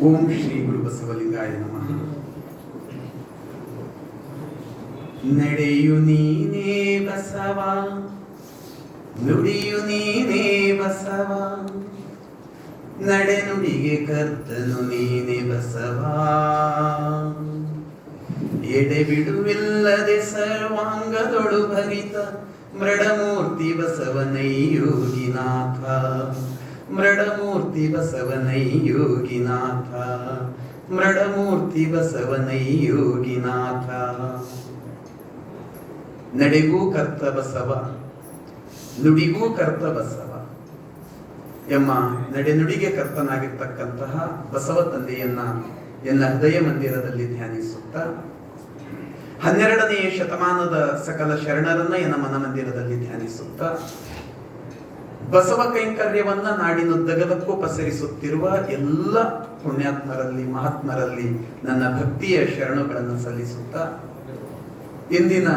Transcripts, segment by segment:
ಓಂ ಶ್ರೀ ಗುರು ಬಸವಲಿಂಗಾಯ ನಮಃ. ನಡೆಯು ನೀನೇ ಬಸವ, ನುಡಿಯು ನೀನೇ ಬಸವ, ನಡೆನುಡಿಗೆ ಕರ್ತನು ನೀನೇ ಬಸವ. ಎಡೆ ಬಿಡುವಿಲ್ಲದೆ ಸರ್ವಾಂಗದೊಳು ಭರಿತ ಮೃಡಮೂರ್ತಿ ಬಸವನೈ ಯೋಗಿನಾಥ, ಮೃಡಮೂರ್ತಿ ಬಸವನೈ ಯೋಗಿನಾಥ, ಮೃಡಮೂರ್ತಿ ಬಸವನೈ ಯೋಗಿನಾಥ. ನಡೆಗೂ ಕರ್ತ ಬಸವ, ನುಡಿಗೂ ಕರ್ತ ಬಸವ ಎಂಬ ನಡೆನುಡಿಗೆ ಕರ್ತನಾಗಿರ್ತಕ್ಕಂತಹ ಬಸವ ತಂದೆಯನ್ನ ಎನ್ನ ಹೃದಯ ಮಂದಿರದಲ್ಲಿ ಧ್ಯಾನಿಸುತ್ತಾ 12ನೇ ಶತಮಾನದ ಸಕಲ ಶರಣರನ್ನ ಎನ್ನ ಮನ ಮಂದಿರದಲ್ಲಿ ಧ್ಯಾನಿಸುತ್ತಾ ಬಸವ ಕೈಂಕರ್ಯವನ್ನ ನಾಡಿನುದ್ದಗಲಕ್ಕೂ ಪಸರಿಸುತ್ತಿರುವ ಎಲ್ಲ ಪುಣ್ಯಾತ್ಮರಲ್ಲಿ ಮಹಾತ್ಮರಲ್ಲಿ ನನ್ನ ಭಕ್ತಿಯ ಶರಣುಗಳನ್ನು ಸಲ್ಲಿಸುತ್ತಾ ಇಂದಿನ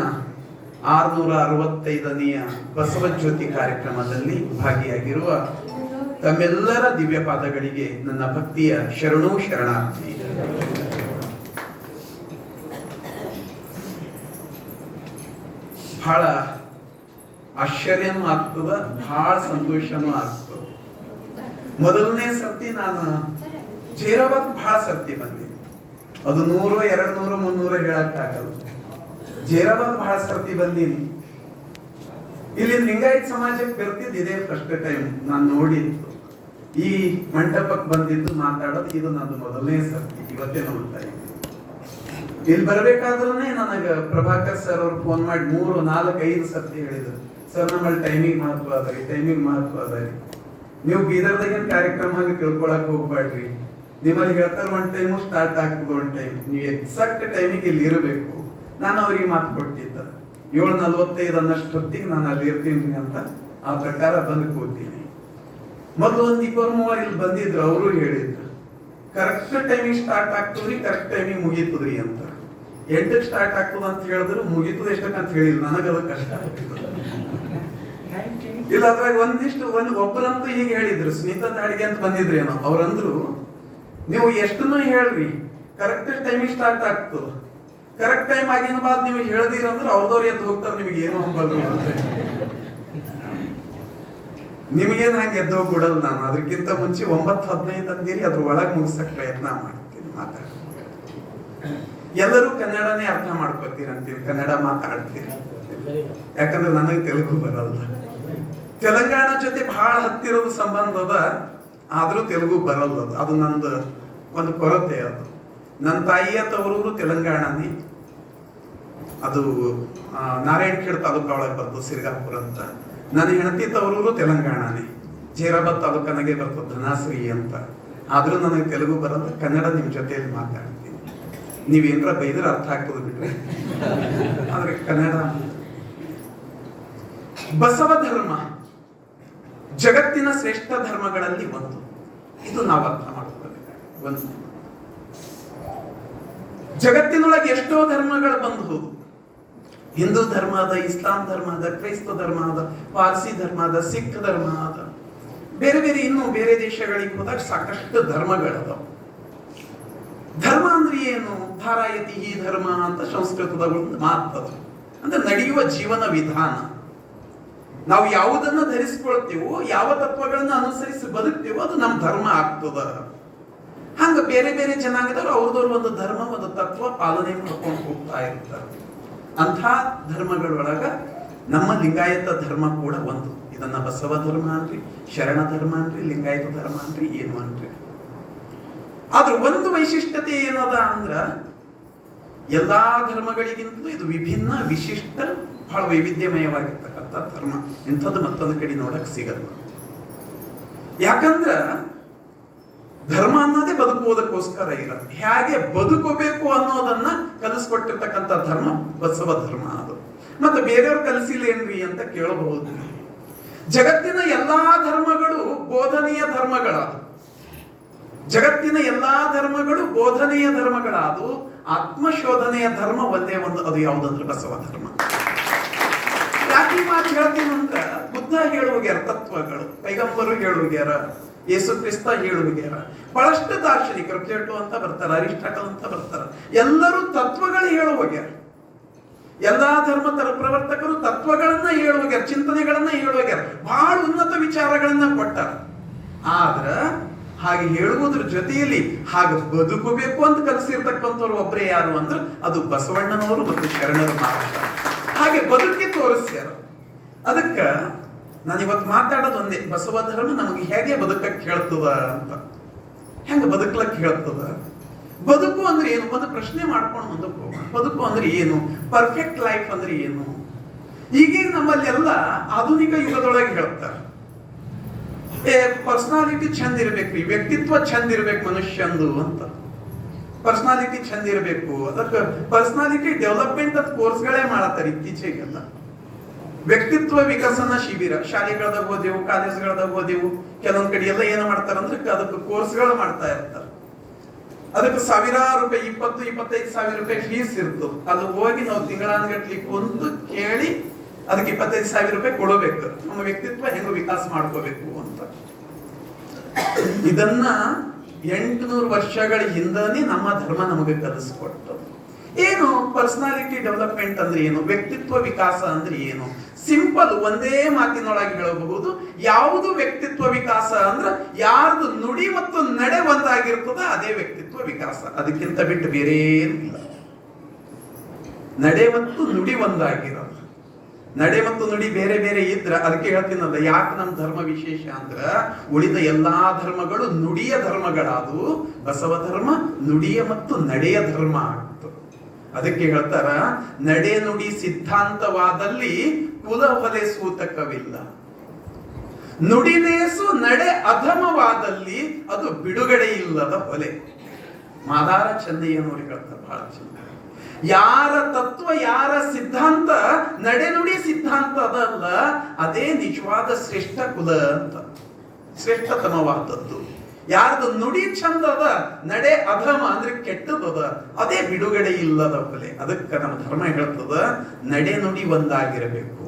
665ನೆಯ ಬಸವ ಜ್ಯೋತಿ ಕಾರ್ಯಕ್ರಮದಲ್ಲಿ ಭಾಗಿಯಾಗಿರುವ ತಮ್ಮೆಲ್ಲರ ದಿವ್ಯ ಪಾದಗಳಿಗೆ ನನ್ನ ಭಕ್ತಿಯ ಶರಣು ಶರಣಾರ್ಥಿ. ಬಹಳ ಆಶ್ಚರ್ಯನೂ ಆಗ್ತದ, ಬಹಳ ಸಂತೋಷನೂ ಆಗ್ತದ. ಮೊದಲನೇ ಸರ್ತಿ ನಾನು ಜೇರಾಬಾದ್ ಬಹಳ ಸರ್ತಿ ಬಂದಿದ್ದೆ. ಅದು 100, 200, 300 ಹೇಳಕ್ಕಾಗಲ್ಲ. ಜೇರಾಬಾದ್ ಬಹಳ ಸರ್ತಿ ಬಂದೀನಿ. ಇಲ್ಲಿ ಲಿಂಗಾಯತ್ ಸಮಾಜಕ್ಕೆ ಬರ್ತಿದ್ದು ಇದೇ ಫಸ್ಟ್ ಟೈಮ್ ನಾನು ನೋಡಿದ್ದು. ಈ ಮಂಟಪಕ್ಕೆ ಬಂದಿದ್ದು ಮಾತಾಡೋದು ಇದು ನಂದು ಮೊದಲನೇ ಸರ್ತಿ. ಇವತ್ತೇ ನೋಡ್ತಾ ಇದ್ದೀನಿ. ಇಲ್ಲಿ ಬರ್ಬೇಕಾದ್ರೂ ನನಗ ಪ್ರಭಾಕರ್ ಸರ್ ಅವ್ರು ಫೋನ್ ಮಾಡಿ 3, 4, 5 ಸರ್ತಿ ಹೇಳಿದ್ರು, ಸರ್ ನಮ್ಮಲ್ಲಿ ಟೈಮಿಂಗ್ ಮಹತ್ವ ಅದ ರೀ, ಟೈಮಿಂಗ್ ಮಹತ್ವ ಅದ ರೀ, ನೀವು ಬೀದರ್ದಾಗಿನ ಕಾರ್ಯಕ್ರಮ ಹಾಗೆ ತಿಳ್ಕೊಳಕ್ ಹೋಗ್ಬೇಡ್ರಿ, ನಿಮ್ಮಲ್ಲಿ ಹೇಳ್ತಾರೆ ಒಂದ್ ಟೈಮು ಸ್ಟಾರ್ಟ್ ಆಗ್ತದೆ, ಒಂದ್ ಟೈಮ್ ನೀವು ಎಕ್ಸಾಕ್ಟ್ ಟೈಮಿಗೆ ಇಲ್ಲಿ ಇರಬೇಕು. ನಾನು ಅವ್ರಿಗೆ ಮಾತು ಕೊಟ್ಟಿದ್ದ 7:45 ಅನ್ನಷ್ಟೊತ್ತಿಗೆ ನಾನು ಅಲ್ಲಿ ಇರ್ತೀನಿ ಅಂತ ಆ ಪ್ರಕಾರ ಬಂದು ಕೂತೀನಿ. ಮೊದಲು 1-2-3 ಇಲ್ಲಿ ಬಂದಿದ್ರು, ಅವರು ಹೇಳಿದ್ರು ಕರೆಕ್ಟ್ ಟೈಮಿಗೆ ಸ್ಟಾರ್ಟ್ ಆಗ್ತದ್ರಿ, ಕರೆಕ್ಟ್ ಟೈಮಿಗೆ ಮುಗೀತದ್ರಿ ಅಂತ. 8ಕ್ಕೆ ಸ್ಟಾರ್ಟ್ ಆಗ್ತದ ಅಂತ ಹೇಳಿದ್ರು, ಮುಗೀತದ ಎಷ್ಟಕ್ಕೆ ಅಂತ ಹೇಳಿದ್ರು. ನನಗದ ಕಷ್ಟ ಆಗ್ತದೆ. ಇಲ್ಲ ಅದ್ರಾಗ ಒಬ್ಬರಂತೂ ಹೀಗೆ ಹೇಳಿದ್ರು, ಸ್ಮಿತಾ ತಾಡಿಗೆ ಅಂತ ಬಂದಿದ್ರು ಏನೋ, ಅವ್ರಂದ್ರು ನೀವು ಎಷ್ಟನ್ನು ಹೇಳ್ರಿ ಕರೆಕ್ಟ್ ಟೈಮಿಗೆ ಸ್ಟಾರ್ಟ್ ಆಗ್ತದ, ಕರೆಕ್ಟ್ ಟೈಮ್ ಆಗಿನ ಬಾದ್ ನೀವು ಹೇಳ್ದಿರಂದ್ರೆ ಅವ್ರದವ್ರು ಎದ್ದು ಹೋಗ್ತಾರೆ, ನಿಮಗೆ ಏನು ಹೋಗಲ್ಲ ಅಂತ. ನಿಮಗೇನು ಹಂಗೆ ಎದ್ದು ಹೋಗ್ಬಿಡಲ್ಲ ನಾನು. ಅದಕ್ಕಿಂತ ಮುಂಚೆ 9:15 ಅಂದಿರಿ, ಅದ್ರ ಒಳಗೆ ಮುಗಿಸಕ್ ಪ್ರಯತ್ನ ಮಾಡ್ತೀನಿ. ಎಲ್ಲರೂ ಕನ್ನಡನೇ ಅರ್ಥ ಮಾಡ್ಕೊತೀರಂತೀರಿ, ಕನ್ನಡ ಮಾತಾಡ್ತೀರಿ. ಯಾಕಂದ್ರೆ ನನಗೆ ತೆಲುಗು ಬರಲ್ಲ. ತೆಲಂಗಾಣ ಜೊತೆ ಬಹಳ ಹತ್ತಿರದ ಸಂಬಂಧ ಅದ, ಆದ್ರೂ ತೆಲುಗು ಬರಲ್ಲ. ಅದು ನಂದು ಒಂದು ಕೊರತೆ. ಅದು ನನ್ನ ತಾಯಿಯ ತವರೂರು ತೆಲಂಗಾಣನೇ. ಅದು ನಾರಾಯಣಖೇಡ್ ತಾಲೂಕು ಒಳಗೆ ಬರ್ತದೆ, ಸಿರ್ಗಾಪುರ ಅಂತ. ನನ್ನ ಹೆಂಡತಿ ತವರೂರು ತೆಲಂಗಾಣನೇ, ಜೇರಾಬಾದ್ ತಾಲೂಕನಾಗೆ ಬರ್ತದೆ, ಧನಾಶ್ರೀ ಅಂತ. ಆದ್ರೂ ನನಗೆ ತೆಲುಗು ಬರಲ್ಲ. ಕನ್ನಡ ನಿಮ್ ಜೊತೆಯಲ್ಲಿ ಮಾತಾಡ್ತೀನಿ. ನೀವೇನರ ಬೈದ್ರೆ ಅರ್ಥ ಆಗ್ತದೆ ಬಿಟ್ರೆ, ಆದ್ರೆ ಕನ್ನಡ. ಬಸವ ಧರ್ಮ ಜಗತ್ತಿನ ಶ್ರೇಷ್ಠ ಧರ್ಮಗಳಲ್ಲಿ ಒಂದು. ಇದು ನಾವು ಅರ್ಥ ಮಾಡ್ಕೋಬೇಕಾಗಿದೆ. ಒಂದು ಜಗತ್ತಿನೊಳಗೆ ಎಷ್ಟೋ ಧರ್ಮಗಳು ಬಂದು, ಹಿಂದೂ ಧರ್ಮ ಅದ, ಇಸ್ಲಾಂ ಧರ್ಮ ಅದ, ಕ್ರೈಸ್ತ ಧರ್ಮ ಅದ, ಪಾರ್ಸಿ ಧರ್ಮ ಅದ, ಸಿಖ್ ಧರ್ಮ ಅದ, ಬೇರೆ ಬೇರೆ ಇನ್ನೂ ಬೇರೆ ದೇಶಗಳಿಗೆ ಹೋದಾಗ ಸಾಕಷ್ಟು ಧರ್ಮಗಳದಾವ. ಧರ್ಮ ಅಂದ್ರೆ ಏನು? ಧಾರಾಯತಿ ಈ ಧರ್ಮ ಅಂತ ಸಂಸ್ಕೃತದ ಒಂದು ಮಾತದ. ಅಂದ್ರೆ ನಡೆಯುವ ಜೀವನ ವಿಧಾನ. ನಾವು ಯಾವುದನ್ನ ಧರಿಸಿಕೊಳ್ತೀವೋ, ಯಾವ ತತ್ವಗಳನ್ನ ಅನುಸರಿಸಿ ಬದುಕ್ತೀವೋ ಅದು ನಮ್ಮ ಧರ್ಮ ಆಗ್ತದ. ಹಂಗ ಬೇರೆ ಬೇರೆ ಜನಾಂಗದವರು ಅವ್ರದವ್ರು ಒಂದು ಧರ್ಮ, ಒಂದು ತತ್ವ ಪಾಲನೆ ಮಾಡ್ಕೊಂಡು ಹೋಗ್ತಾ ಇರ್ತಾರೆ. ಅಂಥ ಧರ್ಮಗಳೊಳಗ ನಮ್ಮ ಲಿಂಗಾಯತ ಧರ್ಮ ಕೂಡ ಒಂದು. ಇದನ್ನ ಬಸವ ಧರ್ಮ ಅನ್ರಿ, ಶರಣ ಧರ್ಮ ಅನ್ರಿ, ಲಿಂಗಾಯತ ಧರ್ಮ ಅನ್ರಿ, ಏನು ಅನ್ರಿ. ಆದ್ರೆ ಒಂದು ವೈಶಿಷ್ಟ್ಯತೆ ಏನದ ಅಂದ್ರ, ಎಲ್ಲಾ ಧರ್ಮಗಳಿಗಿಂತಲೂ ಇದು ವಿಭಿನ್ನ, ವಿಶಿಷ್ಟ, ಬಹಳ ವೈವಿಧ್ಯಮಯವಾಗಿರ್ತಕ್ಕಂಥ ಧರ್ಮ. ಇಂಥದ್ದು ಮತ್ತೊಂದು ಕಡೆ ನೋಡಕ್ ಸಿಗಲ್ಲ. ಯಾಕಂದ್ರ ಧರ್ಮ ಅನ್ನೋದೇ ಬದುಕುವುದಕ್ಕೋಸ್ಕರ ಇಲ್ಲ, ಹೇಗೆ ಬದುಕಬೇಕು ಅನ್ನೋದನ್ನ ಕಲಿಸ್ಕೊಟ್ಟಿರ್ತಕ್ಕಂಥ ಧರ್ಮ ಬಸವ ಧರ್ಮ. ಅದು ಮತ್ತೆ ಬೇರೆಯವ್ರು ಕಲಿಸಿಲ್ಲೇನ್ರಿ ಅಂತ ಕೇಳಬಹುದು. ಜಗತ್ತಿನ ಎಲ್ಲಾ ಧರ್ಮಗಳು ಬೋಧನೆಯ ಧರ್ಮಗಳಾದವು. ಜಗತ್ತಿನ ಎಲ್ಲಾ ಧರ್ಮಗಳು ಬೋಧನೆಯ ಧರ್ಮಗಳಾದವು. ಆತ್ಮಶೋಧನೆಯ ಧರ್ಮ ಒಂದೇ ಒಂದು, ಅದು ಯಾವುದಂದ್ರೆ ಬಸವ ಧರ್ಮ. ಯಾಕೆ ಮಾತು ಹೇಳ್ತೀನಿ ಅಂದ್ರ, ಬುದ್ಧ ಹೇಳುವಾಗ್ಯಾರ ತತ್ವಗಳು, ಪೈಗಂಬರು ಹೇಳುವಾಗ್ಯಾರ, ಯೇಸು ಕ್ರಿಸ್ತ 7 ಬಗೆಯರ. ಬಹಳಷ್ಟು ದಾರ್ಶನಿಕರು, ಪ್ಲೇಟೋ ಅಂತ ಬರ್ತಾರೆ, ಅರಿಸ್ಟಾಟಲ್ ಅಂತ ಬರ್ತಾರೆ, ಎಲ್ಲರೂ ತತ್ವಗಳು ಹೇಳುವಾಗ್ಯಾರ. ಎಲ್ಲಾ ಧರ್ಮ ಪ್ರವರ್ತಕರು ತತ್ವಗಳನ್ನ ಹೇಳುವಾಗ್ಯಾರ, ಚಿಂತನೆಗಳನ್ನ ಹೇಳುವಾಗ್ಯಾರ, ಬಹಳ ಉನ್ನತ ವಿಚಾರಗಳನ್ನ ಕೊಟ್ಟಾರ. ಆದ್ರ ಹಾಗೆ ಹೇಳುವುದ್ರ ಜೊತೆಯಲ್ಲಿ ಹಾಗೆ ಬದುಕಬೇಕು ಅಂತ ಕಲಿಸಿರ್ತಕ್ಕಂಥವ್ರು ಒಬ್ಬರೇ ಯಾರು ಅಂದ್ರೆ ಅದು ಬಸವಣ್ಣನವರು ಮತ್ತು ಶರಣರು ಮಾತ್ರ. ಹಾಗೆ ಬದುಕಿ ತೋರಿಸ್ಯಾರ. ಅದಕ್ಕ ನಾನಿವತ್ತು ಮಾತಾಡೋದು ಒಂದೇ, ಬಸವ ಧರ್ಮ ನಮಗೆ ಹೇಗೆ ಬದುಕಕ್ಕೆ ಹೇಳ್ತದ ಅಂತ. ಹೆಂಗ ಬದುಕ್ಲಕ್ಕೆ ಹೇಳ್ತದ? ಬದುಕು ಅಂದ್ರೆ ಏನು? ಒಂದು ಪ್ರಶ್ನೆ ಮಾಡ್ಕೊಂಡು ಮುಂದಕ್ಕೆ ಹೋಗೋಣ. ಬದುಕು ಅಂದ್ರೆ ಏನು? ಪರ್ಫೆಕ್ಟ್ ಲೈಫ್ ಅಂದ್ರೆ ಏನು? ಈಗೀಗ ನಮ್ಮಲ್ಲಿ ಎಲ್ಲ ಆಧುನಿಕ ಯುಗದೊಳಗೆ ಹೇಳ್ತಾರೆ, ಪರ್ಸನಾಲಿಟಿ ಚಂದ ಇರ್ಬೇಕ್ರಿ, ವ್ಯಕ್ತಿತ್ವ ಚಂದ ಇರ್ಬೇಕು ಮನುಷ್ಯಂದು ಅಂತ. ಪರ್ಸನಾಲಿಟಿ ಚಂದ ಇರಬೇಕು, ಅದಕ್ಕೆ ಪರ್ಸನಾಲಿಟಿ ಡೆವಲಪ್ಮೆಂಟ್ ಅಂತ ಕೋರ್ಸ್ಗಳೇ ಮಾಡತ್ತಾರೆ ಇತ್ತೀಚೆಗೆಲ್ಲ. ವ್ಯಕ್ತಿತ್ವ ವಿಕಸನ ಶಿಬಿರ ಶಾಲೆಗಳದಾಗ ಹೋದೆವು, ಕಾಲೇಜ್ಗಳದಾಗ ಹೋದೆವು. ಕೆಲವೊಂದ್ ಕಡೆ ಎಲ್ಲ ಏನು ಮಾಡ್ತಾರಂದ್ರೆ ಅದಕ್ಕೆ ಕೋರ್ಸ್ಗಳು ಮಾಡ್ತಾ ಇರ್ತಾರೆ. ಅದಕ್ಕೆ ಸಾವಿರಾರು ರೂಪಾಯಿ, 20-25 ಸಾವಿರ ರೂಪಾಯಿ ಫೀಸ್ ಇರ್ತದೆ. ಅದು ಹೋಗಿ ನಾವು ತಿಂಗಳಾನ್ಗಟ್ಲಿ ಕುಂತು ಕೇಳಿ ಅದಕ್ಕೆ 25 ಸಾವಿರ ರೂಪಾಯಿ ಕೊಡಬೇಕು. ನಮ್ಮ ವ್ಯಕ್ತಿತ್ವ ಹೆಂಗ ವಿಕಾಸ ಮಾಡ್ಕೋಬೇಕು ಅಂತ. ಇದನ್ನ 800 ವರ್ಷಗಳ ಹಿಂದನೇ ನಮ್ಮ ಧರ್ಮ ನಮಗೆ ಕಲಿಸ್ಕೊಟ್ಟದು. ಏನು ಪರ್ಸನಾಲಿಟಿ ಡೆವಲಪ್ಮೆಂಟ್ ಅಂದ್ರೆ ಏನು? ವ್ಯಕ್ತಿತ್ವ ವಿಕಾಸ ಅಂದ್ರೆ ಏನು? ಸಿಂಪಲ್ ಒಂದೇ ಮಾತಿನೊಳಗೆ ಹೇಳಬಹುದು. ಯಾವುದು ವ್ಯಕ್ತಿತ್ವ ವಿಕಾಸ ಅಂದ್ರೆ ಯಾರ್ದು ನುಡಿ ಮತ್ತು ನಡೆ ಒಂದಾಗಿರ್ತದ ಅದೇ ವ್ಯಕ್ತಿತ್ವ ವಿಕಾಸ. ಅದಕ್ಕಿಂತ ಬಿಟ್ಟು ಬೇರೆ ಏನಿಲ್ಲ. ನಡೆ ಮತ್ತು ನುಡಿ ಒಂದಾಗಿರೋದು. ನಡೆ ಮತ್ತು ನುಡಿ ಬೇರೆ ಬೇರೆ ಇದ್ರ ಅದಕ್ಕೆ ಹೇಳ್ತೀನಲ್ಲ, ಯಾಕೆ ನಮ್ಮ ಧರ್ಮ ವಿಶೇಷ ಅಂದ್ರ ಉಳಿದ ಎಲ್ಲಾ ಧರ್ಮಗಳು ನುಡಿಯ ಧರ್ಮಗಳಾದವು. ಬಸವ ಧರ್ಮ ನುಡಿಯ ಮತ್ತು ನಡೆಯ ಧರ್ಮ ಆಗ್ತು. ಅದಕ್ಕೆ ಹೇಳ್ತಾರ, ನಡೆ ನುಡಿ ಸಿದ್ಧಾಂತವಾದಲ್ಲಿ ಕುಲ ಹೊಲೆ ಸೂತಕವಿಲ್ಲ, ನುಡಿನೇಸು ನಡೆ ಅಧಮವಾದಲ್ಲಿ ಅದು ಬಿಡುಗಡೆ ಇಲ್ಲದ ಹೊಲೆ. ಮಾದಾರ ಚೆನ್ನಯ್ಯನವ್ರಿಗೆ ಹೇಳ್ತಾರೆ ಬಹಳ ಚೆನ್ನ. ಯಾರ ತತ್ವ, ಯಾರ ಸಿದ್ಧಾಂತ ನಡೆನುಡಿ ಸಿದ್ಧಾಂತ ಅದಲ್ಲ, ಅದೇ ನಿಜವಾದ ಶ್ರೇಷ್ಠ ಕುಲ ಅಂತ, ಶ್ರೇಷ್ಠತಮವಾದದ್ದು. ಯಾರ್ದು ನುಡಿ ಚಂದ ಅದ, ನಡೆ ಅಧಮ ಅಂದ್ರೆ ಕೆಟ್ಟದದ, ಅದೇ ಬಿಡುಗಡೆ ಇಲ್ಲದ ಹೊಲೆ. ಅದಕ್ಕೆ ನಮ್ಮ ಧರ್ಮ ಹೇಳ್ತದ, ನಡೆ ನುಡಿ ಒಂದಾಗಿರಬೇಕು,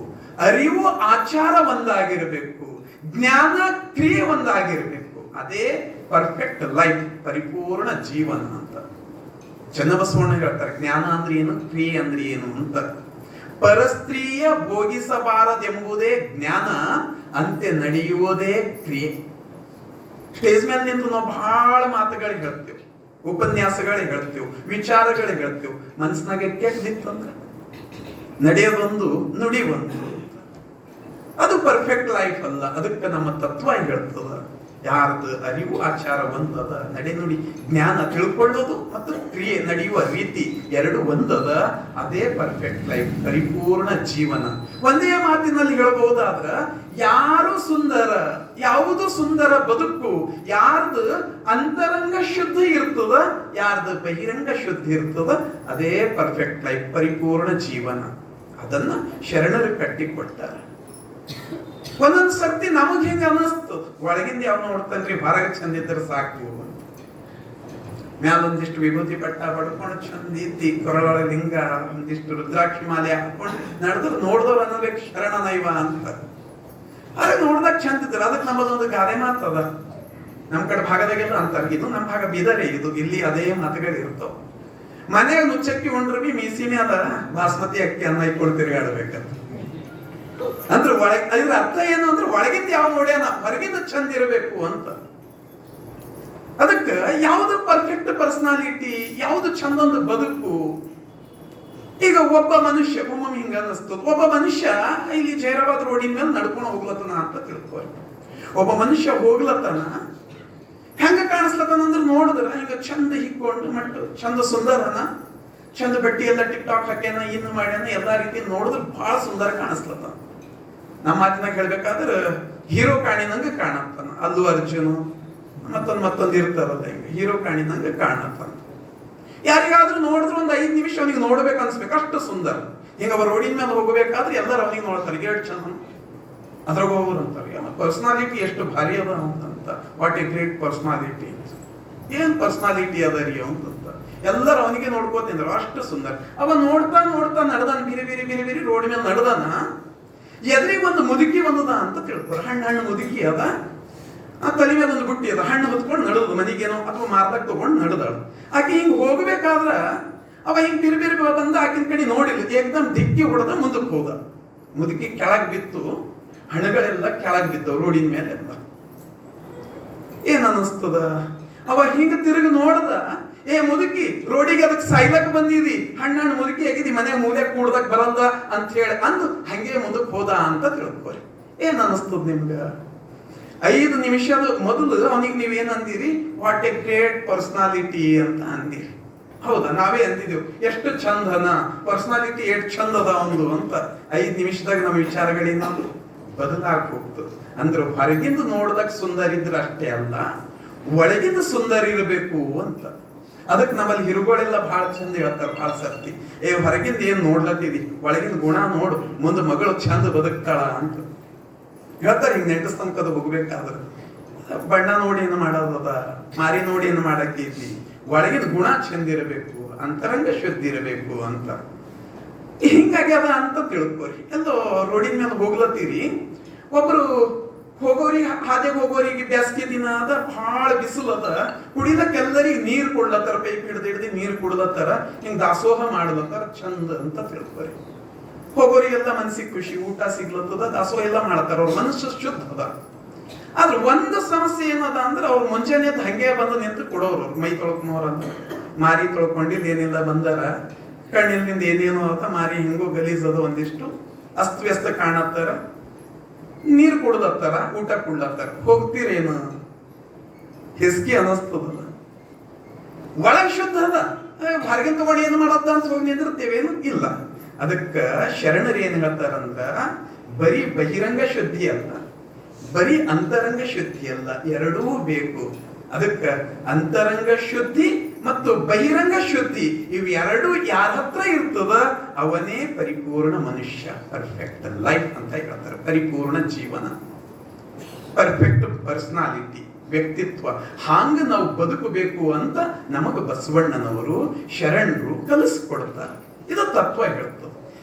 ಅರಿವು ಆಚಾರ ಒಂದಾಗಿರಬೇಕು, ಜ್ಞಾನ ಕ್ರಿಯೆ ಒಂದಾಗಿರಬೇಕು. ಅದೇ ಪರ್ಫೆಕ್ಟ್ ಲೈಫ್, ಪರಿಪೂರ್ಣ ಜೀವನ ಅಂತ. ಚನ್ನಬಸವಣ್ಣ ಹೇಳ್ತಾರೆ, ಜ್ಞಾನ ಅಂದ್ರೆ ಏನು, ಕ್ರಿಯೆ ಅಂದ್ರೆ ಏನು ಅಂತ. ಪರಸ್ತ್ರೀಯ ಭೋಗಿಸಬಾರದೆಂಬುದೇ ಜ್ಞಾನ, ಅಂತೆ ನಡೆಯುವುದೇ ಕ್ರಿಯೆ. ಸ್ಟೇಜ್ ಮೇಲೆ ನಿಂತು ನಾವು ಬಹಳ ಮಾತುಗಳು ಹೇಳ್ತೇವೆ, ಉಪನ್ಯಾಸಗಳೇ ಹೇಳ್ತೇವೆ, ವಿಚಾರಗಳೇ ಹೇಳ್ತೇವೆ. ಮನಸ್ಸಿನಾಗೆ ಕೆಟ್ಟದಿತ್ತಂದ್ರೆ ನಡೆಯೋದೊಂದು, ನುಡಿ ಒಂದು. ಅದು ಪರ್ಫೆಕ್ಟ್ ಲೈಫ್ ಅಲ್ಲ. ಅದಕ್ಕೆ ನಮ್ಮ ತತ್ವ ಹೇಳ್ತದ, ಯಾರ್ದು ಅರಿವು ಆಚಾರ ಒಂದದ, ನಡೆನುಡಿ ಜ್ಞಾನ ತಿಳ್ಕೊಳ್ಳೋದು ಮತ್ತು ಕ್ರಿಯೆ ನಡೆಯುವ ರೀತಿ ಎರಡು ಒಂದದ, ಅದೇ ಪರ್ಫೆಕ್ಟ್ ಲೈಫ್, ಪರಿಪೂರ್ಣ ಜೀವನ. ಒಂದೇ ಮಾತಿನಲ್ಲಿ ಹೇಳಬಹುದಾದ್ರ, ಯಾರು ಸುಂದರ, ಯಾವುದು ಸುಂದರ ಬದುಕು, ಯಾರ್ದು ಅಂತರಂಗ ಶುದ್ಧ ಇರ್ತದ, ಯಾರ್ದು ಬಹಿರಂಗ ಶುದ್ಧ ಇರ್ತದ, ಅದೇ ಪರ್ಫೆಕ್ಟ್ ಲೈಫ್, ಪರಿಪೂರ್ಣ ಜೀವನ. ಅದನ್ನ ಶರಣರು ಕಟ್ಟಿಕೊಡ್ತಾರೆ. ಒಂದೊಂದ್ ಸರ್ತಿ ನಮಗ್ ಹೆಂಗ ಅನಿಸ್ತು, ಒಳಗಿಂದ ಯಾವ ನೋಡ್ತಾನ್ರಿ, ಹೊರಗೆ ಚಂದ ಇದ್ರೆ ಸಾಕು ಅಂತ. ಮ್ಯಾಲೊಂದಿಷ್ಟು ವಿಭೂತಿ ಬಟ್ಟ ಬಡ್ಕೊಂಡು ಚಂದ ಇದ್ದಿ, ಕೊರಳೊಳಗೆ ಲಿಂಗ, ಒಂದಿಷ್ಟು ರುದ್ರಾಕ್ಷಿ ಮಾಲೆ ಹಾಕೊಂಡು ನಡೆದ್ರು ನೋಡ್ದವ್ರು ಅನ್ನೋಬೇಕು ಶರಣ ನೈವ ಅಂತ. ಅದೇ ನೋಡ್ದಾಗ ಚಂದ ಇದ್ರೆ ಅದಕ್ಕೆ ನಮ್ಮದೊಂದು ಗಾದೆ ಮಾತದ. ನಮ್ ಕಡೆ ಭಾಗದಾಗೆಲ್ಲ ಅಂತಾರೆ, ಇದು ನಮ್ಮ ಭಾಗ ಬೀದರೇ, ಇದು ಇಲ್ಲಿ ಅದೇ ಮಾತುಗಳು ಇರ್ತಾವ. ಮನೆಯಾಗ ನುಚ್ಚಕ್ಕಿ ಉಂಡ್ರು ಬಿ ಮೀಸಿನೇ ಅದ ಬಾಸ್ಮತಿ ಅಕ್ಕಿ ಅನ್ನ ಇಟ್ಕೊಳ್ತೀರಿ ಆಡ್ಬೇಕಂತ. ಅಂದ್ರೆ ಒಳಗೆ ಅದ್ರ ಅರ್ಥ ಏನು ಅಂದ್ರೆ ಒಳಗಿಂದ ಯಾವ ನೋಡ್ಯಾನ, ಹೊರಗಿಂದ ಚಂದ ಇರಬೇಕು ಅಂತ. ಅದಕ್ಕೆ ಯಾವ್ದು ಪರ್ಫೆಕ್ಟ್ ಪರ್ಸನಾಲಿಟಿ, ಯಾವ್ದು ಚಂದೊಂದು ಬದುಕು. ಈಗ ಒಬ್ಬ ಮನುಷ್ಯ ಒಮ್ಮೊಮ್ಮೆ ಹಿಂಗ ಅನ್ನಿಸ್ತದ, ಒಬ್ಬ ಮನುಷ್ಯ ಇಲ್ಲಿ ಜೈರಾಬಾದ್ ರೋಡಿನ ಮೇಲೆ ನಡ್ಕೊಂಡು ಹೋಗ್ಲತ್ತನ ಅಂತ ತಿಳ್ಕೊ. ಒಬ್ಬ ಮನುಷ್ಯ ಹೋಗ್ಲತ್ತನ, ಹೆಂಗ ಕಾಣಿಸ್ಲತ್ತನ ಅಂದ್ರೆ ನೋಡಿದ್ರ ಈಗ ಚಂದ ಹಿಕ್ಕೊಂಡು ಮಟ್ಟು ಚಂದ ಸುಂದರನ, ಚಂದ ಬಟ್ಟಿ ಎಲ್ಲ ಟಿಕ್ ಟಾಕ್ ಹಾಕ್ಯಾನ, ಇನ್ನು ಮಾಡ್ಯಾನ, ಎಲ್ಲಾ ರೀತಿ ನೋಡಿದ್ರೆ ಬಹಳ ಸುಂದರ ಕಾಣಿಸ್ಲತ್ತ. ನಮ್ಮ ಮಾತಿನಾಗ ಹೇಳ್ಬೇಕಾದ್ರೆ ಹೀರೋ ಕಾಣಿನಂಗ ಕಾಣತ್ತಾನ. ಅಲ್ಲು ಅರ್ಜುನ್ ಮತ್ತೊಂದು ಇರ್ತಾರಲ್ಲ, ಹಿಂಗ ಹೀರೋ ಕಾಣಿನಂಗ ಕಾಣತ್ತಾನ. ಯಾರಿಗಾದ್ರೂ ನೋಡಿದ್ರೆ ಒಂದು 5 ನಿಮಿಷ ಅವನಿಗೆ ನೋಡ್ಬೇಕು ಅನ್ಸ್ಬೇಕು, ಅಷ್ಟು ಸುಂದರ. ಹಿಂಗ ಅವ್ರ ರೋಡಿನ ಮೇಲೆ ಹೋಗ್ಬೇಕಾದ್ರೆ ಎಲ್ಲರೂ ಅವನಿಗೆ ನೋಡ್ತಾರೆ, ಗೇಟ್ ಚಂದ ಅದ್ರಾಗ ಹೋಗೋರು ಅಂತಾರೆ, ಪರ್ಸನಾಲಿಟಿ ಎಷ್ಟು ಭಾರಿ ಅದ ಅಂತ. ವಾಟ್ ಎ ಗ್ರೇಟ್ ಪರ್ಸನಾಲಿಟಿ, ಏನ್ ಪರ್ಸನಾಲಿಟಿ ಅದ ರೀ ಅಂತ. ಎಲ್ಲರೂ ಅವನಿಗೆ ನೋಡ್ಕೋತಿದ್ರು, ಅಷ್ಟು ಸುಂದರ. ಅವ ನೋಡ್ತಾ ನೋಡ್ತಾ ನಡೆದಾನ, ಬಿರಿ ಬಿರಿ ಬಿರಿ ಬಿರಿ ರೋಡ್ ಮೇಲೆ ನಡೆದಾನ. ಎದ್ರಿಗೆ ಒಂದು ಮುದುಕಿ ಬಂದದ ಅಂತ ತಿಳ್ಕೊರ, ಹಣ್ಣು ಮುದುಕಿ ಅದ. ಆ ತಲೆ ಮೇಲೆ ಒಂದು ಬುಟ್ಟಿ ಅದ, ಹಣ್ಣು ಹೊತ್ಕೊಂಡು ನಡೋದು ಮನೆಗೇನೋ ಅಥವಾ ಮಾರ್ದಾಗ ತಗೊಂಡು ನಡ್ದಾಳು. ಆಕೆ ಹಿಂಗೆ ಹೋಗ್ಬೇಕಾದ್ರ ಅವ ಹಿಂಗೆ ಬಿರ್ಬಿರ್ ಬಂದ ಆಕಿನ ಕಡೆ ನೋಡಿಲ್ಲ, ಏಕ್ದಮ್ ದಿಕ್ಕಿ ಹೊಡೆದ ಮುಂದಕ್ಕೆ ಹೋದ. ಮುದುಕಿ ಕೆಳಗೆ ಬಿತ್ತು, ಹಣ್ಣುಗಳೆಲ್ಲ ಕೆಳಗೆ ಬಿದ್ದವು ರೋಡಿನ ಮೇಲೆ ಎಲ್ಲ. ಏನ್ ಅನಿಸ್ತದ? ಅವ ಹಿಂಗ ತಿರುಗಿ ನೋಡ್ದ, ಏ ಮುದುಕಿ, ರೋಡಿಗೆ ಅದಕ್ಕೆ ಸಾಯ್ಲಕ್ ಬಂದಿದಿ, ಹಣ್ಣು ಮುದುಕಿ ಆಗಿದಿ, ಮನೆ ಮೂಲೆ ಕೂಡ್ದಕ್ ಬರಲ್ಲ ಅಂತ ಹೇಳಿ ಅಂದು ಹಂಗೆ ಮುಂದಕ್ಕೆ ಹೋದ ಅಂತ ತಿಳ್ಕೊರಿ. ಏನ್ ಅನಿಸ್ತದ ನಿಮ್ಗ? 5 ನಿಮಿಷದ ಮೊದಲು ಅವನಿಗೆ ನೀವೇನ್ ಅಂದಿರಿ? ವಾಟ್ ಎ ಗ್ರೇಟ್ ಪರ್ಸನಾಲಿಟಿ ಅಂತ ಅಂದಿರಿ. ಹೌದಾ? ನಾವೇ ಅಂತಿದೆವು, ಎಷ್ಟು ಚಂದನ ಪರ್ಸನಾಲಿಟಿ, ಎಷ್ಟು ಚಂದದ ಒಂದು ಅಂತ. 5 ನಿಮಿಷದಾಗ ನಮ್ಮ ವಿಚಾರಗಳಿಂದ ಬದಲಾಗಿ ಹೋಗ್ತದೆ. ಅಂದ್ರೆ ಹೊರಗಿಂದ ನೋಡ್ದಾಗ ಸುಂದರ ಇದ್ರೆ ಅಷ್ಟೇ ಅಲ್ಲ, ಒಳಗಿಂದ ಸುಂದರ ಇರಬೇಕು ಅಂತ. ಅದಕ್ಕೆ ನಮ್ಮಲ್ಲಿ ಹಿರುಗಳೆಲ್ಲ ಬಹಳ ಚಂದ ಹೇಳ್ತಾರೆ ಬಹಳ ಸರ್ತಿ, ಹೊರಗಿಂದ ಏನ್ ನೋಡ್ಲತ್ತೀವಿ, ಒಳಗಿನ ಗುಣ ನೋಡು, ಮುಂದೆ ಮಗಳು ಚಂದ ಬದುಕ್ತಾಳ ಅಂತ ಹೇಳ್ತಾರೆ. ಹಿಂಗ್ ನೆಂಟಸ್ತನಕದ ಹೋಗ್ಬೇಕಾದ್ರೆ ಬಣ್ಣ ನೋಡಿ ಏನು ಮಾಡೋದದ, ಮಾರಿ ನೋಡಿ ಏನು ಮಾಡಕ್ಕೈತಿ, ಒಳಗಿನ ಗುಣ ಚಂದ ಇರಬೇಕು, ಅಂತರಂಗ ಶುದ್ಧಿ ಇರಬೇಕು ಅಂತ. ಹಿಂಗಾಗಿ ಅದ ಅಂತ ತಿಳ್ಕೊರಿ. ಎಲ್ಲೋ ರೋಡಿನ ಮೇಲೆ ಹೋಗ್ಲತ್ತೀರಿ, ಒಬ್ರು ಹಾದಿಗೆ ಹೋಗೋರಿಗೆ ಬ್ಯಾಸ್ಗೆ ದಿನ ಅದ, ಬಹಳ ಬಿಸಿಲದ, ಕುಡಿಲಕ್ಕ ಎಲ್ಲರಿಗೆ ನೀರ್ ಕೊಡ್ಲತ್ತಾರ, ಪೈಪ್ ಹಿಡ್ದು ನೀರ್ ಕುಡ್ಲತ್ತಾರ, ಹಿಂಗ್ ದಾಸೋಹ ಮಾಡ್ಲತ್ತಾರ, ಚಂದ ಅಂತ ತಿಳ್ಕೊರಿ. ಹೋಗೋರಿಗೆಲ್ಲ ಮನ್ಸಿಗೆ ಖುಷಿ, ಊಟ ಸಿಗ್ಲತ್ತದ, ದಾಸೋಹ ಎಲ್ಲ ಮಾಡ್ತಾರ, ಅವ್ರ ಮನಸ್ಸು ಶುದ್ಧ ಅದ. ಆದ್ರೆ ಒಂದು ಸಮಸ್ಯೆ ಏನದ ಅಂದ್ರೆ, ಅವ್ರು ಮುಂಜಾನೆ ಹಂಗೆ ಬಂದು ನಿಂತು ಕೊಡೋರು, ಮೈ ತೊಳ್ಕೊಂಡವ್ರ ಅಂತ, ಮಾರಿ ತೊಳ್ಕೊಂಡಿದ್ದು ಏನಿಲ್ಲ ಬಂದಾರ, ಕಣ್ಣಿನಿಂದ ಏನೇನೋ ಅಂತ ಮಾರಿ ಹಿಂಗೋ ಗಲೀಜದ, ಒಂದಿಷ್ಟು ಅಸ್ತವ್ಯಸ್ತ ಕಾಣತ್ತಾರ, ನೀರು ಕುಡ್ದತ್ತಾರ, ಊಟ ಕುಡ್ಲತ್ತಾರ. ಹೋಗ್ತೀರೇನು? ಹೆಸ್ಗಿ ಅನಸ್ತದ. ಒಳಗ್ ಶುದ್ಧ ಅದ, ಹೊರಗಿನ ತಗೊಂಡು ಏನು ಮಾಡತ್ತ ಅಂತ ಹೋಗಿ ನಿಂದಿರ್ತೇವೇನು? ಇಲ್ಲ. ಅದಕ್ಕ ಶರಣರು ಏನ್ ಹೇಳ್ತಾರಂದ್ರ, ಬರೀ ಬಹಿರಂಗ ಶುದ್ಧಿ ಅಲ್ಲ, ಬರೀ ಅಂತರಂಗ ಶುದ್ಧಿ ಅಲ್ಲ, ಎರಡೂ ಬೇಕು. ಅದಕ್ಕ ಅಂತರಂಗ ಶುದ್ಧಿ ಮತ್ತು ಬಹಿರಂಗ ಶುದ್ಧಿ ಇವೆರಡು ಯಾರ ಹತ್ರ ಇರ್ತದ ಅವನೇ ಪರಿಪೂರ್ಣ ಮನುಷ್ಯ, ಪರ್ಫೆಕ್ಟ್ ಲೈಫ್ ಅಂತ ಹೇಳ್ತಾರೆ. ಪರಿಪೂರ್ಣ ಜೀವನ, ಪರ್ಫೆಕ್ಟ್ ಪರ್ಸನಾಲಿಟಿ, ವ್ಯಕ್ತಿತ್ವ. ಹಾಂಗ ನಾವು ಬದುಕಬೇಕು ಅಂತ ನಮಗ ಬಸವಣ್ಣನವರು ಶರಣರು ಕಲಿಸ್ಕೊಡ್ತಾರೆ. ಇದು ತತ್ವ ಹೇಳ್ತದೆ.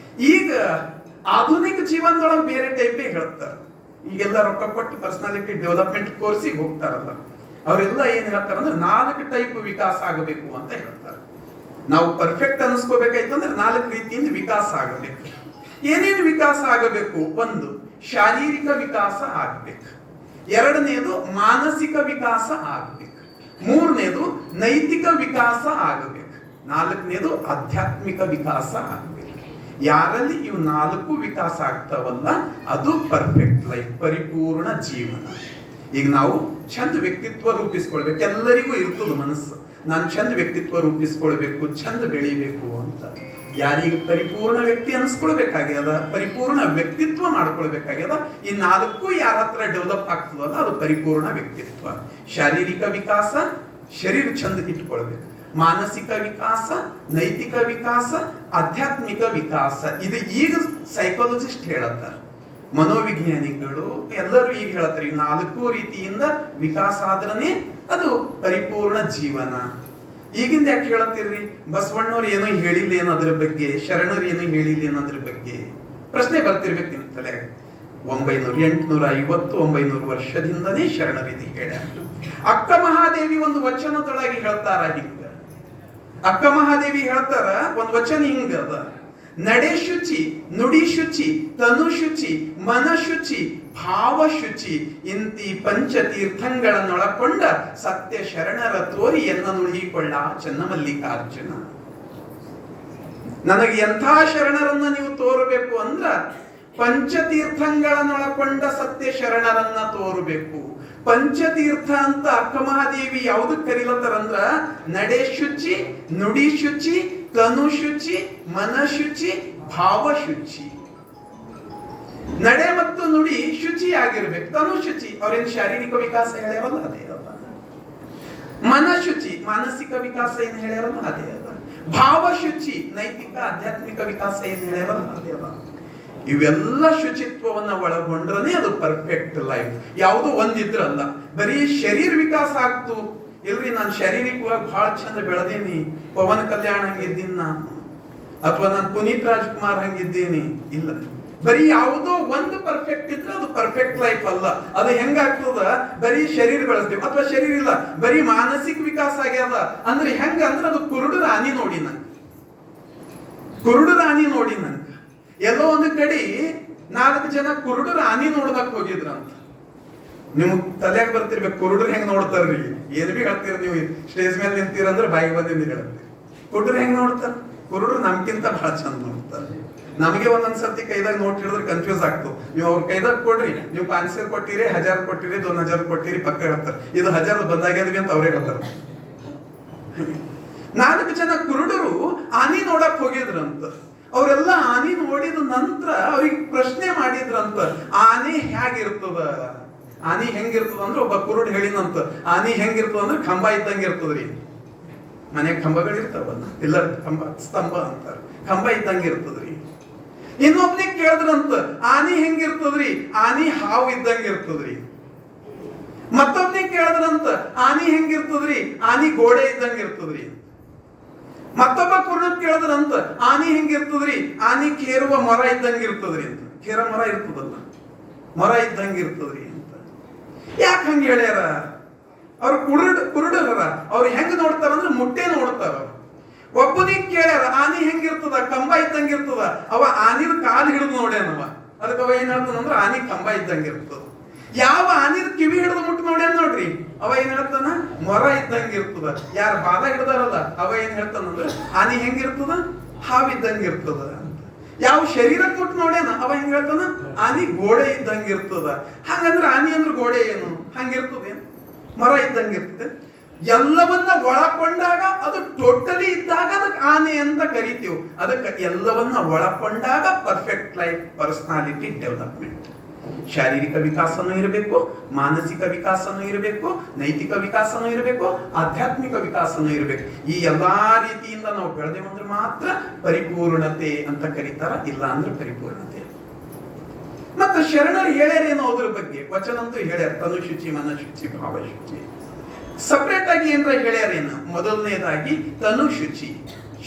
ಈಗ ಆಧುನಿಕ ಜೀವನದೊಳಗೆ ಬೇರೆ ಟೈಪೇ ಹೇಳ್ತಾರೆ. ಈಗೆಲ್ಲ ರೊಕ್ಕ ಕೊಟ್ಟು ಪರ್ಸನಾಲಿಟಿ ಡೆವಲಪ್ಮೆಂಟ್ ಕೋರ್ಸಿಗೆ ಹೋಗ್ತಾರಲ್ಲ, ಅವರೆಲ್ಲ ಏನ್ ಹೇಳ್ತಾರೆ ಅಂದ್ರೆ 4 ಟೈಪ್ ವಿಕಾಸ ಆಗಬೇಕು ಅಂತ ಹೇಳ್ತಾರೆ. ನಾವು ಪರ್ಫೆಕ್ಟ್ ಅನಿಸ್ಕೋಬೇಕಾಯ್ತಂದ್ರೆ 4 ರೀತಿಯಿಂದ ವಿಕಾಸ ಆಗಬೇಕು. ಏನೇನು ವಿಕಾಸ ಆಗಬೇಕು? 1, ಶಾರೀರಿಕ ವಿಕಾಸ ಆಗಬೇಕು. 2ನೇದು ಮಾನಸಿಕ ವಿಕಾಸ ಆಗಬೇಕು. 3ನೇದು ನೈತಿಕ ವಿಕಾಸ ಆಗಬೇಕು. 4ನೇದು ಆಧ್ಯಾತ್ಮಿಕ ವಿಕಾಸ ಆಗಬೇಕು. ಯಾರಲ್ಲಿ ಇವು 4 ವಿಕಾಸ ಆಗ್ತಾವಲ್ಲ, ಅದು ಪರ್ಫೆಕ್ಟ್ ಲೈಫ್, ಪರಿಪೂರ್ಣ ಜೀವನ. ಈಗ ನಾವು ಚಂದ ವ್ಯಕ್ತಿತ್ವ ರೂಪಿಸ್ಕೊಳ್ಬೇಕು. ಎಲ್ಲರಿಗೂ ಇರ್ತದ ಮನಸ್ಸು, ನಾನು ಚಂದ ವ್ಯಕ್ತಿತ್ವ ರೂಪಿಸ್ಕೊಳ್ಬೇಕು, ಚಂದ ಬೆಳಿಬೇಕು ಅಂತ. ಯಾರಿಗೆ ಪರಿಪೂರ್ಣ ವ್ಯಕ್ತಿ ಅನಿಸ್ಕೊಳ್ಬೇಕಾಗ್ಯದ, ಪರಿಪೂರ್ಣ ವ್ಯಕ್ತಿತ್ವ ಮಾಡ್ಕೊಳ್ಬೇಕಾಗ್ಯದ, ಈ 4 ಯಾರ ಹತ್ರ ಡೆವಲಪ್ ಆಗ್ತದಲ್ಲ ಅದು ಪರಿಪೂರ್ಣ ವ್ಯಕ್ತಿತ್ವ. ಶಾರೀರಿಕ ವಿಕಾಸ, ಶರೀರ ಚಂದ ಇಟ್ಕೊಳ್ಬೇಕು. ಮಾನಸಿಕ ವಿಕಾಸ, ನೈತಿಕ ವಿಕಾಸ, ಆಧ್ಯಾತ್ಮಿಕ ವಿಕಾಸ. ಇದು ಈಗ ಸೈಕಾಲಜಿಸ್ಟ್ ಹೇಳತ್ತಾರೆ, ಮನೋವಿಜ್ಞಾನಿಗಳು ಎಲ್ಲರೂ ಈಗ ಹೇಳ್ತಾರೆ, ಈ 4 ರೀತಿಯಿಂದ ವಿಕಾಸ ಆದ್ರನೇ ಅದು ಪರಿಪೂರ್ಣ ಜೀವನ. ಈಗಿಂದ ಯಾಕೆ ಹೇಳತ್ತೀರ್ರಿ? ಬಸವಣ್ಣವ್ರು ಏನೋ ಹೇಳಿಲ್ಲ ಏನೋ ಅದ್ರ ಬಗ್ಗೆ, ಶರಣರು ಏನೋ ಹೇಳಿಲ್ಲ ಏನೋ ಅದ್ರ ಬಗ್ಗೆ ಪ್ರಶ್ನೆ ಬರ್ತಿರ್ಬೇಕು ನಿಮ್ ತಲೆ. 850-900 ವರ್ಷದಿಂದನೇ ಶರಣರಿದಿ ಹೇಳ. ಅಕ್ಕ ಮಹಾದೇವಿ ಒಂದು ವಚನದೊಳಗೆ ಹೇಳ್ತಾರ ಹಿಂಗ. ಅಕ್ಕ ಮಹಾದೇವಿ ಹೇಳ್ತಾರ ಒಂದು ವಚನ ಹಿಂಗ ಅದ, ನಡೆ ಶುಚಿ, ನುಡಿ ಶುಚಿ, ತನು ಶುಚಿ, ಮನ ಶುಚಿ, ಭಾವ ಶುಚಿ, ಇಂತಿ ಪಂಚತೀರ್ಥಗಳನ್ನೊಳಕೊಂಡ ಸತ್ಯ ಶರಣರ ತೋರಿ ಎನ್ನ ನುಡಿಕೊಳ್ಳ ಚನ್ನಮಲ್ಲಿಕಾರ್ಜುನ. ನನಗೆ ಎಂಥ ಶರಣರನ್ನ ನೀವು ತೋರಬೇಕು ಅಂದ್ರ ಪಂಚತೀರ್ಥಗಳನ್ನೊಳಕೊಂಡ ಸತ್ಯ ಶರಣರನ್ನ ತೋರಬೇಕು. ಪಂಚತೀರ್ಥ ಅಂತ ಅಕ್ಕ ಮಹಾದೇವಿ ಯಾವ್ದಕ್ ಕರೀಲತ್ತಾರಂದ್ರ, ನಡೆ ಶುಚಿ, ನುಡಿ ಶುಚಿ, ತನು ಶುಚಿ, ಮನ ಶುಚಿ, ಭಾವ ಶುಚಿ. ನಡೆ ಮತ್ತು ನುಡಿ ಶುಚಿ ಆಗಿರ್ಬೇಕು. ತನು ಶುಚಿ, ಅವ್ರೇನ್ ಶಾರೀರಿಕ ವಿಕಾಸ ಹೇಳ್ಯಾರಲ್ಲ ಅದೇ ಅಲ್ಲ. ಮನ ಶುಚಿ, ಮಾನಸಿಕ ವಿಕಾಸ ಏನ್ ಹೇಳ್ಯಾರಲ್ಲ ಅದೇ ಅಲ್ಲ. ಭಾವ ಶುಚಿ, ನೈತಿಕ ಆಧ್ಯಾತ್ಮಿಕ ವಿಕಾಸ ಏನ್ ಹೇಳ್ಯಾರಲ್ಲ ಅದೇ ಅಲ್ಲ. ಇವೆಲ್ಲ ಶುಚಿತ್ವವನ್ನ ಒಳಗೊಂಡ್ರನೇ ಅದು ಪರ್ಫೆಕ್ಟ್ ಲೈಫ್. ಯಾವುದೋ ಒಂದಿದ್ರಲ್ಲ, ಬರೀ ಶರೀರ ವಿಕಾಸ ಆಗ್ತು ಇಲ್ರಿ, ನಾನು ಶಾರೀರಿಕವಾಗಿ ಬಹಳ ಚಂದ ಬೆಳೆದೇನಿ, ಪವನ್ ಕಲ್ಯಾಣ್ ಹಂಗಿದ್ದೀನಿ ನಾನು, ಅಥವಾ ನಾನು ಪುನೀತ್ ರಾಜ್ಕುಮಾರ್ ಹಂಗಿದ್ದೀನಿ, ಇಲ್ಲ. ಬರೀ ಯಾವುದೋ ಒಂದು ಪರ್ಫೆಕ್ಟ್ ಇದ್ರೆ ಅದು ಪರ್ಫೆಕ್ಟ್ ಲೈಫ್ ಅಲ್ಲ. ಅದು ಹೆಂಗಾಗ್ತದ, ಬರೀ ಶರೀರ ಬೆಳೆಸ್ತೀವಿ ಅಥವಾ ಶರೀರ ಇಲ್ಲ ಬರೀ ಮಾನಸಿಕ ವಿಕಾಸ ಆಗ್ಯದ ಅಂದ್ರೆ ಹೆಂಗ ಅಂದ್ರೆ ಅದು ಕುರುಡು ರಾಣಿ ನೋಡಿ ನಂಗೆ, ಕುರುಡು ರಾಣಿ ನೋಡಿ ನಂಗೆ. ಎಲ್ಲೋ ಒಂದು ಕಡೆ 4 ಜನ ಕುರುಡು ರಾಣಿ ನೋಡ್ದಕ್ ಹೋಗಿದ್ರಂತ. ನಿಮ್ಗ್ ತಲೆಯಾಗ ಬರ್ತಿರ್ಬೇಕು ಕುರುಡ್ರು ಹೆಂಗ್ ನೋಡ್ತಾರ್ರಿ, ಏನ್ ಬಿ ಹೇಳ್ತೀರಿ ನೀವು ಸ್ಟೇಜ್ ಮೇಲೆ ನಿಂತೀರಂದ್ರೆ ಬಾಯಿಗೆ ಬಂದಿಂದ ಹೇಳ್ತೀರಿ. ಕುರುಡ್ರು ಹೆಂಗ್ ನೋಡ್ತಾರ, ಕುರುಡ್ರು ನಮ್ಗಿಂತ ಬಹಳ ಚಂದ ನೋಡ್ತಾರೆ. ನಮಗೆ ಒಂದೊಂದ್ಸರ್ತಿ ಕೈದಾಗ ನೋಟ್ ಹಿಡಿದ್ರೆ ಕನ್ಫ್ಯೂಸ್ ಆಗ್ತದೆ. ನೀವು ಅವ್ರ ಕೈದಾಗ ಕೊಡ್ರಿ, ನೀವು 500 ಕೊಟ್ಟಿರಿ, 1000 ಕೊಟ್ಟಿರಿ, 2000 ಕೊಟ್ಟಿರಿ, ಪಕ್ಕ ಹೇಳ್ತಾರೆ ಇದು 1000 ಬಂದಾಗ್ಯದ್ವಿ ಅಂತ ಅವ್ರೇ ಹೇಳ್ತಾರೆ. 4 ಜನ ಕುರುಡರು ಆನಿ ನೋಡಕ್ ಹೋಗಿದ್ರಂತ. ಅವರೆಲ್ಲ ಆನಿ ನೋಡಿದ ನಂತರ ಅವ್ರಿಗೆ ಪ್ರಶ್ನೆ ಮಾಡಿದ್ರಂತ, ಆನೆ ಹೇಗಿರ್ತದ, ಆನಿ ಹೆಂಗಿರ್ತದ ಅಂದ್ರೆ ಒಬ್ಬ ಕುರುಡ್ ಹೇಳಿನಂತ, ಆನಿ ಹೆಂಗಿರ್ತದ ಅಂದ್ರೆ ಕಂಬ ಇದ್ದಂಗೆ ಇರ್ತದ್ರಿ. ಮನೆ ಕಂಬಗಳಿರ್ತಾವಲ್ಲ, ಇಲ್ಲ ಕಂಬ ಸ್ತಂಭ ಅಂತಾರ, ಕಂಬ ಇದ್ದಂಗೆ ಇರ್ತದ್ರಿ. ಇನ್ನೊಬ್ನಿಗೆ ಕೇಳಿದ್ರಂತ, ಆನಿ ಹೆಂಗಿರ್ತದ್ರಿ, ಆನಿ ಹಾವು ಇದ್ದಂಗೆ ಇರ್ತದ್ರಿ. ಮತ್ತೊಬ್ನಿಗೆ ಕೇಳಿದ್ರಂತ, ಆನಿ ಹೆಂಗಿರ್ತದ್ರಿ, ಆನಿ ಗೋಡೆ ಇದ್ದಂಗೆ ಇರ್ತದ್ರಿ. ಮತ್ತೊಬ್ಬ ಕುರುಡ್ ಕೇಳಿದ್ರಂತ, ಆನಿ ಹೆಂಗಿರ್ತದ್ರಿ, ಆನಿ ಕೇರುವ ಮರ ಇದ್ದಂಗೆ ಇರ್ತದ್ರಿ ಅಂತ. ಕೇರ ಮರ ಇರ್ತದಲ್ಲ, ಮರ ಇದ್ದಂಗೆ ಇರ್ತದ್ರಿ ಅಂತ. ಯಾಕೆ ಹಂಗ ಹೇಳ್ಯಾರ? ಅವ್ರು ಕುರುಡರ ಅವ್ರು ಹೆಂಗ್ ನೋಡ್ತಾರ ಅಂದ್ರೆ ಮುಟ್ಟೆ ನೋಡ್ತಾರ. ಒಬ್ಬನಿಗೆ ಕೇಳ್ಯಾರ, ಆನಿ ಹೆಂಗಿರ್ತದ, ಕಂಬ ಇದ್ದಂಗೆ ಇರ್ತದ. ಅವ ಆನಿದ ಕಾಲು ಹಿಡಿದು ನೋಡ್ಯಾನವ, ಅದಕ್ಕೆ ಅವ ಏನ್ ಹೇಳ್ತಾನಂದ್ರ ಆನಿ ಕಂಬ ಇದ್ದಂಗೆ ಇರ್ತದ. ಯಾವ ಆನಿದ ಕಿವಿ ಹಿಡಿದು ಮುಟ್ಟು ನೋಡ್ಯಾನ ನೋಡ್ರಿ, ಅವ ಏನ್ ಹೇಳ್ತಾನ ಮೊರ ಇದ್ದಂಗೆ ಇರ್ತದ. ಯಾರ ಬಾಲ ಹಿಡ್ದಾರಲ್ಲ ಅವ ಏನ್ ಹೇಳ್ತಾನಂದ್ರ ಆನಿ ಹೆಂಗಿರ್ತದ, ಹಾವಿದ್ದಂಗೆ ಇರ್ತದ ಅಂತ. ಯಾವ ಶರೀರ ಕೊಟ್ಟು ನೋಡ್ಯಾನ ಅವ ಹೆಂಗ್ ಹೇಳ್ತಾನ ಆನಿ ಗೋಡೆ ಇದ್ದಂಗೆ ಇರ್ತದ. ಹಂಗಂದ್ರ ಆನಿ ಅಂದ್ರ ಗೋಡೆ ಏನು, ಹಂಗಿರ್ತದೆ, ಮರ ಇದ್ದಂಗೆ ಇರ್ತದೆ. ಎಲ್ಲವನ್ನ ಒಳಕೊಂಡಾಗ ಅದು ಟೋಟಲಿ ಇದ್ದಾಗ ಅದಕ್ಕೆ ಆನೆ ಅಂತ ಕರಿತೀವಿ. ಅದಕ್ಕೆ ಎಲ್ಲವನ್ನ ಒಳಕೊಂಡಾಗ ಪರ್ಫೆಕ್ಟ್ ಲೈಫ್ ಪರ್ಸನಾಲಿಟಿ ಡೆವಲಪ್ಮೆಂಟ್. ಶಾರೀರಿಕ ವಿಕಾಸನೂ ಇರಬೇಕು, ಮಾನಸಿಕ ವಿಕಾಸನೂ ಇರಬೇಕು, ನೈತಿಕ ವಿಕಾಸನೂ ಇರಬೇಕು, ಆಧ್ಯಾತ್ಮಿಕ ವಿಕಾಸನೂ ಇರಬೇಕು. ಈ ಎಲ್ಲಾ ರೀತಿಯಿಂದ ನಾವು ಬೆಳೆದೇವಂದ್ರೆ ಮಾತ್ರ ಪರಿಪೂರ್ಣತೆ ಅಂತ ಕರೀತಾರ, ಇಲ್ಲ ಅಂದ್ರೆ ಪರಿಪೂರ್ಣತೆ. ಮತ್ತೆ ಶರಣರು ಹೇಳ್ಯಾರೇನೋ ಅದ್ರ ಬಗ್ಗೆ, ವಚನ ಅಂತೂ ಹೇಳ್ಯಾರ, ತನುಶುಚಿ, ಮನಶುಚಿ, ಭಾವಶುಚಿ. ಸಪರೇಟ್ ಆಗಿ ಏನ್ರ ಹೇಳ್ಯಾರೇನು? ಮೊದಲನೇದಾಗಿ ತನುಶುಚಿ,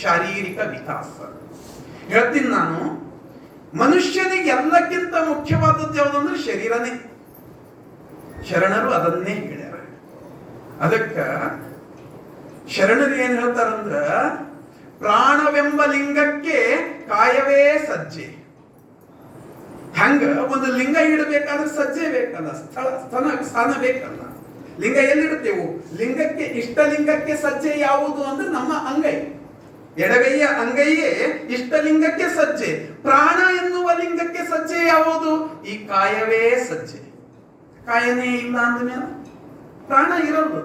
ಶಾರೀರಿಕ ವಿಕಾಸ. ಹೇಳ್ತೀನಿ ನಾನು, ಮನುಷ್ಯನಿಗೆ ಎಲ್ಲಕ್ಕಿಂತ ಮುಖ್ಯವಾದದ್ದು ಯಾವುದಂದ್ರೆ ಶರೀರನೇ. ಶರಣರು ಅದನ್ನೇ ಹೇಳ್ಯಾರ. ಅದಕ್ಕ ಶರಣರು ಏನ್ ಹೇಳ್ತಾರಂದ್ರ, ಪ್ರಾಣವೆಂಬ ಲಿಂಗಕ್ಕೆ ಕಾಯವೇ ಸಜ್ಜೆ. ಹಂಗ ಒಂದು ಲಿಂಗ ಇಡಬೇಕಾದ್ರೆ ಸಜ್ಜೆ ಬೇಕಲ್ಲ, ಸ್ಥಾನ ಬೇಕಲ್ಲ. ಲಿಂಗ ಎಲ್ಲಿಡುತ್ತೇವು? ಲಿಂಗಕ್ಕೆ, ಇಷ್ಟ ಲಿಂಗಕ್ಕೆ ಸಜ್ಜೆ ಯಾವುದು ಅಂದ್ರೆ ನಮ್ಮ ಅಂಗೈ, ಎಡಗೈಯ ಅಂಗೈಯೇ ಇಷ್ಟಲಿಂಗಕ್ಕೆ ಸಜ್ಜೆ. ಪ್ರಾಣ ಎನ್ನುವ ಲಿಂಗಕ್ಕೆ ಸಜ್ಜೆ ಯಾವುದು? ಈ ಕಾಯವೇ ಸಜ್ಜೆ. ಕಾಯನೇ ಇಲ್ಲ ಅಂದ್ಮೇಲೆ ಪ್ರಾಣ ಇರಲ್ಲ.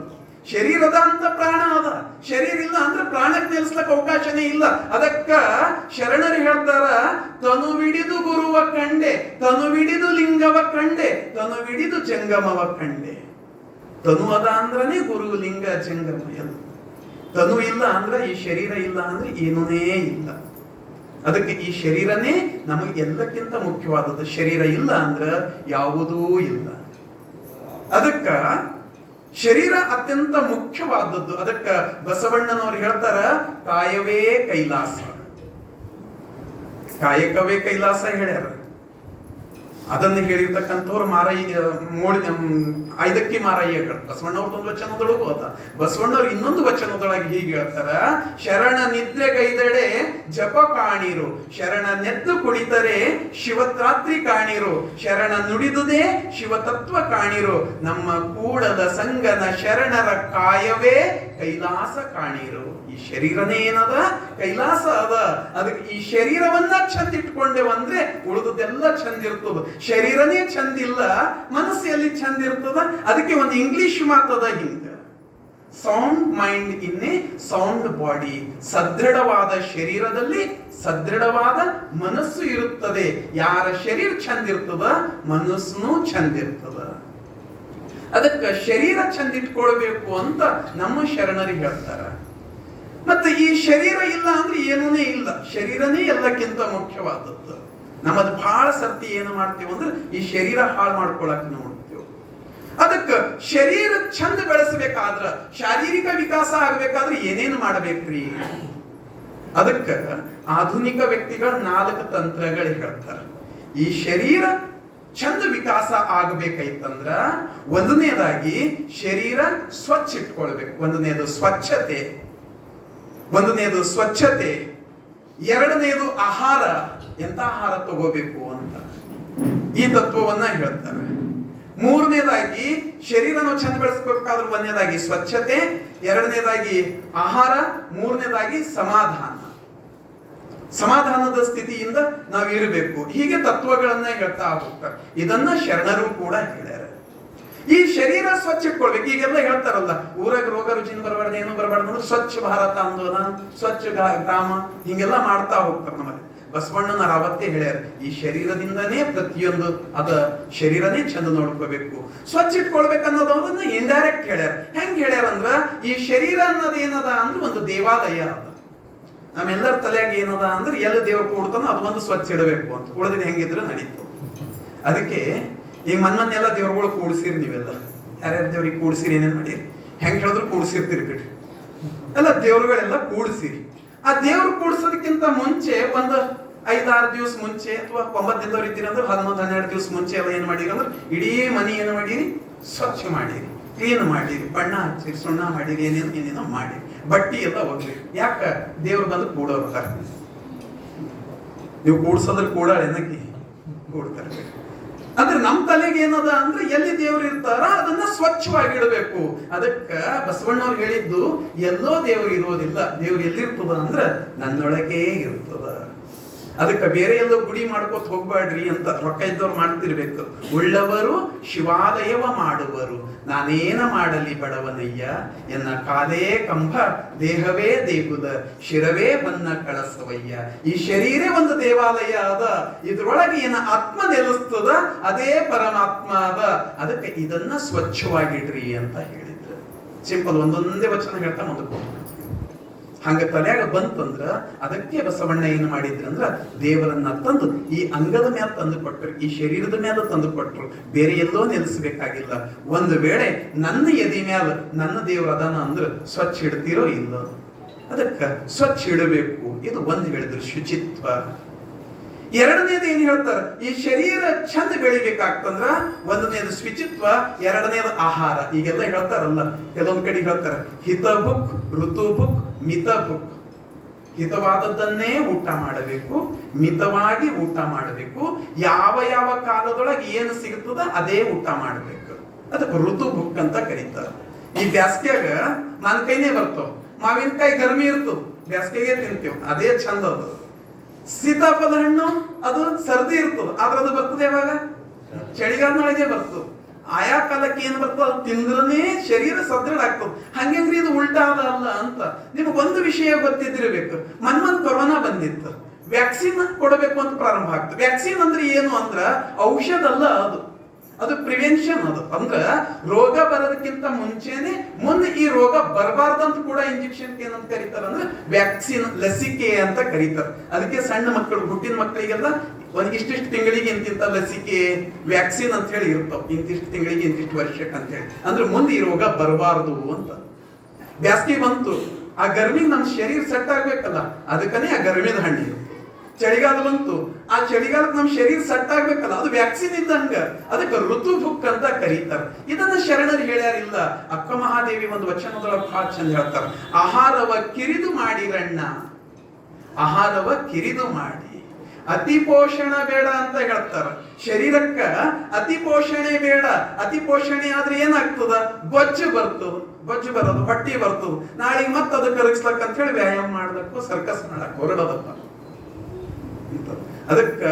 ಶರೀರದ ಅಂತ ಪ್ರಾಣ ಅದ, ಶರೀರ ಇಲ್ಲ ಅಂದ್ರೆ ಪ್ರಾಣಕ್ಕೆ ನಿಲ್ಸ್ಲಕ್ ಅವಕಾಶನೇ ಇಲ್ಲ. ಅದಕ್ಕ ಶರಣರು ಹೇಳ್ತಾರ, ತನುವಿಡಿದು ಗುರುವ ಕಂಡೆ, ತನುವಿಡಿದು ಲಿಂಗವ ಕಂಡೆ, ತನುವಿಡಿದು ಜಂಗಮವ ಕಂಡೆ. ತನು ಅದ ಅಂದ್ರನೇ ಗುರು, ಲಿಂಗ, ಜಂಗಮ ಎಲ್ಲ. ತನು ಇಲ್ಲ ಅಂದ್ರೆ ಈ ಶರೀರ ಇಲ್ಲ ಅಂದ್ರೆ ಏನೂನೇ ಇಲ್ಲ. ಅದಕ್ಕೆ ಈ ಶರೀರನೇ ನಮಗೆ ಎಲ್ಲಕ್ಕಿಂತ ಮುಖ್ಯವಾದದ್ದು. ಶರೀರ ಇಲ್ಲ ಅಂದ್ರೆ ಯಾವುದೂ ಇಲ್ಲ. ಅದಕ್ಕ ಶರೀರ ಅತ್ಯಂತ ಮುಖ್ಯವಾದದ್ದು. ಅದಕ್ಕ ಬಸವಣ್ಣನವರು ಹೇಳ್ತಾರ, ಕಾಯವೇ ಕೈಲಾಸ, ಕಾಯಕವೇ ಕೈಲಾಸ ಹೇಳ್ಯಾರ. ಅದನ್ನು ಹೇಳಿರ್ತಕ್ಕಂಥವ್ರು ಮಾರಯ್ಯ ಐದಕ್ಕಿ ಮಾರಯ್ಯ ಬಸವಣ್ಣವ್ರ ಒಂದು ವಚನದೊಳಗೂ ಅದ. ಬಸವಣ್ಣವ್ರು ಇನ್ನೊಂದು ವಚನದೊಳಗೆ ಹೀಗೆ ಹೇಳ್ತಾರ, ಶರಣ ನಿದ್ರೆಗೈದಡೆ ಜಪ ಕಾಣಿರು, ಶರಣ ನೆದ್ದು ಕುಳಿತರೆ ಶಿವರಾತ್ರಿ ಕಾಣಿರು, ಶರಣ ನುಡಿದುದೇ ಶಿವತತ್ವ ಕಾಣಿರು, ನಮ್ಮ ಕೂಡದ ಸಂಗನ ಶರಣರ ಕಾಯವೇ ಕೈಲಾಸ ಕಾಣಿರು. ಈ ಶರೀರನೇ ಏನದ? ಕೈಲಾಸ ಅದ. ಅದಕ್ಕೆ ಈ ಶರೀರವನ್ನ ಚಂದ ಇಟ್ಕೊಂಡೇವಂದ್ರೆ ಉಳಿದದೆಲ್ಲ ಚಂದ ಇರ್ತದ. ಶರೀರನೇ ಚಂದ ಇಲ್ಲ, ಮನಸ್ಸು ಎಲ್ಲಿ ಚಂದ ಇರ್ತದ? ಅದಕ್ಕೆ ಒಂದು ಇಂಗ್ಲಿಷ್ ಮಾತದ ಹಿಂಗ, sound mind in a sound body. ಸದೃಢವಾದ ಶರೀರದಲ್ಲಿ ಸದೃಢವಾದ ಮನಸ್ಸು ಇರುತ್ತದೆ. ಯಾರ ಶರೀರ ಚಂದ ಇರ್ತದ, ಮನಸ್ಸು ಚಂದ ಇರ್ತದ. ಅದಕ್ಕೆ ಶರೀರ ಚಂದ ಇಟ್ಕೊಳ್ಬೇಕು ಅಂತ ನಮ್ಮ ಶರಣರಿಗೆ ಹೇಳ್ತಾರ. ಮತ್ತೆ ಈ ಶರೀರ ಇಲ್ಲ ಅಂದ್ರೆ ಏನೂನೇ ಇಲ್ಲ. ಶರೀರನೇ ಎಲ್ಲಕ್ಕಿಂತ ಮುಖ್ಯವಾದದ್ದು. ನಮ್ಮದು ಬಹಳ ಸರ್ತಿ ಏನು ಮಾಡ್ತೀವಿ ಅಂದ್ರೆ ಈ ಶರೀರ ಹಾಳು ಮಾಡ್ಕೊಳಕ್ ನೋಡ್ತೀವಿ. ಅದಕ್ಕೆ ಶರೀರ ಚಂದ ಬೆಳೆಸಬೇಕಾದ್ರ, ಶಾರೀರಿಕ ವಿಕಾಸ ಆಗ್ಬೇಕಾದ್ರೆ ಏನೇನು ಮಾಡಬೇಕ್ರಿ? ಅದಕ್ಕೆ ಆಧುನಿಕ ವ್ಯಕ್ತಿಗಳು 4 ತಂತ್ರಗಳು ಹೇಳ್ತಾರೆ. ಈ ಶರೀರ ಚಂದ ವಿಕಾಸ ಆಗಬೇಕೈತಂದ್ರ ಒಂದನೇದಾಗಿ ಶರೀರ ಸ್ವಚ್ಛ ಇಟ್ಕೊಳ್ಬೇಕು. ಒಂದನೇದು ಸ್ವಚ್ಛತೆ, ಎರಡನೇದು ಆಹಾರ, ಎಂತ ಆಹಾರ ತಗೋಬೇಕು ಅಂತ ಈ ತತ್ವವನ್ನ ಹೇಳ್ತಾರೆ. ಮೂರನೇದಾಗಿ ಶರೀರ ನಾವು ಚಂದ ಬೆಳೆಸ್ಬೇಕಾದ್ರೆ ಒಂದನೇದಾಗಿ ಸ್ವಚ್ಛತೆ, ಎರಡನೇದಾಗಿ ಆಹಾರ, ಮೂರನೇದಾಗಿ ಸಮಾಧಾನದ ಸ್ಥಿತಿಯಿಂದ ನಾವು ಇರಬೇಕು. ಹೀಗೆ ತತ್ವಗಳನ್ನ ಹೇಳ್ತಾ ಹೋಗ್ತಾರೆ. ಇದನ್ನ ಶರಣರು ಕೂಡ ಹೇಳ್ಯಾರ. ಈ ಶರೀರ ಸ್ವಚ್ಛ ಇಟ್ಕೊಳ್ಬೇಕು. ಈಗೆಲ್ಲ ಹೇಳ್ತಾರಲ್ಲ, ಊರಾಗ ರೋಗ ರುಜಿನ ಬರಬಾರ್ದು, ಏನು ಬರಬಾರ್ದು ಅಂದ್ರೆ ಸ್ವಚ್ಛ ಭಾರತ ಆಂದೋಲನ, ಸ್ವಚ್ಛ ಗ್ರಾಮ, ಹಿಂಗೆಲ್ಲ ಮಾಡ್ತಾ ಹೋಗ್ತಾರೆ. ನಮಗೆ ಬಸವಣ್ಣನ ಅವತ್ತೇ ಹೇಳ್ಯಾರ, ಈ ಶರೀರದಿಂದನೇ ಪ್ರತಿಯೊಂದು ಶರೀರನೇ ಚಂದ ನೋಡ್ಕೋಬೇಕು, ಸ್ವಚ್ಛ ಇಟ್ಕೊಳ್ಬೇಕು ಅನ್ನೋದನ್ನ ಇಂಡೈರೆಕ್ಟ್ ಹೇಳ್ಯಾರ. ಹೆಂಗ್ ಹೇಳ್ಯಾರ ಅಂದ್ರ, ಈ ಶರೀರ ಅನ್ನೋದು ಏನದ ಅಂದ್ರೆ ಒಂದು ದೇವಾಲಯ ಅದ. ನಮ್ಮೆಲ್ಲರ ತಲೆಯಾಗ ಏನದ ಅಂದ್ರೆ ಎಲ್ಲಿ ದೇವ್ರು ಕೂಡ್ತಾನೋ ಅದು ಒಂದು ಸ್ವಚ್ಛ ಇಡಬೇಕು ಅಂತ. ಉಳಿದಿನ ಹೆಂಗಿದ್ರೆ ನಡೀತು. ಅದಕ್ಕೆ ಈಗ ಮೊನ್ನೆಲ್ಲ ದೇವ್ರುಗಳು ಕೂಡ್ಸಿರಿ, ನೀವೆಲ್ಲ ಯಾರ್ಯಾರ ದೇವ್ರಿಗೆ ಕೂಡ್ಸಿರಿ, ಏನೇನ್ ಮಾಡಿರಿ, ಹೆಂಗ್ ಹೇಳಿದ್ರು ಕೂಡ್ಸಿರ್ತೀರಿ ಬಿಡ್ರಿ. ಎಲ್ಲ ದೇವ್ರುಗಳೆಲ್ಲ ಕೂಡ್ಸಿರಿ. ಆ ದೇವ್ರು ಕೂಡ್ಸೋದಕ್ಕಿಂತ ಮುಂಚೆ ಒಂದು 5-6 ದಿವಸ ಮುಂಚೆ ಅಥವಾ 9 ದಿನದವ್ರು ಇದ್ದೀರಿ ಅಂದ್ರೆ 11-12 ದಿವಸ ಮುಂಚೆ ಎಲ್ಲ ಏನ್ ಮಾಡಿರಿ ಅಂದ್ರೆ ಇಡೀ ಮನೆ ಏನು ಮಾಡಿರಿ, ಸ್ವಚ್ಛ ಮಾಡಿರಿ, ಕ್ಲೀನ್ ಮಾಡಿರಿ, ಬಣ್ಣ ಹಚ್ಚಿರಿ, ಸುಣ್ಣ ಮಾಡಿರಿ, ಏನೇನೋ ಮಾಡಿರಿ, ಬಟ್ಟಿ ಎಲ್ಲ ಹೋಗ್ರಿ. ಯಾಕ ದೇವ್ರು ಬಂದು ಕೂಡೋರು. ನೀವು ಕೂಡ್ಸೋದ್ರಲ್ಲಿ ಕೂಡಾಳೆ ಏನಕ್ಕೆ ಕೂಡ್ತಾರೆ ಅಂದ್ರೆ ನಮ್ ತಲೆಗೆ ಏನದ ಅಂದ್ರೆ ಎಲ್ಲಿ ದೇವ್ರು ಇರ್ತಾರ ಅದನ್ನ ಸ್ವಚ್ಛವಾಗಿ ಇಡಬೇಕು. ಅದಕ್ಕ ಬಸವಣ್ಣವ್ರು ಹೇಳಿದ್ದು, ಎಲ್ಲೋ ದೇವ್ರು ಇರೋದಿಲ್ಲ, ದೇವ್ರು ಎಲ್ಲಿರ್ತದ ಅಂದ್ರ ನನ್ನೊಳಗೇ ಇರ್ತದ. ಅದಕ್ಕೆ ಬೇರೆ ಎಲ್ಲೋ ಗುಡಿ ಮಾಡ್ಕೋತ ಹೋಗ್ಬೇಡ್ರಿ ಅಂತ ರೊಕ್ಕ ಇದ್ದವ್ರು ಮಾಡ್ತಿರ್ಬೇಕು. ಉಳ್ಳವರು ಶಿವಾಲಯವ ಮಾಡುವರು, ನಾನೇನ ಮಾಡಲಿ ಬಡವನಯ್ಯ, ಎನ್ನ ಕಾಲೇ ಕಂಬ ದೇಹವೇ ದೇಗುಲ, ಶಿರವೇ ಬನ್ನ ಕಳಸವಯ್ಯ. ಈ ಶರೀರ ಒಂದು ದೇವಾಲಯ ಅದ, ಇದ್ರೊಳಗೆ ಏನ ಆತ್ಮ ನೆಲೆಸ್ತದ ಅದೇ ಪರಮಾತ್ಮ ಅದ. ಅದಕ್ಕೆ ಇದನ್ನ ಸ್ವಚ್ಛವಾಗಿಡ್ರಿ ಅಂತ ಹೇಳಿದ್ರು. ಸಿಂಪಲ್ ಒಂದೊಂದೇ ವಚನ ಹೇಳ್ತಾ ಮುಂದಕ್ಕೆ ಹಂಗ ತಲೆಯಾಗ ಬಂತಂದ್ರ ಅದಕ್ಕೆ ಬಸವಣ್ಣ ಏನು ಮಾಡಿದ್ರಂದ್ರ ದೇವರನ್ನ ತಂದು ಈ ಅಂಗದ ಮೇಲೆ ತಂದು ಕೊಟ್ಟರು, ಈ ಶರೀರದ ಮೇಲೆ ತಂದು ಕೊಟ್ಟರು. ಬೇರೆ ಎಲ್ಲೋ ನೆಲೆಸಬೇಕಾಗಿಲ್ಲ. ಒಂದು ವೇಳೆ ನನ್ನ ಎದಿ ಮ್ಯಾಲ ನನ್ನ ದೇವ್ರ ಅದಾನ ಅಂದ್ರ ಸ್ವಚ್ಛ ಇಡ್ತೀರೋ ಇಲ್ಲ, ಅದಕ್ಕ ಸ್ವಚ್ಛ ಇಡಬೇಕು. ಇದು ಒಂದು ಹೇಳಿದ್ರು ಶುಚಿತ್ವ. ಎರಡನೇದು ಏನ್ ಹೇಳ್ತಾರ, ಈ ಶರೀರ ಚಂದ ಬೆಳಿಬೇಕಾಗ್ತಂದ್ರ ಒಂದನೇದು ಶುಚಿತ್ವ, ಎರಡನೇದು ಆಹಾರ. ಈಗೆಲ್ಲ ಹೇಳ್ತಾರಲ್ಲ, ಕೆಲವೊಂದ್ ಕಡೆ ಹೇಳ್ತಾರ ಹಿತ ಬುಕ್, ಋತು ಬುಕ್, ಮಿತ ಬುಕ್. ಹಿತವಾದದ್ದನ್ನೇ ಊಟ ಮಾಡಬೇಕು, ಮಿತವಾಗಿ ಊಟ ಮಾಡಬೇಕು, ಯಾವ ಯಾವ ಕಾಲದೊಳಗೆ ಏನು ಸಿಗುತ್ತದ ಅದೇ ಊಟ ಮಾಡಬೇಕು. ಅದಕ್ಕೆ ಋತು ಬುಕ್ ಅಂತ ಕರೀತಾರ. ಈ ಬ್ಯಾಸ್ಗ್ಯಾಗ ಮಾವಿನಕಾಯಿನೇ ಬರ್ತಾವ, ಮಾವಿನಕಾಯಿ ಗರ್ಮಿ ಇರ್ತದ, ಬ್ಯಾಸ್ಗೆಗೆ ತಿಂತೇವ್, ಅದೇ ಚಂದ ಅದು. ಸೀತಾಫಲ ಹಣ್ಣು ಅದು ಸರ್ದಿ ಇರ್ತದ, ಆದ್ರೆ ಅದು ಬರ್ತದೆ ಯಾವಾಗ, ಚಳಿಗಾಲದೊಳಗೆ ಬರ್ತದೆ. ಆಯಾ ಕಾಲಕ್ಕೆ ಏನ್ ಬರ್ತದ ಅದು ತಿಂದ್ರನೇ ಶರೀರ ಸದೃಢ ಆಗ್ತದೆ. ಹಂಗಂದ್ರೆ ಇದು ಉಲ್ಟಾ ಅಲ್ಲ ಅಂತ ನಿಮಗೊಂದು ವಿಷಯ ಗೊತ್ತಿದ್ದಿರ್ಬೇಕು. ಮೊನ್ನೆ ಕೊರೋನಾ ಬಂದಿತ್ತು, ವ್ಯಾಕ್ಸಿನ್ ಕೊಡಬೇಕು ಅಂತ ಪ್ರಾರಂಭ ಆಗ್ತದೆ. ವ್ಯಾಕ್ಸಿನ್ ಅಂದ್ರೆ ಏನು ಅಂದ್ರ ಔಷಧ ಅಲ್ಲ, ಅದು ಪ್ರಿವೆನ್ಷನ್. ಅದು ಅಂದ್ರ ರೋಗ ಬರೋದಕ್ಕಿಂತ ಮುಂಚೆನೆ ಮುಂದೆ ಈ ರೋಗ ಬರಬಾರ್ದಂತ ಕೂಡ ಇಂಜೆಕ್ಷನ್ ಏನಂತ ಕರೀತಾರ ಅಂದ್ರೆ ವ್ಯಾಕ್ಸಿನ್, ಲಸಿಕೆ ಅಂತ ಕರೀತಾರ. ಅದಕ್ಕೆ ಸಣ್ಣ ಮಕ್ಕಳು, ಹುಟ್ಟಿನ ಮಕ್ಕಳಿಗೆಲ್ಲ ಒಂದ್ ಇಷ್ಟಿಷ್ಟು ತಿಂಗಳಿಗೆ ಇಂತಿಂತ ಲಸಿಕೆ ವ್ಯಾಕ್ಸಿನ್ ಅಂತ ಹೇಳಿ ಇರ್ತಾವ, ಇಂತಿಷ್ಟು ತಿಂಗಳಿಗೆ ಇಂತಿಷ್ಟು ವರ್ಷಕ್ಕೆ ಅಂತ ಹೇಳಿ. ಅಂದ್ರೆ ಮುಂದೆ ಈ ರೋಗ ಬರಬಾರ್ದು ಅಂತ. ಬ್ಯಾಸ್ಗೆ ಬಂತು, ಆ ಗರ್ಮಿಗೆ ನಮ್ಮ ಶರೀರ ಸೆಟ್ ಆಗ್ಬೇಕಲ್ಲ, ಅದಕ್ಕನೇ ಆ ಗರ್ಮಿದ ಹಣ್ಣು ಇರುತ್ತೆ. ಚಳಿಗಾಲ ಬಂತು, ಆ ಚಳಿಗಾಲಕ್ಕೆ ನಮ್ಮ ಶರೀರ ಸೆಟ್ ಆಗ್ಬೇಕಲ್ಲ, ಅದು ವ್ಯಾಕ್ಸಿನ್ ಇದ್ದಂಗ. ಅದಕ್ಕೆ ಋತು ಬುಕ್ ಅಂತ ಕರೀತಾರ. ಇದನ್ನ ಶರಣರು ಹೇಳ್ಯಾರಿಲ್ಲ. ಅಕ್ಕ ಮಹಾದೇವಿ ಒಂದು ವಚನದೊಳಗೆ ಬಹಳ ಚಂದ ಹೇಳ್ತಾರ, ಆಹಾರವ ಕಿರಿದು ಮಾಡಿರಣ್ಣ, ಆಹಾರವ ಕಿರಿದು ಮಾಡಿ, ಅತಿ ಪೋಷಣ ಬೇಡ ಅಂತ ಹೇಳ್ತಾರ. ಶರೀರಕ್ಕ ಅತಿ ಪೋಷಣೆ ಬೇಡ. ಅತಿ ಪೋಷಣೆ ಆದ್ರೆ ಏನಾಗ್ತದ, ಬೊಜ್ಜು ಬರೋದು, ಹೊಟ್ಟಿ ಬರ್ತದ. ನಾಳೆಗೆ ಮತ್ತೆ ಅದು ಕರಗಿಸ್ಲಕ್ ಅಂತ ಹೇಳಿ ವ್ಯಾಯಾಮ ಮಾಡ್ಬೇಕು, ಸರ್ಕಸ್ ಮಾಡಕ್ ಹೊರಡೋದಪ್ಪ. ಅದಕ್ಕ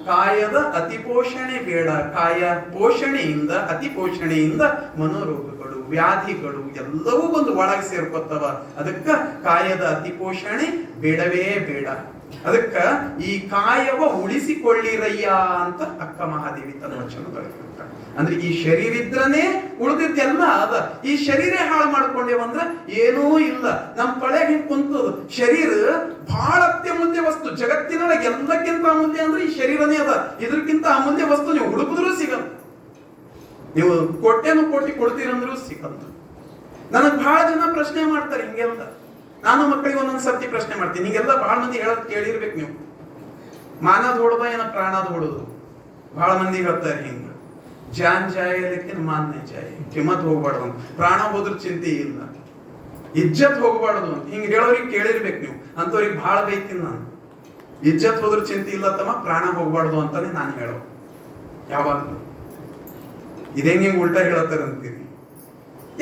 ಕಾಯದ ಅತಿ ಪೋಷಣೆ ಬೇಡ. ಕಾಯ ಪೋಷಣೆಯಿಂದ, ಅತಿ ಪೋಷಣೆಯಿಂದ ಮನೋರೋಗಗಳು, ವ್ಯಾಧಿಗಳು ಎಲ್ಲವೂ ಬಂದು ಒಳಗೆ ಸೇರ್ಕೊತ್ತವ. ಅದಕ್ಕ ಕಾಯದ ಅತಿ ಪೋಷಣೆ ಬೇಡವೇ ಬೇಡ. ಅದಕ್ಕ ಈ ಕಾಯವ ಉಳಿಸಿಕೊಳ್ಳಿರಯ್ಯ ಅಂತ ಅಕ್ಕ ಮಹಾದೇವಿ ತನ್ನ ವಚನದೊಳಗೆ ಹೇಳ್ತಾಳೆ. ಅಂದ್ರೆ ಈ ಶರೀರ ಇದ್ರನೇ ಉಳಿದಿದ್ದೆಲ್ಲ ಅದ. ಈ ಶರೀರ ಹಾಳು ಮಾಡ್ಕೊಂಡೇವಂದ್ರ ಏನೂ ಇಲ್ಲ. ನಮ್ ತೊಳೆಗೆ ಕುಂತದ ಶರೀರ ಬಹಳ ಅತ್ಯಮೂಲ್ಯ ವಸ್ತು. ಜಗತ್ತಿನೊಳಗೆ ಎಲ್ಲಕ್ಕಿಂತ ಅಮೂಲ್ಯ ಅಂದ್ರೆ ಈ ಶರೀರನೇ ಅದ. ಇದ್ರಕ್ಕಿಂತ ಅಮೂಲ್ಯ ವಸ್ತು ನೀವು ಹುಡುಕಿದ್ರೂ ಸಿಗಲ್ಲ. ನೀವು ಕೋಟಿ ಕೊಡ್ತೀರಂದ್ರೂ ಸಿಗಲ್ಲ. ನನಗ್ ಬಹಳ ಜನ ಪ್ರಶ್ನೆ ಮಾಡ್ತಾರೆ ಹಿಂಗೆಲ್ಲ. ನಾನು ಮಕ್ಕಳಿಗೆ ಒಂದೊಂದ್ ಸರ್ತಿ ಪ್ರಶ್ನೆ ಮಾಡ್ತೀನಿ, ಹಿಂಗೆಲ್ಲ ಬಹಳ ಮಂದಿ ಹೇಳೋದು ಕೇಳಿರ್ಬೇಕು ನೀವು. ಮಾನದ ಹೊಡೋದ ಏನ ಪ್ರಾಣದ ಹೊಡೋದು? ಬಹಳ ಮಂದಿ ಹೇಳ್ತಾರೆ ಹಿಂಗ, ಜಾನ್ ಜಾಯ ಲೇಕಿನ್ ಮಾನ್ಯ ಜಾಯ, ಕಿಮ್ಮತ್ ಹೋಗ್ಬಾರ್ದು ಅಂತ. ಪ್ರಾಣ ಹೋದ್ರ ಚಿಂತೆ ಇಲ್ಲ, ಇಜ್ಜತ್ ಹೋಗ್ಬಾರ್ದು ಅಂತ ಹಿಂಗ ಹೇಳೋರಿಗೆ ಕೇಳಿರ್ಬೇಕು ನೀವು. ಅಂತವ್ರಿಗೆ ಬಹಳ ಬೈತೀನಿ ನಾನು. ಇಜ್ಜತ್ ಹೋದ್ರ ಚಿಂತೆ ಇಲ್ಲ ತಮ್ಮ, ಪ್ರಾಣ ಹೋಗ್ಬಾರ್ದು ಅಂತಾನೆ ನಾನು ಹೇಳೋ. ಯಾವಾಗಲೂ ಇದೇಂಗ್ ಹಿಂಗ್ ಉಲ್ಟಾ ಹೇಳತ್ತಾರ ಅಂತೀರಿ.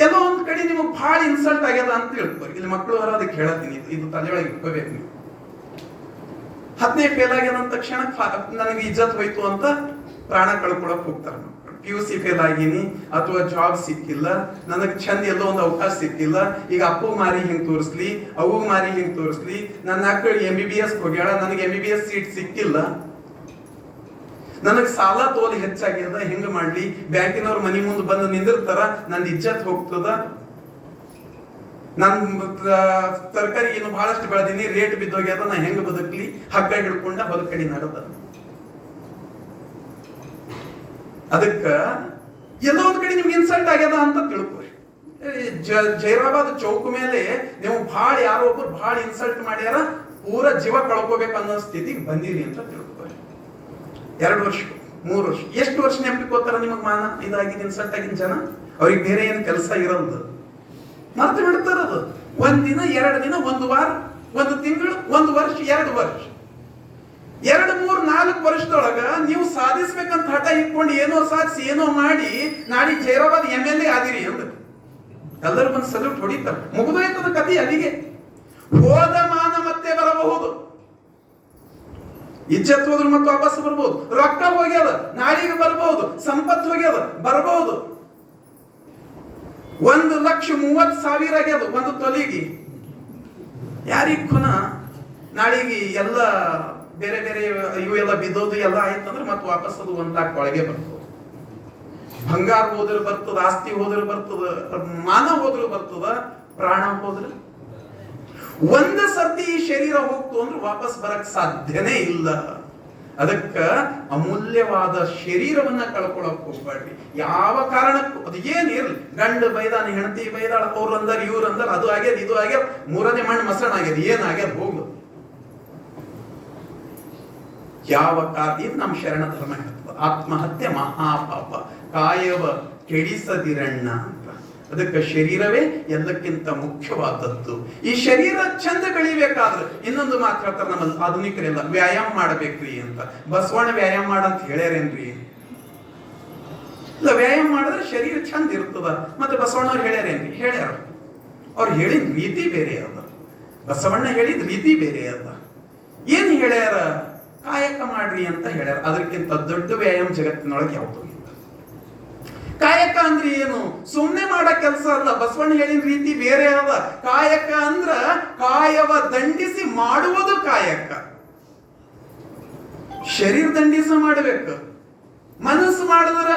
ಎಲ್ಲೋ ಒಂದ್ ಕಡೆ ನಿಮಗೆ ಬಹಳ ಇನ್ಸಲ್ಟ್ ಆಗ್ಯದ ಅಂತ ಹೇಳ್ತಾರೆ. ಇಲ್ಲಿ ಮಕ್ಕಳು ಹೊರ ಅದಕ್ಕೆ ಹೇಳತ್ತೀನಿ, ಇದು ತಲೆಯೊಳಗೆ ಇಟ್ಕೋಬೇಕು ನೀವು. 10ನೇ ಫೇಲ್ ಆಗ್ಯದ ಅಂದ ತಕ್ಷಣ ನನಗೆ ಇಜ್ಜತ್ ಹೋಯ್ತು ಅಂತ ಪ್ರಾಣ ಕಳ್ಕೊಳಕ್ ಹೋಗ್ತಾರ ಮಕ್ಕಳು. PUC ಫೇಲ್ ಆಗೀನಿ ಅಥವಾ ಜಾಬ್ ಸಿಕ್ಕಿಲ್ಲ, ನನಗ್ ಚಂದ ಎಲ್ಲೋ ಒಂದು ಅವಕಾಶ ಸಿಕ್ಕಿಲ್ಲ, ಈಗ ಅಪ್ಪು ಮಾರಿ ಹಿಂಗ್ ತೋರಿಸ್ಲಿ, ಅವು ಮಾರಿ ಹಿಂಗ್ ತೋರಿಸ್ಲಿ, ನನ್ನ ಮಕ್ಕಳು MBBS ಹೋಗ್ಯಾಳ, ನನಗೆ MBBS ಸೀಟ್ ಸಿಕ್ಕಿಲ್ಲ, ನನಗ್ ಸಾಲ ತೋಲ್ ಹೆಚ್ಚಾಗ್ಯದ, ಹೆಂಗ ಮಾಡ್ಲಿ, ಬ್ಯಾಂಕಿನವ್ರ ಮನಿ ಮುಂದೆ ಬಂದು ನಿಂದಿರ್ತಾರ, ನಂದು ಇಜ್ಜತ್ ಹೋಗ್ತದ, ನಾನ್ ತರಕಾರಿ ಏನು ಬಹಳಷ್ಟು ಬೆಳೆದೀನಿ, ರೇಟ್ ಬಿದ್ದೋಗ್ಯದ, ನಾ ಹೆಂಗ ಬದುಕ್ಲಿ, ಹಗ್ಗ ಹಿಡ್ಕೊಂಡ ಹೊಲಕಡಿ ನಡೆದ. ಅದಕ್ಕ ಎಲ್ಲೋ ಒಂದ್ ಕಡೆ ನಿಮ್ಗೆ ಇನ್ಸಲ್ಟ್ ಆಗ್ಯದ ಅಂತ ತಿಳ್ಕೊರಿ. ಜೈರಾಬಾದ್ ಚೌಕ್ ಮೇಲೆ ನೀವು ಬಹಳ ಯಾರೋ ಒಬ್ರು ಬಹಳ ಇನ್ಸಲ್ಟ್ ಮಾಡ್ಯಾರ, ಪೂರ ಜೀವ ಕಳ್ಕೋಬೇಕು ಅನ್ನೋ ಸ್ಥಿತಿಗೆ ಬಂದಿರಿ ಅಂತ ತಿಳ್ಕೊರಿ. 2 ವರ್ಷ 3 ವರ್ಷ ಎಷ್ಟು ವರ್ಷ ನೆನಪಿಕೋತಾರ ನಿಮಗ್ ಮಾನ ಇದಾಗಿದ್ ಇನ್ಸಲ್ಟ್ ಆಗಿನ ಜನ? ಅವ್ರಿಗೆ ಬೇರೆ ಏನ್ ಕೆಲಸ ಇರಲ್ದು, ಮರ್ತು ಬಿಡ್ತಾರದು. 1 ದಿನ 2 ದಿನ, 1 ವಾರ, 1 ತಿಂಗಳು, 1 ವರ್ಷ, 2 ವರ್ಷ, 2, 3, 4 ವರ್ಷದೊಳಗ ನೀವು ಸಾಧಿಸ್ಬೇಕಂತ ಹಠ ಇಟ್ಕೊಂಡು ಏನೋ ಸಾಧಿಸಿ ಏನೋ ಮಾಡಿ ನಾಡಿ ಜೈರಾಬಾದ್ MLA ಆದಿರಿ ಅಂದ್ರೆ ಎಲ್ಲರೂ ಬಂದು ಸಲ್ಯೂಟ್ ಹೊಡಿತಾರೆ. ಮುಗಿದೋಯ್ತದ ಕಥೆ ಅಲ್ಲಿಗೆ. ಹೋದ ಮಾನ ಮತ್ತೆ ಬರಬಹುದು, ಇಜ್ಜತ್ ಹೋದ್ರು ಮತ್ತೆ ವಾಪಸ್ ಬರ್ಬೋದು, ರೊಕ್ಕ ಹೋಗ್ಯದ ನಾಳಿಗೆ ಬರ್ಬಹುದು, ಸಂಪತ್ತು ಹೋಗ್ಯದ ಬರ್ಬಹುದು, 1,30,000 ಆಗ್ಯದ ಒಂದು ತೊಲಿಗೆ. ಯಾರಿಗ್ ಖುನ ನಾಳಿಗೆ ಎಲ್ಲ ಬೇರೆ ಬೇರೆ ಇವು ಎಲ್ಲ ಬಿದ್ದೋದು ಎಲ್ಲ ಆಯ್ತಂದ್ರೆ ಮತ್ತೆ ವಾಪಸ್ ಅದು 1 ಲಕ್ಷ ಒಳಗೆ ಬರ್ತದೆ. ಬಂಗಾರ ಹೋದ್ರೆ ಬರ್ತದ, ಆಸ್ತಿ ಹೋದ್ರೆ ಬರ್ತದ, ಮಾನ ಹೋದ್ರೆ ಬರ್ತದ, ಪ್ರಾಣ ಹೋದ್ರೆ. ಒಂದ ಸರ್ತಿ ಈ ಶರೀರ ಹೋಗ್ತು ಅಂದ್ರೆ ವಾಪಸ್ ಬರಕ್ ಸಾಧ್ಯನೇ ಇಲ್ಲ. ಅದಕ್ಕ ಅಮೂಲ್ಯವಾದ ಶರೀರವನ್ನ ಕಳ್ಕೊಳಕ್ ಹೋಗ್ಬೇಡ್ರಿ ಯಾವ ಕಾರಣಕ್ಕೂ. ಅದು ಏನಿರ್ಲಿ, ಗಂಡ ಬೈದಾನ, ಹೆಂಡತಿ ಬೈದಾಳ, ಅವ್ರು ಅಂದಾರ ಇವ್ರು ಅಂದಾರ, ಅದು ಆಗ್ಯದ ಇದು ಆಗ್ಯದ, 3ನೇ ಮಣ್ಣು ಮಸಣ ಆಗ್ಯದ, ಏನಾಗ್ಯದ ಹೋಗ್ಲು. ಯಾವ ಕಾರಣ ಇದು ನಮ್ಮ ಶರಣ ಧರ್ಮ ಹೇಳ್ತದೆ, ಆತ್ಮಹತ್ಯೆ ಮಹಾಪಾಪ, ಕಾಯವ ಕೆಡಿಸದಿರಣ್ಣ ಅಂತ. ಅದಕ್ಕೆ ಶರೀರವೇ ಎಲ್ಲಕ್ಕಿಂತ ಮುಖ್ಯವಾದದ್ದು. ಈ ಶರೀರ ಚಂದ ಬೆಳಿಬೇಕಾದ್ರೆ ಇನ್ನೊಂದು ಮಾತು ಹೇಳ್ತಾರೆ ನಮ್ಮ ಆಧುನಿಕರೆಲ್ಲ, ವ್ಯಾಯಾಮ ಮಾಡಬೇಕ್ರಿ ಅಂತ. ಬಸವಣ್ಣ ವ್ಯಾಯಾಮ ಮಾಡಂತ ಹೇಳ್ಯಾರೇನ್ರಿ? ಇಲ್ಲ, ವ್ಯಾಯಾಮ ಮಾಡಿದ್ರೆ ಶರೀರ ಚಂದ ಇರ್ತದ. ಮತ್ತೆ ಬಸವಣ್ಣವ್ರು ಹೇಳ್ಯಾರೇನ್ರಿ? ಹೇಳ್ಯಾರ. ಅವ್ರು ಹೇಳಿದ ರೀತಿ ಬೇರೆ ಅದ, ಬಸವಣ್ಣ ಹೇಳಿದ ರೀತಿ ಬೇರೆ ಅದ. ಏನ್ ಹೇಳ್ಯಾರ? ಕಾಯಕ ಮಾಡ್ರಿ ಅಂತ ಹೇಳ್ಯಾರ. ಅದಕ್ಕಿಂತ ದೊಡ್ಡ ವ್ಯಾಯಾಮ ಜಗತ್ತಿನೊಳಗೆ ಯಾವುದು ಇಲ್ಲ. ಕಾಯಕ ಅಂದ್ರೆ ಏನು? ಸುಮ್ನೆ ಮಾಡೋ ಕೆಲಸ ಅಲ್ಲ. ಬಸವಣ್ಣ ಹೇಳಿದ ರೀತಿ ಬೇರೆ ಅದ. ಕಾಯಕ ಅಂದ್ರ ಕಾಯವ ದಂಡಿಸಿ ಮಾಡುವುದು ಕಾಯಕ. ಶರೀರ ದಂಡಿಸ ಮಾಡಬೇಕು. ಮನಸ್ಸು ಮಾಡಿದ್ರ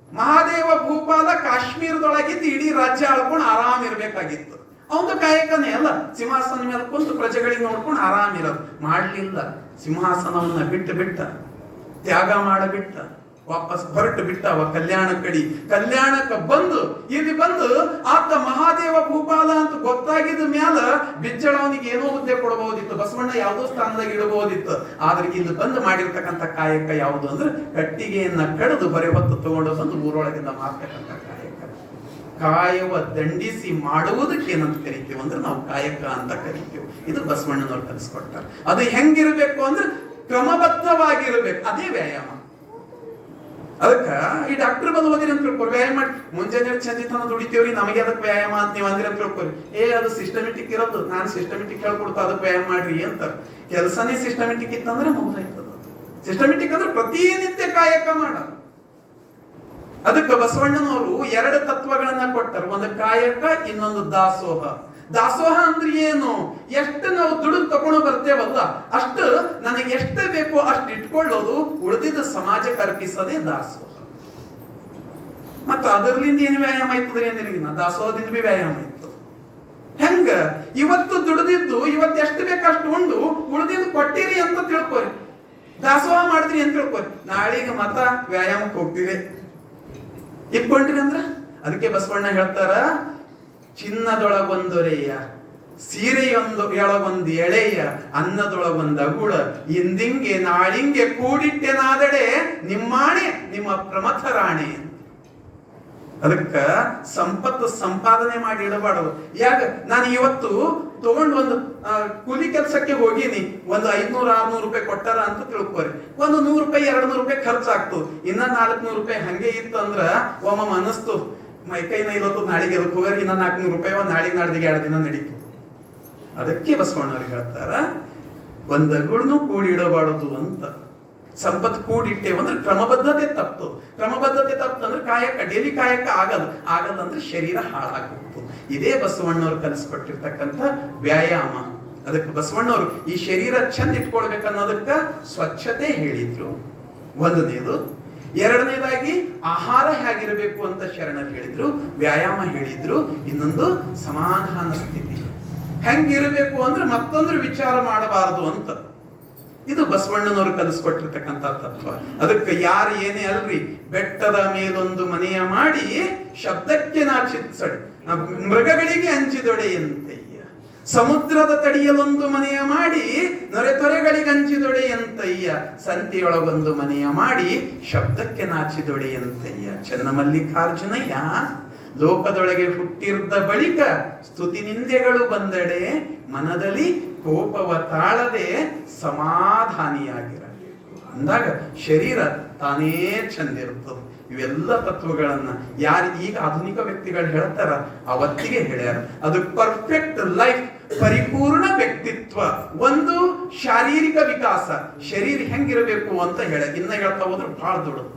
ಮಹಾದೇವ ಭೂಪಾಲ ಕಾಶ್ಮೀರದೊಳಗಿದ್ದು ಇಡೀ ರಾಜ್ಯ ಆಳ್ಕೊಂಡು ಆರಾಮ್ ಇರ್ಬೇಕಾಗಿತ್ತು. ಅವನು ಕಾಯಕನೇ ಅಲ್ಲ. ಸಿಂಹಾಸನ ಮೇಲೆ ಕುಂತು ಪ್ರಜೆಗಳಿಗೆ ನೋಡ್ಕೊಂಡು ಆರಾಮ್ ಇರೋದು. ಮಾಡ್ಲಿಲ್ಲ, ಸಿಂಹಾಸನವನ್ನ ಬಿಟ್ಟ, ತ್ಯಾಗ ಮಾಡಬಿಟ್ಟ, ವಾಪಸ್ ಹೊರಟು ಬಿಟ್ಟ. ಅವ ಕಲ್ಯಾಣಕ್ಕೆ ಬಂದು ಇಲ್ಲಿ ಬಂದು ಆತ ಮಹಾದೇವ ಭೂಪಾಲ ಅಂತ ಗೊತ್ತಾಗಿದ್ದ ಮ್ಯಾಲ ಬಿಜ್ಜಳ ಅವನಿಗೆ ಏನೋ ಹುದ್ದೆ ಕೊಡಬಹುದಿತ್ತು, ಬಸವಣ್ಣ ಯಾವುದೋ ಸ್ಥಾನದಾಗ ಇಡಬಹುದಿತ್ತು. ಆದ್ರೆ ಇಲ್ಲಿ ಬಂದು ಮಾಡಿರ್ತಕ್ಕಂಥ ಕಾಯಕ ಯಾವುದು ಅಂದ್ರೆ ಕಟ್ಟಿಗೆಯನ್ನ ಕಡಿದು ಬರೆ ಹೊತ್ತು ತಗೊಂಡು ಬಂದು ಊರೊಳಗಿಂದ ಮಾಡ್ತಕ್ಕಂಥ ಕಾಯಕ. ಕಾಯವ ದಂಡಿಸಿ ಮಾಡುವುದಕ್ಕೆ ಏನಂತ ಕರಿತೀವಿ ಅಂದ್ರೆ ನಾವು ಕಾಯಕ ಅಂತ ಕರಿತೀವಿ. ಇದು ಬಸವಣ್ಣನವ್ರು ಕಲಿಸ್ಕೊಡ್ತಾರೆ. ಅದು ಹೆಂಗಿರ್ಬೇಕು ಅಂದ್ರೆ ಕ್ರಮಬದ್ಧವಾಗಿರ್ಬೇಕು. ಅದೇ ವ್ಯಾಯಾಮ. ಅದಕ್ಕ ಈ ಡಾಕ್ಟರ್ ಬಂದು ಹೋದಿರಿ ಅಂತ ತಿಳ್ಕೊರಿ, ವ್ಯಾಯಾಮ ಮಾಡಿ ಮುಂಜಾನೆ ಚಂದಿತನ ದುಡಿತೀವ್ರಿ, ನಮಗೆ ಅದಕ್ಕೆ ವ್ಯಾಯಾಮ ಅಂತ ನೀವು ಅಂದಿರ ಅಂತ ತಿಳ್ಕೊರಿ. ಅದು ಸಿಸ್ಟಮೆಟಿಕ್ ಇರೋದು. ನಾನು ಸಿಸ್ಟಮೆಟಿಕ್ ಹೇಳ್ಕೊಡ್ತಾ ಅದಕ್ಕೆ ವ್ಯಾಯಾಮ ಮಾಡ್ರಿ ಅಂತ. ಕೆಲಸನೇ ಸಿಸ್ಟಮೆಟಿಕ್ ಇತ್ತಂದ್ರೆ ಮುಗ್ದಾಯ್ತದ. ಸಿಸ್ಟಮೆಟಿಕ್ ಅಂದ್ರೆ ಪ್ರತಿನಿತ್ಯ ಕಾಯಕ ಮಾಡ. ಅದಕ್ಕೆ ಬಸವಣ್ಣನವರು 2 ತತ್ವಗಳನ್ನ ಕೊಟ್ಟರು. ಒಂದು ಕಾಯಕ, ಇನ್ನೊಂದು ದಾಸೋಹ. ದಾಸೋಹ ಅಂದ್ರೆ ಏನು? ಎಷ್ಟು ನಾವು ದುಡಿದು ತಗೊಂಡು ಬರ್ತೇವಲ್ಲ ಅಷ್ಟು ನನಗೆ ಎಷ್ಟು ಬೇಕೋ ಅಷ್ಟು ಇಟ್ಕೊಳ್ಳೋದು, ಉಳಿದಿದ್ದ ಸಮಾಜಕ್ಕೆ ಅರ್ಪಿಸೋದೇ ದಾಸೋಹ. ಮತ್ತ ಅದರ್ಲಿಂದ ಏನು ವ್ಯಾಯಾಮ ಆಯ್ತದ್ರಿ ಅಂದ್ರೆ ದಾಸೋಹದಿಂದ ಬಿ ವ್ಯಾಯಾಮ ಆಯ್ತು. ಹೆಂಗ? ಇವತ್ತು ದುಡಿದಿದ್ದು ಇವತ್ತು ಎಷ್ಟು ಬೇಕಷ್ಟು ಉಂಡು ಉಳಿದಿದ್ದು ಕೊಟ್ಟಿರಿ ಅಂತ ತಿಳ್ಕೊರಿ. ದಾಸೋಹ ಮಾಡಿದ್ರಿ ಅಂತ ತಿಳ್ಕೊರಿ. ನಾಳಿಗೆ ಮತ ವ್ಯಾಯಾಮಕ್ಕೆ ಹೋಗ್ತೀವಿ ಇಟ್ಕೊಂಡ್ರಿ ಅಂದ್ರ. ಅದಕ್ಕೆ ಬಸವಣ್ಣ ಹೇಳ್ತಾರ, ಚಿನ್ನದೊಳಗೊಂದೊರೆಯ ಸೀರೆಯೊಂದು ಎಳಗೊಂದು ಎಳೆಯ ಅನ್ನದೊಳಗೊಂದು ಅಗುಳ ಇಂದಿಂಗೆ ನಾಳಿಂಗೆ ಕೂಡಿಟ್ಟೆನಾದಡೆ ನಿಮ್ಮಾಣೆ ನಿಮ್ಮ ಪ್ರಮಥ ರಾಣೆ. ಅದಕ್ಕ ಸಂಪತ್ತು ಸಂಪಾದನೆ ಮಾಡಿ ಇಡಬಾರದು. ಯಾಕ ನಾನು ಇವತ್ತು ತಗೊಂಡು ಒಂದು ಕೂಲಿ ಕೆಲಸಕ್ಕೆ ಹೋಗಿನಿ, ಒಂದು 500-600 ರೂಪಾಯಿ ಕೊಟ್ಟಾರ ಅಂತ ತಿಳ್ಕೊರಿ. ಒಂದು 100 ರೂಪಾಯಿ 200 ರೂಪಾಯಿ ಖರ್ಚಾಗ್ತದೆ. ಇನ್ನ 400 ರೂಪಾಯಿ ಹಂಗೆ ಇತ್ತು ಅಂದ್ರ ಒಮ್ಮೆ ಅನಿಸ್ತು ಮೈಕೈನ ಇವತ್ತು ನಾಳಿಗೆ ಅದಕ್ಕೆ ಹೋಗ್ರಿ, ಇನ್ನ 400 ರೂಪಾಯಿ ಒಂದು ನಾಳಿಗೆ ನಾಡ್ದಿಗೆ 2 ದಿನ ನಡೀತು. ಅದಕ್ಕೆ ಬಸವಣ್ಣವ್ರಿಗೆ ಹೇಳ್ತಾರ ಒಂದಗಳನ್ನು ಕೂಡಿಡಬಾರದು ಅಂತ. ಸಂಪತ್ತು ಕೂಡಿಟ್ಟೇವು ಅಂದ್ರೆ ಕ್ರಮಬದ್ಧತೆ ತಪ್ಪು. ಕ್ರಮಬದ್ಧತೆ ತಪ್ಪು ಅಂದ್ರೆ ಕಾಯಕ ಡೈಲಿ ಕಾಯಕ ಆಗಲ್ಲ ಅಂದ್ರೆ ಶರೀರ ಹಾಳಾಗ್ಬೇಕು. ಇದೇ ಬಸವಣ್ಣವ್ರು ಕಲಿಸ್ಕೊಟ್ಟಿರ್ತಕ್ಕಂಥ ವ್ಯಾಯಾಮ. ಅದಕ್ಕೆ ಬಸವಣ್ಣವ್ರು ಈ ಶರೀರ ಚಂದ ಇಟ್ಕೊಳ್ಬೇಕನ್ನೋದಕ್ಕ ಸ್ವಚ್ಛತೆ ಹೇಳಿದ್ರು ಒಂದನೇದು. ಎರಡನೇದಾಗಿ ಆಹಾರ ಹೇಗಿರಬೇಕು ಅಂತ ಶರಣರು ಹೇಳಿದ್ರು, ವ್ಯಾಯಾಮ ಹೇಳಿದ್ರು. ಇನ್ನೊಂದು ಸಮಾಧಾನ ಸ್ಥಿತಿ ಹೆಂಗಿರಬೇಕು ಅಂದ್ರೆ ಮತ್ತೊಂದು ವಿಚಾರ ಮಾಡಬಾರದು ಅಂತ. ಇದು ಬಸವಣ್ಣನವರು ಕಲಿಸ್ಕೊಟ್ಟಿರ್ತಕ್ಕಂಥ ತತ್ವ. ಅದಕ್ಕೆ ಯಾರು ಏನೇ ಅಲ್ರಿ, ಬೆಟ್ಟದ ಮೇಲೊಂದು ಮನೆಯ ಮಾಡಿ ಶಬ್ದಕ್ಕೆ ನಾಚಿತ್ಸಡಿ ಮೃಗಗಳಿಗೆ ಹಂಚಿದೊಡೆಯಂತಯ್ಯ, ಸಮುದ್ರದ ತಡಿಯಲೊಂದು ಮನೆಯ ಮಾಡಿ ನೊರೆತೊರೆಗಳಿಗೆ ಹಂಚಿದೊಡೆಯಂತಯ್ಯ, ಸಂತೆಯೊಳಗೊಂದು ಮನೆಯ ಮಾಡಿ ಶಬ್ದಕ್ಕೆ ನಾಚಿದೊಡೆಯಂತಯ್ಯ. ಚನ್ನಮಲ್ಲಿಕಾರ್ಜುನಯ್ಯ ಲೋಕದೊಳಗೆ ಹುಟ್ಟಿರ್ದ ಬಳಿಕ ಸ್ತುತಿ ನಿಂದೆಗಳು ಬಂದಡೆ ಮನದಲ್ಲಿ ಕೋಪವ ತಾಳದೆ ಸಮಾಧಾನಿಯಾಗಿರಬೇಕು ಅಂದಾಗ ಶರೀರ ತಾನೇ ಚಂದಿರ್ತದೆ. ಇವೆಲ್ಲ ತತ್ವಗಳನ್ನ ಯಾರು ಈಗ ಆಧುನಿಕ ವ್ಯಕ್ತಿಗಳು ಹೇಳ್ತಾರ ಅವತ್ತಿಗೆ ಹೇಳ್ಯಾರ. ಅದು ಪರ್ಫೆಕ್ಟ್ ಲೈಫ್, ಪರಿಪೂರ್ಣ ವ್ಯಕ್ತಿತ್ವ. ಒಂದು ಶಾರೀರಿಕ ವಿಕಾಸ, ಶರೀರ ಹೆಂಗಿರಬೇಕು ಅಂತ ಇನ್ನ ಹೇಳ್ತಾ ಹೋದ್ರೆ ಬಹಳ ದೊಡ್ಡದು.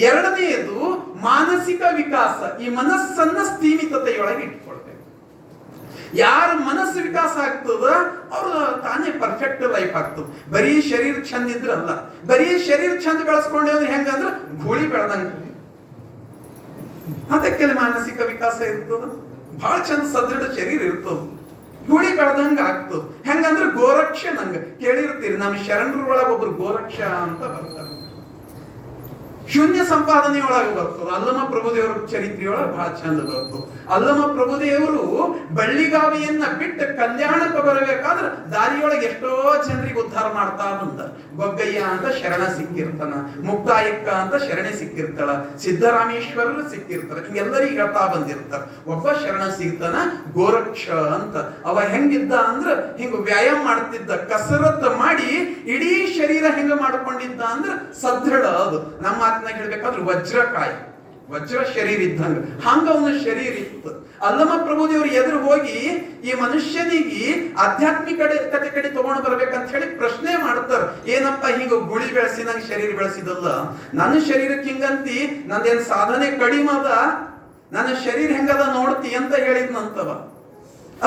ಎರಡನೆಯದು ಮಾನಸಿಕ ವಿಕಾಸ. ಈ ಮನಸ್ಸನ್ನ ಸ್ಥೀಮಿತತೆಯೊಳಗೆ ಇಟ್ಕೊಳ್ಬೇಕು. ಯಾರ ಮನಸ್ಸು ವಿಕಾಸ ಆಗ್ತದ ಅವ್ರು ತಾನೇ ಪರ್ಫೆಕ್ಟ್ ಲೈಫ್ ಆಗ್ತದೆ. ಬರೀ ಶರೀರ ಚಂದ ಇದ್ರಲ್ಲ, ಬರೀ ಶರೀರ ಚಂದ ಬೆಳೆಸ್ಕೊಂಡೇವ್ರು ಹೆಂಗಂದ್ರ ಗೂಳಿ ಬೆಳೆದಂಗ. ಅದಕ್ಕೆ ಮಾನಸಿಕ ವಿಕಾಸ ಇರ್ತದ. ಬಹಳ ಚಂದ ಸದೃಢ ಶರೀರ ಇರ್ತದ, ಗೂಳಿ ಬೆಳೆದಂಗ ಆಗ್ತದ. ಹೆಂಗಂದ್ರೆ ಗೋರಕ್ಷ ನಂಗ ಕೇಳಿರ್ತೀರಿ, ನಮ್ಮ ಶರಣರೊಳಗ ಒಬ್ರು ಗೋರಕ್ಷ ಅಂತ ಬರ್ತಾರೆ. ಶೂನ್ಯ ಸಂಪಾದನೆಯೊಳಗೆ ಬರ್ತದೆ. ಅಲ್ಲಮ ಪ್ರಭುದೇವರ ಚರಿತ್ರೆಯೊಳಗೆ ಬಹಳ ಚಂದ ಬರ್ತದೆ. ಅಲ್ಲಮ ಪ್ರಭುದೇವರು ಬಳ್ಳಿಗಾವಿಯನ್ನ ಬಿಟ್ಟು ಕಲ್ಯಾಣಕ್ಕೆ ಬರಬೇಕಾದ್ರೆ ದಾರಿಯೊಳಗೆ ಎಷ್ಟೋ ಜನರಿಗೆ ಉದ್ಧಾರ ಮಾಡ್ತಾ ಬಂದ. ಗೊಗ್ಗಯ್ಯ ಅಂತ ಶರಣ ಸಿಕ್ಕಿರ್ತಾನ, ಮುಕ್ತಾಯಕ್ಕ ಅಂತ ಶರಣೆ ಸಿಕ್ಕಿರ್ತಾಳ, ಸಿದ್ದರಾಮೇಶ್ವರರು ಸಿಕ್ಕಿರ್ತಾರ, ಹಿಂಗೆಲ್ಲರಿಗೆ ಹೇಳ್ತಾ ಬಂದಿರ್ತಾರ. ಒಬ್ಬ ಶರಣ ಸಿಗ್ತಾನ ಗೋರಕ್ಷ ಅಂತ. ಅವ ಹೆಂಗಿದ್ದ ಅಂದ್ರ ಹಿಂಗ ವ್ಯಾಯಾಮ ಮಾಡ್ತಿದ್ದ, ಕಸರತ್ತು ಮಾಡಿ ಇಡೀ ಶರೀರ ಹೆಂಗ ಮಾಡ್ಕೊಂಡಿದ್ದ ಅಂದ್ರ ಸದೃಢ. ಅದು ನಮ್ಮ ಮಾತನಾಗ ಹೇಳ್ಬೇಕಾದ್ರೆ ವಜ್ರಕಾಯ, ವಜ್ರ ಶರೀರ ಇದ್ದಂಗ ಹಂಗ ಅವನ ಶರೀರ ಇತ್ತು. ಅಲ್ಲಮ ಪ್ರಭುದೇವರು ಎದುರು ಹೋಗಿ ಈ ಮನುಷ್ಯನಿಗೆ ಆಧ್ಯಾತ್ಮಿಕತೆ ಕಡೆ ತಗೊಂಡು ಬರ್ಬೇಕಂತ ಹೇಳಿ ಪ್ರಶ್ನೆ ಮಾಡ್ತಾರ. ಏನಪ್ಪ ಹಿಂಗ ಗುಳಿ ಬೆಳೆಸಿ ನಂಗೆ ಶರೀರ ಬೆಳೆಸಿದಲ್ಲ, ನನ್ನ ಶರೀರಕ್ಕೆ ಹಿಂಗಂತಿ ನಂದೇನ್ ಸಾಧನೆ ಕಡಿಮೆ ಅದ, ನನ್ನ ಶರೀರ ಹೆಂಗದ ನೋಡ್ತಿ ಅಂತ ಹೇಳಿದ್ನಂತವ.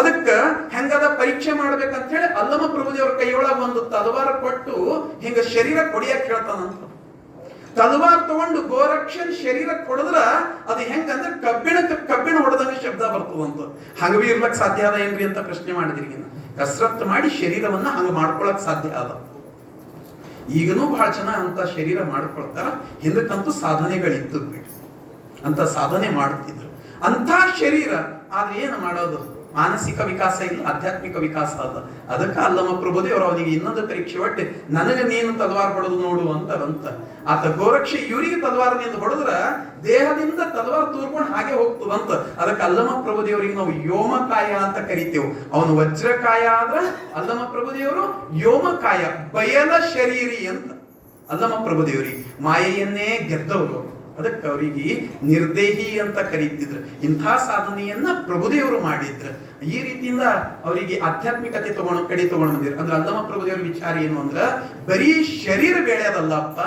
ಅದಕ್ಕ ಹೆಂಗದ ಪರೀಕ್ಷೆ ಮಾಡ್ಬೇಕಂತ ಹೇಳಿ ಅಲ್ಲಮ ಪ್ರಭುದೇವ್ರ ಕೈಯೊಳಗ ಒಂದು ತಲವಾರ ಕೊಟ್ಟು ಹಿಂಗ ಶರೀರ ಕೊಡಿಯಕ್ ಹೇಳ್ತಾನಂತ. ತಲವಾರ್ ತಗೊಂಡು ಗೋರಕ್ಷನ್ ಶರೀರ ಕೊಡದ್ರ ಅದು ಹೆಂಗಂದ್ರೆ ಕಬ್ಬಿಣ ಹೊಡೆದಂಗ ಶಬ್ದ ಬರ್ತದಂತ. ಹಂಗ ಬಿ ಇರ್ಲಕ್ ಸಾಧ್ಯ ಅದ ಏನ್ರಿ ಅಂತ ಪ್ರಶ್ನೆ ಮಾಡಿದ್ರಿ. ಕಸರತ್ತು ಮಾಡಿ ಶರೀರವನ್ನ ಹಂಗ ಮಾಡ್ಕೊಳಕ್ ಸಾಧ್ಯ ಅದ. ಈಗನೂ ಬಹಳ ಜನ ಅಂತ ಶರೀರ ಮಾಡ್ಕೊಳ್ತಾರ. ಹಿಂದಕ್ಕಂತೂ ಸಾಧನೆಗಳಿದ್ದು ಅಂತ ಸಾಧನೆ ಮಾಡುತ್ತಿದ್ರು ಅಂತ ಶರೀರ. ಆದ್ರೆ ಏನು ಮಾಡೋದು, ಮಾನಸಿಕ ವಿಕಾಸ ಇಲ್ಲ, ಆಧ್ಯಾತ್ಮಿಕ ವಿಕಾಸ ಅದ. ಅದಕ್ಕೆ ಅಲ್ಲಮ ಪ್ರಭುದೇವರು ಅವನಿಗೆ ಇನ್ನೊಂದು ಪರೀಕ್ಷೆ ಒಟ್ಟೆ, ನನಗೆ ನೀನು ತಲವಾರ್ ಹೊಡೆದು ನೋಡು ಅಂತ. ಆತ ಗೋರಕ್ಷ ಇವರಿಗೆ ತಲವಾರದಿಂದ ಹೊಡೆದ್ರ ದೇಹದಿಂದ ತಲವಾರ್ ತೂರ್ಕೊಂಡು ಹಾಗೆ ಹೋಗ್ತದಂತ. ಅದಕ್ಕೆ ಅಲ್ಲಮ ಪ್ರಭುದೇವರಿಗೆ ನಾವು ಯೋಮಕಾಯ ಅಂತ ಕರಿತೇವೆ. ಅವನು ವಜ್ರಕಾಯ ಆದ್ರ ಅಲ್ಲಮ ಪ್ರಭುದೇವರು ಯೋಮಕಾಯ, ಬಯಲ ಶರೀರಿ ಅಂತ. ಅಲ್ಲಮ ಪ್ರಭುದೇವರಿಗೆ ಮಾಯೆಯನ್ನೇ ಗೆದ್ದವರು. ಅದಕ್ಕೆ ಅವರಿಗೆ ನಿರ್ದೇಹಿ ಅಂತ ಕರೀತಿದ್ರು. ಇಂಥ ಸಾಧನೆಯನ್ನ ಪ್ರಭುದೇವರು ಮಾಡಿದ್ರು. ಈ ರೀತಿಯಿಂದ ಅವರಿಗೆ ಆಧ್ಯಾತ್ಮಿಕತೆ ಕಡೆ ತಗೊಂಡು ಬಂದಿದ್ರು. ಅಂದ್ರೆ ಅಲ್ಲಮ ಪ್ರಭುದೇವರ ವಿಚಾರ ಏನು ಅಂದ್ರ ಬರೀ ಶರೀರ ಬೆಳೆಯೋದಲ್ಲಪ್ಪ,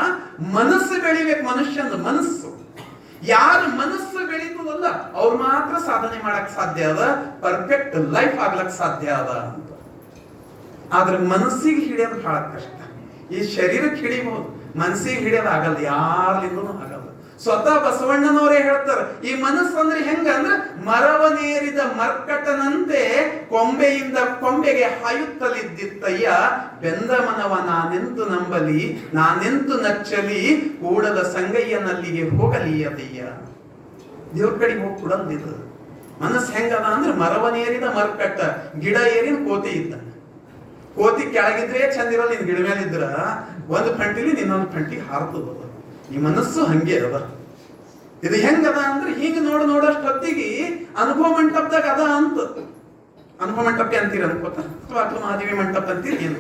ಮನಸ್ಸು ಬೆಳಿಬೇಕು. ಮನುಷ್ಯನ ಮನಸ್ಸು, ಯಾರ ಮನಸ್ಸು ಬೆಳೀತದಲ್ಲ ಅವ್ರು ಮಾತ್ರ ಸಾಧನೆ ಮಾಡಕ್ ಸಾಧ್ಯ ಅದ, ಪರ್ಫೆಕ್ಟ್ ಲೈಫ್ ಆಗ್ಲಕ್ ಸಾಧ್ಯ ಅದ ಅಂತ. ಆದ್ರೆ ಮನಸ್ಸಿಗೆ ಹಿಡಿಯೋದು ಬಹಳ ಕಷ್ಟ. ಈ ಶರೀರಕ್ಕೆ ಹಿಡಿಬಹುದು, ಮನಸ್ಸಿಗೆ ಹಿಡಿಯೋದು ಆಗಲ್ಲ, ಯಾರ್ಲಿಂದನೂ ಆಗಲ್ಲ. ಸ್ವತಃ ಬಸವಣ್ಣನವರೇ ಹೇಳ್ತಾರೆ, ಈ ಮನಸ್ಸು ಅಂದ್ರೆ ಹೆಂಗ ಅಂದ್ರೆ ಮರವನೇರಿದ ಮರ್ಕಟನಂತೆ ಕೊಂಬೆಯಿಂದ ಕೊಂಬೆಗೆ ಹಾಯುತ್ತಲಿದ್ದಿತ್ತಯ್ಯ, ಬೆಂದ ಮನವ ನಾನೆಂತು ನಂಬಲಿ, ನಾನೆಂತು ನಚ್ಚಲಿ, ಕೂಡಲ ಸಂಗಯ್ಯನಲ್ಲಿಗೆ ಹೋಗಲಿ ಅದಯ್ಯ. ದೇವ್ರ ಕಡೆಗೆ ಹೋಗಿ ಕೊಡಲ್ದಿದು. ಮನಸ್ಸು ಹೆಂಗದ ಅಂದ್ರೆ ಮರವನೇರಿದ ಮರಕಟ್ಟ, ಗಿಡ ಏರಿನ ಕೋತಿ ಇದ್ದ. ಕೋತಿ ಕೆಳಗಿದ್ರೆ ಚಂದ ಇರಲ್ಲ, ನಿನ್ ಗಿಡ ಮೇಲೆ ಇದ್ರ ಒಂದು ಫಂಟಿಲಿ ನಿನ್ನೊಂದು ಫಂಟಿ ಹಾರ್ತದ. ಈ ಮನಸ್ಸು ಹಂಗೆ ಅದ. ಇದು ಹೆಂಗದ ಅಂದ್ರೆ ಹಿಂಗ ನೋಡೋಷ್ಟೊತ್ತಿಗೆ ಅನುಭವ ಮಂಟಪದಾಗ ಅದ ಅಂತ. ಅನುಭವ ಮಂಟಪ ಅಂತೀರ ಅನ್ಕೋತ, ಅಥವಾ ಮಹಾದೇವಿ ಮಂಟಪ ಅಂತೀರಿ ಏನು,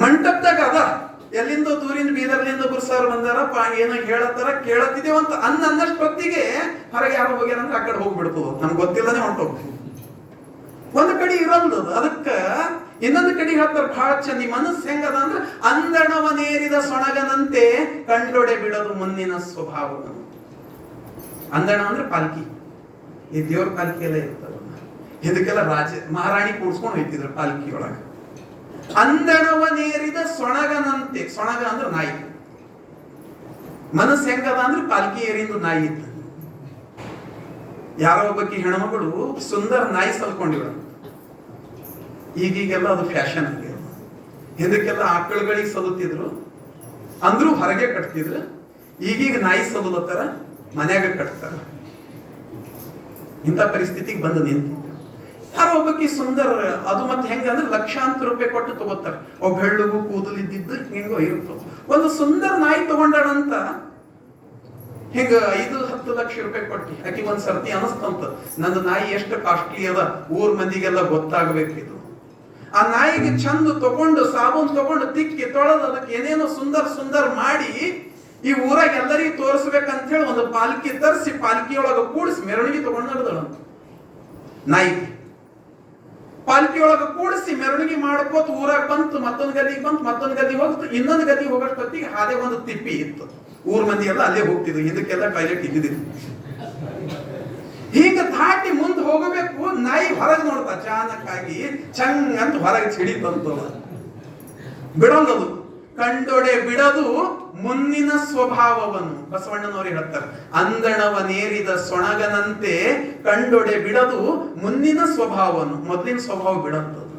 ಮಂಟಪದಾಗ ಅದ. ಎಲ್ಲಿಂದ ದೂರಿಂದ ಬೀದರ್ಲಿಂದ ಗುರುಸಾರ್ ಬಂದಾರ, ಏನೋ ಹೇಳತ್ತಾರ, ಕೇಳತ್ತಿದೇವಂತ ಅನ್ನಷ್ಟೊತ್ತಿಗೆ ಹೊರಗೆ ಯಾರು ಹೋಗ್ಯಾರ ಅಂದ್ರೆ ಆ ಕಡೆ ಹೋಗ್ಬಿಡ್ತದ, ನಮ್ಗೆ ಗೊತ್ತಿಲ್ಲದೆ ಹೊಂಟೋಗ್ತೀವಿ. ಒಂದು ಕಡೆ ಇರಲ್ದು. ಅದಕ್ಕ ಇನ್ನೊಂದು ಕಡೆ ಹೇಳ್ತಾರ ಬಹಳ ಚಂದ. ಈ ಮನಸ್ಸು ಹೆಂಗದ ಅಂದ್ರೆ ಅಂದಣವನೇರಿದ ಸೊಣಗನಂತೆ ಕಂಡೊಡೆ ಬಿಡೋದು ಮುಂದಿನ ಸ್ವಭಾವವನ್ನು. ಅಂದಣ ಅಂದ್ರೆ ಪಾಲ್ಕಿ, ಈ ದೇವ್ರ ಪಾಲ್ಕಿ ಎಲ್ಲ ಇರ್ತದ. ಇದಕ್ಕೆಲ್ಲ ಮಹಾರಾಣಿ ಕೂಡ್ಸ್ಕೊಂಡು ಹೋಯ್ತಿದ್ರು ಪಾಲ್ಕಿ ಒಳಗ. ಅಂದಣವನೇರಿದ ಸೊಣಗನಂತೆ, ಸೊಣಗ ಅಂದ್ರೆ ನಾಯಿ. ಮನಸ್ಸು ಹೆಂಗದ ಅಂದ್ರೆ ಪಾಲ್ಕಿ ಏರಿಂದು ನಾಯಿ ಇದ್ದ. ಯಾರೋ ಒಬ್ಬಕಿ ಹೆಣ್ಮಗಳು ಸುಂದರ ನಾಯಿ ಸಲ್ಕೊಂಡಿವ. ಈಗೀಗೆಲ್ಲ ಅದು ಫ್ಯಾಷನ್ ಆಗಿದೆ. ಹಿಂದಕ್ಕೆಲ್ಲ ಆಕಳುಗಳಿಗೆ ಸಲುತ್ತಿದ್ರು, ಅಂದ್ರೂ ಹೊರಗೆ ಕಟ್ತಿದ್ರು. ಈಗೀಗ ನಾಯಿ ಸಲುತ್ತರ, ಮನ್ಯಾಗ ಕಟ್ತಾರ. ಇಂಥ ಪರಿಸ್ಥಿತಿಗೆ ಬಂದು ನಿಂತು ಯಾರೋ ಒಬ್ಬಕಿ ಸುಂದರ, ಅದು ಮತ್ತೆ ಹೆಂಗಂದ್ರೆ ಲಕ್ಷಾಂತರ ರೂಪಾಯಿ ಕೊಟ್ಟು ತಗೋತಾರ. ಒಬ್ಬ ಬೆಳ್ಳುಗೂ ಕೂದಲಿದ್ದಿದ್ದು ಹಿಂಗೋ ಇರ್ತದೆ. ಒಂದು ಸುಂದರ ನಾಯಿ ತಗೊಂಡಾಳಂತ ಹಿಂಗ 5-10 ಲಕ್ಷ ರೂಪಾಯಿ ಕೊಟ್ಟಿ ಆಕಿ ಒಂದ್ ಸರ್ತಿ ಅನಸ್ತಂತ, ನಂದು ನಾಯಿ ಎಷ್ಟು ಕಾಸ್ಟ್ಲಿ ಅದ, ಊರ್ ಮಂದಿಗೆಲ್ಲ ಗೊತ್ತಾಗಬೇಕಿದು. ಆ ನಾಯಿಗೆ ಚಂದ ತಗೊಂಡು ಸಾಬೂನ್ ತಗೊಂಡು ತಿಕ್ಕಿ ತೊಳೆದು ಅದಕ್ಕೆ ಏನೇನೋ ಸುಂದರ ಮಾಡಿ ಈ ಊರಾಗ ಎಲ್ಲರಿಗೂ ತೋರಿಸ್ಬೇಕಂತ ಹೇಳಿ ಒಂದು ಪಾಲ್ಕಿ ತರಿಸಿ ಪಾಲ್ಕಿಯೊಳಗ ಕೂಡಿಸಿ ಮೆರವಣಿಗೆ ತಗೊಂಡು ನಡೆದಳಂತ. ನಾಯಿ ಪಾಲ್ಕಿಯೊಳಗ ಕೂಡಿಸಿ ಮೆರವಣಿಗೆ ಮಾಡ್ಕೋತ ಊರಾಗ ಬಂತು, ಮತ್ತೊಂದು ಗದಿಗೆ ಬಂತು, ಮತ್ತೊಂದು ಗದಿಗೆ ಹೋಗ್ತು, ಇನ್ನೊಂದು ಗದಿಗೆ ಹೋಗೋಷ್ಟೊತ್ತಿಗೆ ಹಾಗೆ ಒಂದು ತಿಪ್ಪಿ ಇತ್ತು. ಊರ್ ಮಂದಿ ಎಲ್ಲ ಅಲ್ಲೇ ಹೋಗ್ತಿದ್ರು, ಇದಕ್ಕೆಲ್ಲ ಟಾಯ್ಲೆಟ್ ಇದ್ದಿದ್ದು. ಹೀಗ ದಾಟಿ ಮುಂದೆ ಹೋಗಬೇಕು, ನಾಯಿ ಹೊರಗೆ ನೋಡ್ತಾ ಅಚಾನಕ್ಕಾಗಿ ಚಂಗ್ ಅಂತ ಹೊರಗೆ ಚಿಡಿ ಬಂತು. ಬಿಡೋದು ಕಂಡೊಡೆ ಬಿಡದು ಮುಂದಿನ ಸ್ವಭಾವವನ್ನು. ಬಸವಣ್ಣನವರು ಹೇಳ್ತಾರೆ, ಅಂದಣವನೇರಿದ ಸೊಣಗನಂತೆ ಕಂಡೊಡೆ ಬಿಡದು ಮುಂದಿನ ಸ್ವಭಾವವನ್ನು. ಮೊದಲಿನ ಸ್ವಭಾವ ಬಿಡಂತದ್ದು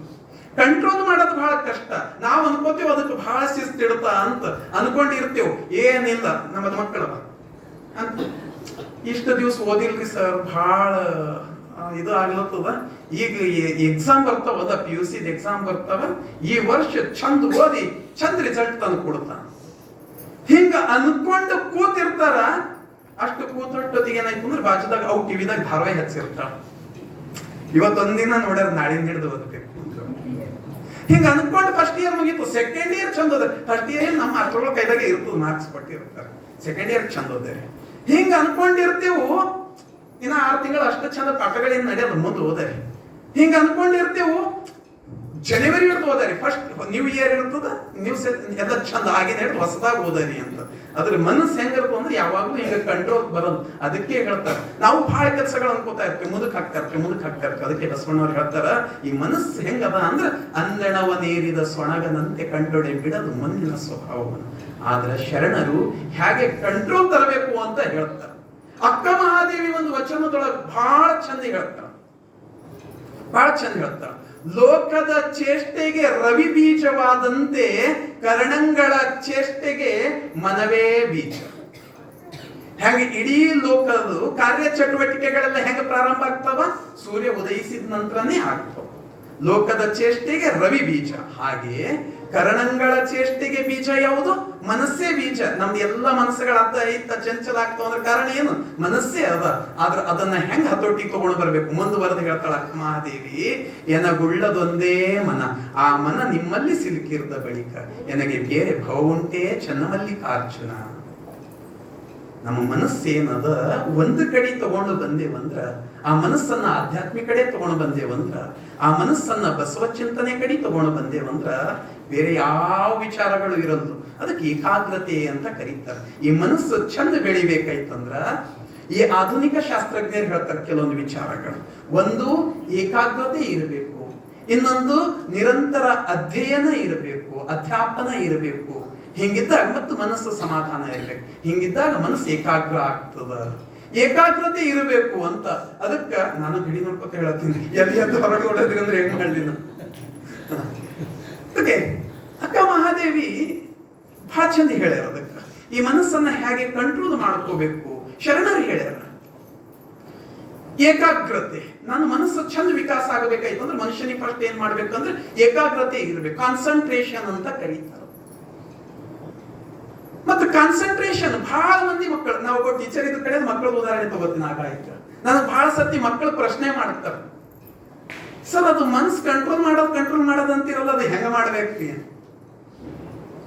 ಕಂಟ್ರೋಲ್ ಮಾಡೋದು ಬಹಳ ಕಷ್ಟ. ನಾವು ಅನ್ಕೋತೀವಿ ಅದಕ್ಕೆ ಬಹಳ ಶಿಸ್ತಿಡ್ತಾ ಅಂತ ಅನ್ಕೊಂಡಿರ್ತೇವೆ. ಏನಿಲ್ಲ, ನಮ್ಮದ ಮಕ್ಕಳ ಅಂತ ಇಷ್ಟು ದಿವಸ ಓದಿಲ್ರಿ ಸರ್, ಬಹಳ ಇದು ಆಗ್ಲತ್ತದ. ಈಗ ಎಕ್ಸಾಮ್ ಬರ್ತಾವದ, PUC ಎಕ್ಸಾಮ್ ಬರ್ತಾವ, ಈ ವರ್ಷ ಚಂದ ಓದಿ ಚಂದ ರಿಸಲ್ಟ್ ತಂದು ಕೊಡ್ತಾನ. ಹಿಂಗ ಅನ್ಕೊಂಡು ಕೂತಿರ್ತಾರ. ಅಷ್ಟು ಕೂತೊಟ್ಟಿಗೆ ಏನಾಯ್ತು ಅಂದ್ರೆ ಬಾಜುದಾಗ ಅವು ಟಿವಿದಾಗ ಧಾರಾವಾಹಿ ಹಚ್ಚಿರ್ತಾವ. ಇವತ್ತೊಂದಿನ ನೋಡ್ಯಾರ, ನಾಳಿನ ಹಿಡಿದು ಓದಬೇಕು. ಹಿಂಗ ಅನ್ಕೊಂಡು ಫಸ್ಟ್ ಇಯರ್ ಮುಗೀತು, ಸೆಕೆಂಡ್ ಇಯರ್ ಚಂದ ಹೋದ. ಫಸ್ಟ್ ಇಯರ್ ನಮ್ಮ ಅಷ್ಟೊಳಗೆ ಕೈದಾಗ ಇರ್ತದೆ, ಮಾರ್ಕ್ಸ್ ಕೊಟ್ಟಿರ್ತಾರೆ. ಸೆಕೆಂಡ್ ಇಯರ್ ಚಂದ ಹೋದರೆ ಹಿಂಗ ಅನ್ಕೊಂಡಿರ್ತೇವು. ಇನ್ನ 6 ತಿಂಗಳು ಅಷ್ಟು ಚಂದ ಪಾಠಗಳೇನು ನಡೆಯೋದು, ಮುಂದೆ ಹೋದರೆ ಹಿಂಗ ಅನ್ಕೊಂಡಿರ್ತೇವು. ಜನವರಿ ಹಿಡಿದು ಹೋದಾರಿ, ಫಸ್ಟ್ ನ್ಯೂ ಇಯರ್ ಇರ್ತದ, ನ್ಯೂಸ್ ಎಲ್ಲ ಚಂದ ಆಗಿದೆ ಹೊಸದಾಗಿ ಓದಾರಿ ಅಂತ. ಅದ್ರ ಮನಸ್ಸು ಹೆಂಗಿರ್ತು ಅಂದ್ರೆ ಯಾವಾಗ್ಲೂ ಹಿಂಗ ಕಂಟ್ರೋಲ್ ಬರೋದು. ಅದಕ್ಕೆ ಹೇಳ್ತಾರೆ, ನಾವು ಬಹಳ ಕೆಲಸಗಳು ಅನ್ಕೋತಾ ಇರ್ತೀವಿ, ಮುಂದಕ್ಕೆ ಹಾಕ್ತಾ ಇರ್ತೀವಿ. ಅದಕ್ಕೆ ಬಸವಣ್ಣವ್ರು ಹೇಳ್ತಾರ, ಈ ಮನಸ್ಸು ಹೆಂಗದ ಅಂದ್ರೆ ಅಂದಣವನೇರಿದ ಸೊಣಗನಂತೆ ಕಂಡೊಡೆ ಬಿಡದು ಮುಂದಿನ ಸ್ವಭಾವವನ್ನು. ಆದ್ರೆ ಶರಣರು ಹೇಗೆ ಕಂಟ್ರೋಲ್ ತರಬೇಕು ಅಂತ ಹೇಳ್ತಾರೆ. ಅಕ್ಕ ಮಹಾದೇವಿ ಒಂದು ವಚನದೊಳಗೆ ಬಹಳ ಚಂದ ಹೇಳ್ತಾರ. ಲೋಕದ ಚೇಷ್ಟೆಗೆ ರವಿ ಬೀಜವಾದಂತೆ ಕರಣಂಗಳ ಚೇಷ್ಟೆಗೆ ಮನವೇ ಬೀಜ. ಹೆಂಗ ಇಡೀ ಲೋಕದ ಕಾರ್ಯ ಚಟುವಟಿಕೆಗಳೆಲ್ಲ ಹೆಂಗ ಪ್ರಾರಂಭ ಆಗ್ತಾವ, ಸೂರ್ಯ ಉದಯಿಸಿದ ನಂತರನೇ ಆಗ್ತಾವ. ಲೋಕದ ಚೇಷ್ಟೆಗೆ ರವಿ ಬೀಜ, ಹಾಗೆ ಕರಣಂಗಳ ಚೇಷ್ಟೆಗೆ ಬೀಜ ಯಾವುದು? ಮನಸ್ಸೇ ಬೀಜ. ನಮ್ದು ಎಲ್ಲ ಮನಸ್ಸುಗಳ ಇತ್ತ ಚಂಚಲ ಆಗ್ತಾವ ಅಂದ್ರೆ ಕಾರಣ ಏನು? ಮನಸ್ಸೇ ಅದ. ಆದ್ರೆ ಅದನ್ನ ಹೆಂಗ್ ಹತೋಟಿಗೆ ತಗೊಂಡು ಬರ್ಬೇಕು ಮುಂದುವರೆದು ಹೇಳ್ತಾಳ ಅಕ್ಕ ಮಹಾದೇವಿ. ಎನಗುಳ್ಳದೊಂದೇ ಮನ, ಆ ಮನ ನಿಮ್ಮಲ್ಲಿ ಸಿಲುಕಿರದ ಬಳಿಕ ಎನಗೆ ಬೇರೆ ಭವ ಉಂಟೇ ಚನ್ನಮಲ್ಲಿಕಾರ್ಜುನ. ನಮ್ಮ ಮನಸ್ಸೇನದ ಒಂದು ಕಡೆ ತಗೊಂಡು ಬಂದೇವಂದ್ರ, ಆ ಮನಸ್ಸನ್ನ ಆಧ್ಯಾತ್ಮಿಕ ಕಡೆ ತಗೊಂಡು ಬಂದೇವಂದ್ರ, ಆ ಮನಸ್ಸನ್ನ ಬಸವ ಚಿಂತನೆ ಕಡೆ ತಗೊಂಡು ಬಂದೇವಂದ್ರ ಬೇರೆ ಯಾವ ವಿಚಾರಗಳು ಇರಲ್ದು. ಅದಕ್ಕೆ ಏಕಾಗ್ರತೆ ಅಂತ ಕರೀತಾರೆ. ಈ ಮನಸ್ಸು ಚಂದ ಬೆಳಿಬೇಕಾಯ್ತಂದ್ರ ಈ ಆಧುನಿಕ ಶಾಸ್ತ್ರಜ್ಞರು ಹೇಳ್ತಾರೆ ಕೆಲವೊಂದು ವಿಚಾರಗಳು. ಒಂದು ಏಕಾಗ್ರತೆ ಇರಬೇಕು, ಇನ್ನೊಂದು ನಿರಂತರ ಅಧ್ಯಯನ ಇರಬೇಕು, ಅಧ್ಯಾಪನ ಇರಬೇಕು. ಹಿಂಗಿದ್ದಾಗ ಮತ್ತು ಮನಸ್ಸು ಸಮಾಧಾನ ಇರ್ಬೇಕು. ಹಿಂಗಿದ್ದಾಗ ಮನಸ್ಸು ಏಕಾಗ್ರ ಆಗ್ತದ. ಏಕಾಗ್ರತೆ ಇರಬೇಕು ಅಂತ. ಅದಕ್ಕ ನಾನು ಗಿಡಿ ನೋಡ್ಕೊತ ಹೇಳ್ತೀನಿ, ಎಲ್ಲಿ ಅಂತ ಹೊರಗೆ ಓಡೋದ್ರಂದ್ರೆ ಹೆಂಗ್ ಮಾಡಲಿ ನಾನು. ಅಕ್ಕ ಮಹಾದೇವಿ ಬಹಳ ಚಂದ ಹೇಳ್ಯಾರ. ಅದಕ್ಕ ಈ ಮನಸ್ಸನ್ನ ಹೇಗೆ ಕಂಟ್ರೋಲ್ ಮಾಡ್ಕೋಬೇಕು ಶರಣರು ಹೇಳ್ಯಾರ. ಏಕಾಗ್ರತೆ. ನನ್ನ ಮನಸ್ಸು ಚಂದ ವಿಕಾಸ ಆಗಬೇಕಾಯ್ತು ಅಂದ್ರೆ ಮನುಷ್ಯನಿಗೆ ಫಸ್ಟ್ ಏನ್ ಮಾಡ್ಬೇಕಂದ್ರೆ ಏಕಾಗ್ರತೆ ಇರಬೇಕು. ಕಾನ್ಸಂಟ್ರೇಷನ್ ಅಂತ ಕರೀತಾರೆ. ಮತ್ತೆ ಕಾನ್ಸಂಟ್ರೇಷನ್ ಬಹಳ ಮಂದಿ ಮಕ್ಕಳು, ನಾವು ಒಬ್ಬ ಟೀಚರ್ ಇದ್ದ ಕಡೆ ಮಕ್ಕಳ ಉದಾಹರಣೆ ತಗೋತೀನಿ. ಆಗಾಯ್ತು ನನಗೆ ಬಹಳ ಸತಿ ಮಕ್ಕಳು ಪ್ರಶ್ನೆ ಮಾಡ್ತಾರೆ, ಸರ್ ಅದು ಮನಸ್ಸು ಕಂಟ್ರೋಲ್ ಮಾಡೋದಂತಿರಲ್ಲ, ಅದು ಹೆಂಗ ಮಾಡ್ಬೇಕು?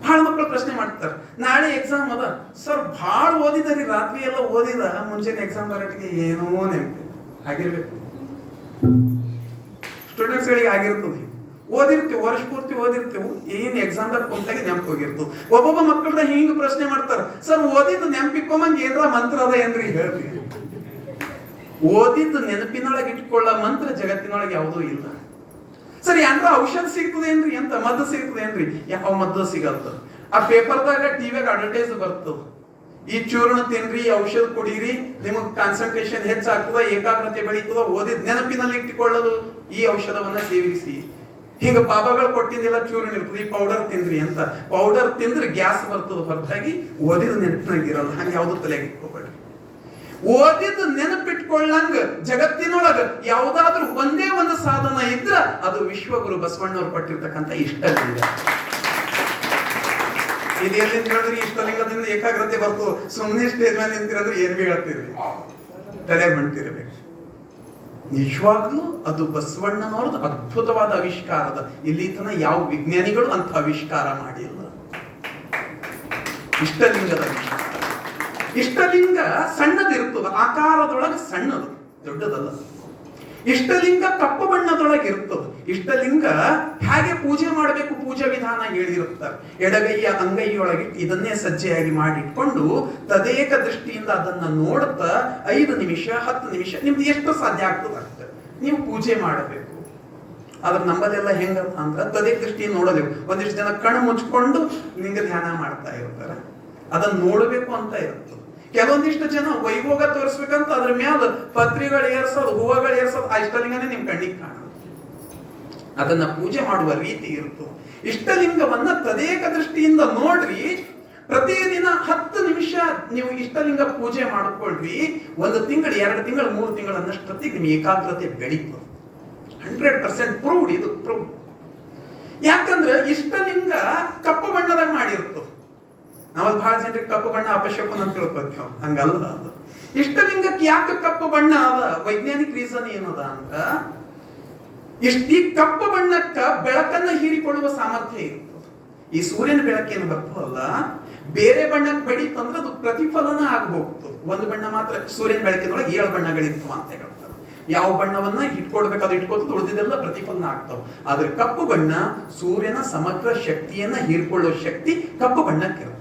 ಬಹಳ ಮಕ್ಕಳು ಪ್ರಶ್ನೆ ಮಾಡ್ತಾರೆ. ನಾಳೆ ಎಕ್ಸಾಮ್ ಅದ ಸರ್, ಬಹಳ ಓದಿದಾರಿ, ರಾತ್ರಿ ಎಲ್ಲ ಓದಿದ, ಮುಂಚೆನೆ ಎಕ್ಸಾಮ್ ಬರೋಟಿಗೆ ಏನೋ ನೆನಪು ಆಗಿರ್ಬೇಕು. ಸ್ಟೂಡೆಂಟ್ಸ್ ಗಳಿಗೆ ಆಗಿರ್ತದೆ. ಓದಿರ್ತೀವಿ, ವರ್ಷ ಪೂರ್ತಿ ಓದಿರ್ತೀವಿ, ಏನ್ ಎಕ್ಸಾಮ್ದಾಗ ಕುಂತಾಗ ನೆನಪು ಹೋಗಿರ್ತೀವಿ. ಒಬ್ಬೊಬ್ಬ ಮಕ್ಕಳದ ಹಿಂಗ ಪ್ರಶ್ನೆ ಮಾಡ್ತಾರ, ಸರ್ ಓದಿದ್ದು ನೆನಪಿಕ್ಕೊಂಬಂಗ್ ಏನ್ರ ಮಂತ್ರ ಅದ ಏನ್ರಿ ಹೇಳ್ರಿ? ಓದಿದ್ದು ನೆನಪಿನೊಳಗೆ ಇಟ್ಕೊಳ್ಳೋ ಮಂತ್ರ ಜಗತ್ತಿನೊಳಗೆ ಯಾವುದೂ ಇಲ್ಲ. ಸರಿ, ಏನ್ರ ಔಷಧ ಸಿಗ್ತದೇನ್ರಿ? ಅಂತ ಮದ್ದು ಸಿಗ್ತದೇನ್ರಿ? ಯಾವ ಮದ್ದು ಸಿಗಲ್ತ. ಆ ಪೇಪರ್ದಾಗ ಟಿವಿಯಾಗ ಅಡ್ವರ್ಟೈಸ್ ಬರ್ತದ, ಈ ಚೂರ್ಣ ತಿನ್ರಿ, ಔಷಧ ಕುಡೀರಿ, ನಿಮಗ್ ಕಾನ್ಸಂಟ್ರೇಷನ್ ಹೆಚ್ಚಾಗ್ತದ, ಏಕಾಗ್ರತೆ ಬೆಳೀತದ, ಓದಿದ್ ನೆನಪಿನಲ್ಲಿ ಇಟ್ಟುಕೊಳ್ಳಲು ಈ ಔಷಧವನ್ನ ಸೇವಿಸಿ. ಹಿಂಗ ಬಾಬಾಗಳು ಕೊಟ್ಟಿದ್ದೆಲ್ಲ ಚೂರ್ಣ ಇರ್ತದೆ, ಈ ಪೌಡರ್ ತಿನ್ರಿ ಅಂತ. ಪೌಡರ್ ತಿಂದ್ರೆ ಗ್ಯಾಸ್ ಬರ್ತದ ಹೊರತಾಗಿ ಓದಿದ ನೆನಪಿನಾಗಿರಲ್ಲ. ಹಂಗೆ ಯಾವ್ದು ತಲೆಗೆ ಇಟ್ಕೋಬೇಡ್ರಿ. ಓದಿದ್ದು ನೆನಪಿಟ್ಕೊಳ್ಳಂಗ ಜಗತ್ತಿನೊಳಗ ಯಾವುದಾದ್ರೂ ಒಂದೇ ಒಂದು ಸಾಧನ ಇದ್ರ ಅದು ವಿಶ್ವಗುರು ಬಸವಣ್ಣವ್ರು ಪಟ್ಟಿರ್ತಕ್ಕಂಥ ಇಷ್ಟಲಿಂಗ. ಇದು ಎಲ್ಲಿಂದ ಹೇಳಿದ್ರಿ? ಇಷ್ಟಲಿಂಗದಿಂದ ಏಕಾಗ್ರತೆ ಬರ್ತು. ಸುಮ್ಮನೆ ಸ್ಟೇಜ್ ಮೇಲೆ ನಿಂತಿರೋದ್ರೆ ಏನ್ ಬಿ ಹೇಳ್ತೀರಿ, ತಲೆ ಬಂಟಿರ್ಬೇಕು. ನಿಜವಾಗ್ಲೂ ಅದು ಬಸವಣ್ಣನವ್ರದ್ದು ಅದ್ಭುತವಾದ ಆವಿಷ್ಕಾರದ. ಇಲ್ಲಿ ತನ ಯಾವ ವಿಜ್ಞಾನಿಗಳು ಅಂತ ಆವಿಷ್ಕಾರ ಮಾಡಿಲ್ಲ. ಇಷ್ಟಲಿಂಗದ ಆವಿಷ್ಕಾರ. ಇಷ್ಟಲಿಂಗ ಸಣ್ಣದಿರ್ತದ, ಆಕಾರದೊಳಗೆ ಸಣ್ಣದು, ದೊಡ್ಡದಲ್ಲ. ಇಷ್ಟಲಿಂಗ ಕಪ್ಪು ಬಣ್ಣದೊಳಗೆ ಇರ್ತದೆ. ಇಷ್ಟಲಿಂಗ ಹೇಗೆ ಪೂಜೆ ಮಾಡಬೇಕು, ಪೂಜಾ ವಿಧಾನ ಹೇಳಿರುತ್ತಾರೆ. ಎಡಗೈಯ ಅಂಗೈಯೊಳಗೆ ಇದನ್ನೇ ಸಜ್ಜೆಯಾಗಿ ಮಾಡಿಟ್ಕೊಂಡು ತದೇಕ ದೃಷ್ಟಿಯಿಂದ ಅದನ್ನ ನೋಡುತ್ತಾ 5 ನಿಮಿಷ 10 ನಿಮಿಷ ನಿಮ್ದು ಎಷ್ಟು ಸಾಧ್ಯ ಆಗ್ತದೆ ನೀವು ಪೂಜೆ ಮಾಡಬೇಕು. ಆದ್ರೆ ನಮ್ಮಲ್ಲೆಲ್ಲ ಹೆಂಗ ಅಂದ್ರೆ ತದೇಕ ದೃಷ್ಟಿಯಿಂದ ನೋಡಲೇವು. ಒಂದಿಷ್ಟು ಜನ ಕಣ್ಣು ಮುಚ್ಕೊಂಡು ನಿಂಗೆ ಧ್ಯಾನ ಮಾಡ್ತಾ ಇರ್ತಾರೆ, ಅದನ್ನ ನೋಡಬೇಕು ಅಂತ ಇರುತ್ತೆ. ಕೆಲವೊಂದಿಷ್ಟು ಜನ ವೈಭೋಗ ತೋರಿಸ್ಬೇಕಂತ ಅದ್ರ ಮ್ಯಾಲ ಪತ್ರಿಗಳು ಏರ್ಸೋದು, ಹೂವಗಳು ಏರ್ಸೋದು, ಆ ಇಷ್ಟಲಿಂಗನೇ ನಿಮ್ ಕಣ್ಣಿಗೆ ಕಾಣುತ್ತೆ. ಅದನ್ನ ಪೂಜೆ ಮಾಡುವ ರೀತಿ ಇರುತ್ತೆ. ಇಷ್ಟಲಿಂಗವನ್ನ ತದೇಕ ದೃಷ್ಟಿಯಿಂದ ನೋಡ್ರಿ. ಪ್ರತಿದಿನ 10 ನಿಮಿಷ ನೀವು ಇಷ್ಟಲಿಂಗ ಪೂಜೆ ಮಾಡ್ಕೊಳ್ರಿ. 1 ತಿಂಗಳು 2 ತಿಂಗಳು 3 ತಿಂಗಳು ಅನ್ನಷ್ಟೊತ್ತಿಗೆ ನಿಮ್ ಏಕಾಗ್ರತೆ ಬೆಳೀತದೆ. 100% ಪ್ರೂವ್ಡ್. ಇದು ಪ್ರೂವ್. ಯಾಕಂದ್ರೆ ಇಷ್ಟಲಿಂಗ ಕಪ್ಪು ಬಣ್ಣದಾಗ ಮಾಡಿರ್ತದೆ. ನಾವಲ್ಲಿ ಬಹಳ ಜನರಿಗೆ ಕಪ್ಪು ಬಣ್ಣ ಅಪಶಕುನ ಅಂತ ತಿಳ್ಕೊತೀವಿ. ಹಂಗಲ್ಲ ಅದು. ಇಷ್ಟಲಿಂಗಕ್ಕೆ ಯಾಕೆ ಕಪ್ಪು ಬಣ್ಣ ಅದ? ವೈಜ್ಞಾನಿಕ ರೀಸನ್ ಏನದ ಅಂತ, ಈ ಕಪ್ಪು ಬಣ್ಣಕ್ಕ ಬೆಳಕನ್ನ ಹೀರಿಕೊಳ್ಳುವ ಸಾಮರ್ಥ್ಯ ಇರ್ತದೆ. ಈ ಸೂರ್ಯನ ಬೆಳಕೇನು ಬರ್ತದಲ್ಲ, ಬೇರೆ ಬಣ್ಣಕ್ಕೆ ಬೆಳೀತಂದ್ರೆ ಅದು ಪ್ರತಿಫಲನ ಆಗ್ಬೋಗ್ತದೆ. ಒಂದು ಬಣ್ಣ ಮಾತ್ರ ಸೂರ್ಯನ ಬೆಳಕಿನೊಳಗೆ 7 ಬಣ್ಣಗಳಿರ್ತವ ಅಂತ ಹೇಳ್ತಾರೆ. ಯಾವ ಬಣ್ಣವನ್ನ ಇಟ್ಕೊಳ್ಬೇಕು ಅದು ಇಟ್ಕೊಳ್ತದೆ, ಉಳಿದಿದ್ದೆಲ್ಲ ಪ್ರತಿಫಲನ ಆಗ್ತಾವ. ಆದ್ರೆ ಕಪ್ಪು ಬಣ್ಣ ಸೂರ್ಯನ ಸಮಗ್ರ ಶಕ್ತಿಯನ್ನ ಹೀರ್ಕೊಳ್ಳೋ ಶಕ್ತಿ ಕಪ್ಪು ಬಣ್ಣಕ್ಕೆ ಇರ್ತದೆ.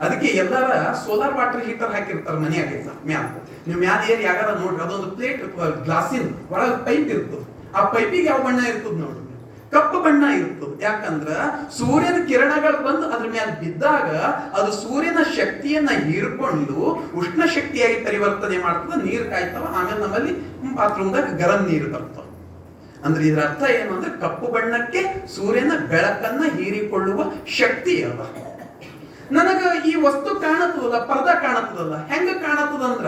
ಅದಕ್ಕೆ ಎಲ್ಲರ ಸೋಲಾರ್ ವಾಟರ್ ಹೀಟರ್ ಹಾಕಿರ್ತಾರೆ ಮನೆಯಾಗ ಮ್ಯಾಲ. ನೀವು ಮ್ಯಾಲ ಏರಿ ಯಾಗಾರ ನೋಡ್ರಿ, ಅದೊಂದು ಪ್ಲೇಟ್ ಗ್ಲಾಸಿನ ಒಳಗೆ ಪೈಪ್ ಇರ್ತದೆ. ಆ ಪೈಪಿಗೆ ಯಾವ ಬಣ್ಣ ಇರ್ತದೆ ನೋಡ್ರಿ? ಕಪ್ಪು ಬಣ್ಣ ಇರ್ತದೆ. ಯಾಕಂದ್ರ ಸೂರ್ಯನ ಕಿರಣಗಳು ಬಂದು ಅದ್ರ ಮ್ಯಾಲ ಬಿದ್ದಾಗ ಅದು ಸೂರ್ಯನ ಶಕ್ತಿಯನ್ನ ಹೀರ್ಕೊಂಡು ಉಷ್ಣ ಶಕ್ತಿಯಾಗಿ ಪರಿವರ್ತನೆ ಮಾಡ್ತದೆ. ನೀರು ಕಾಯ್ತಾವ. ಆಮೇಲೆ ನಮ್ಮಲ್ಲಿ ಬಾತ್ರೂಮ್ದಾಗ ಗರಂ ನೀರು ಬರ್ತವೆ. ಅಂದ್ರೆ ಇದರ ಅರ್ಥ ಏನು ಅಂದ್ರೆ ಕಪ್ಪು ಬಣ್ಣಕ್ಕೆ ಸೂರ್ಯನ ಬೆಳಕನ್ನ ಹೀರಿಕೊಳ್ಳುವ ಶಕ್ತಿ ಅದ. ನನಗ ಈ ವಸ್ತು ಕಾಣತ್ತದಲ್ಲ, ಪರ್ದ ಕಾಣತ್ತದಲ್ಲ, ಹೆಂಗ ಕಾಣತ್ತದಂದ್ರ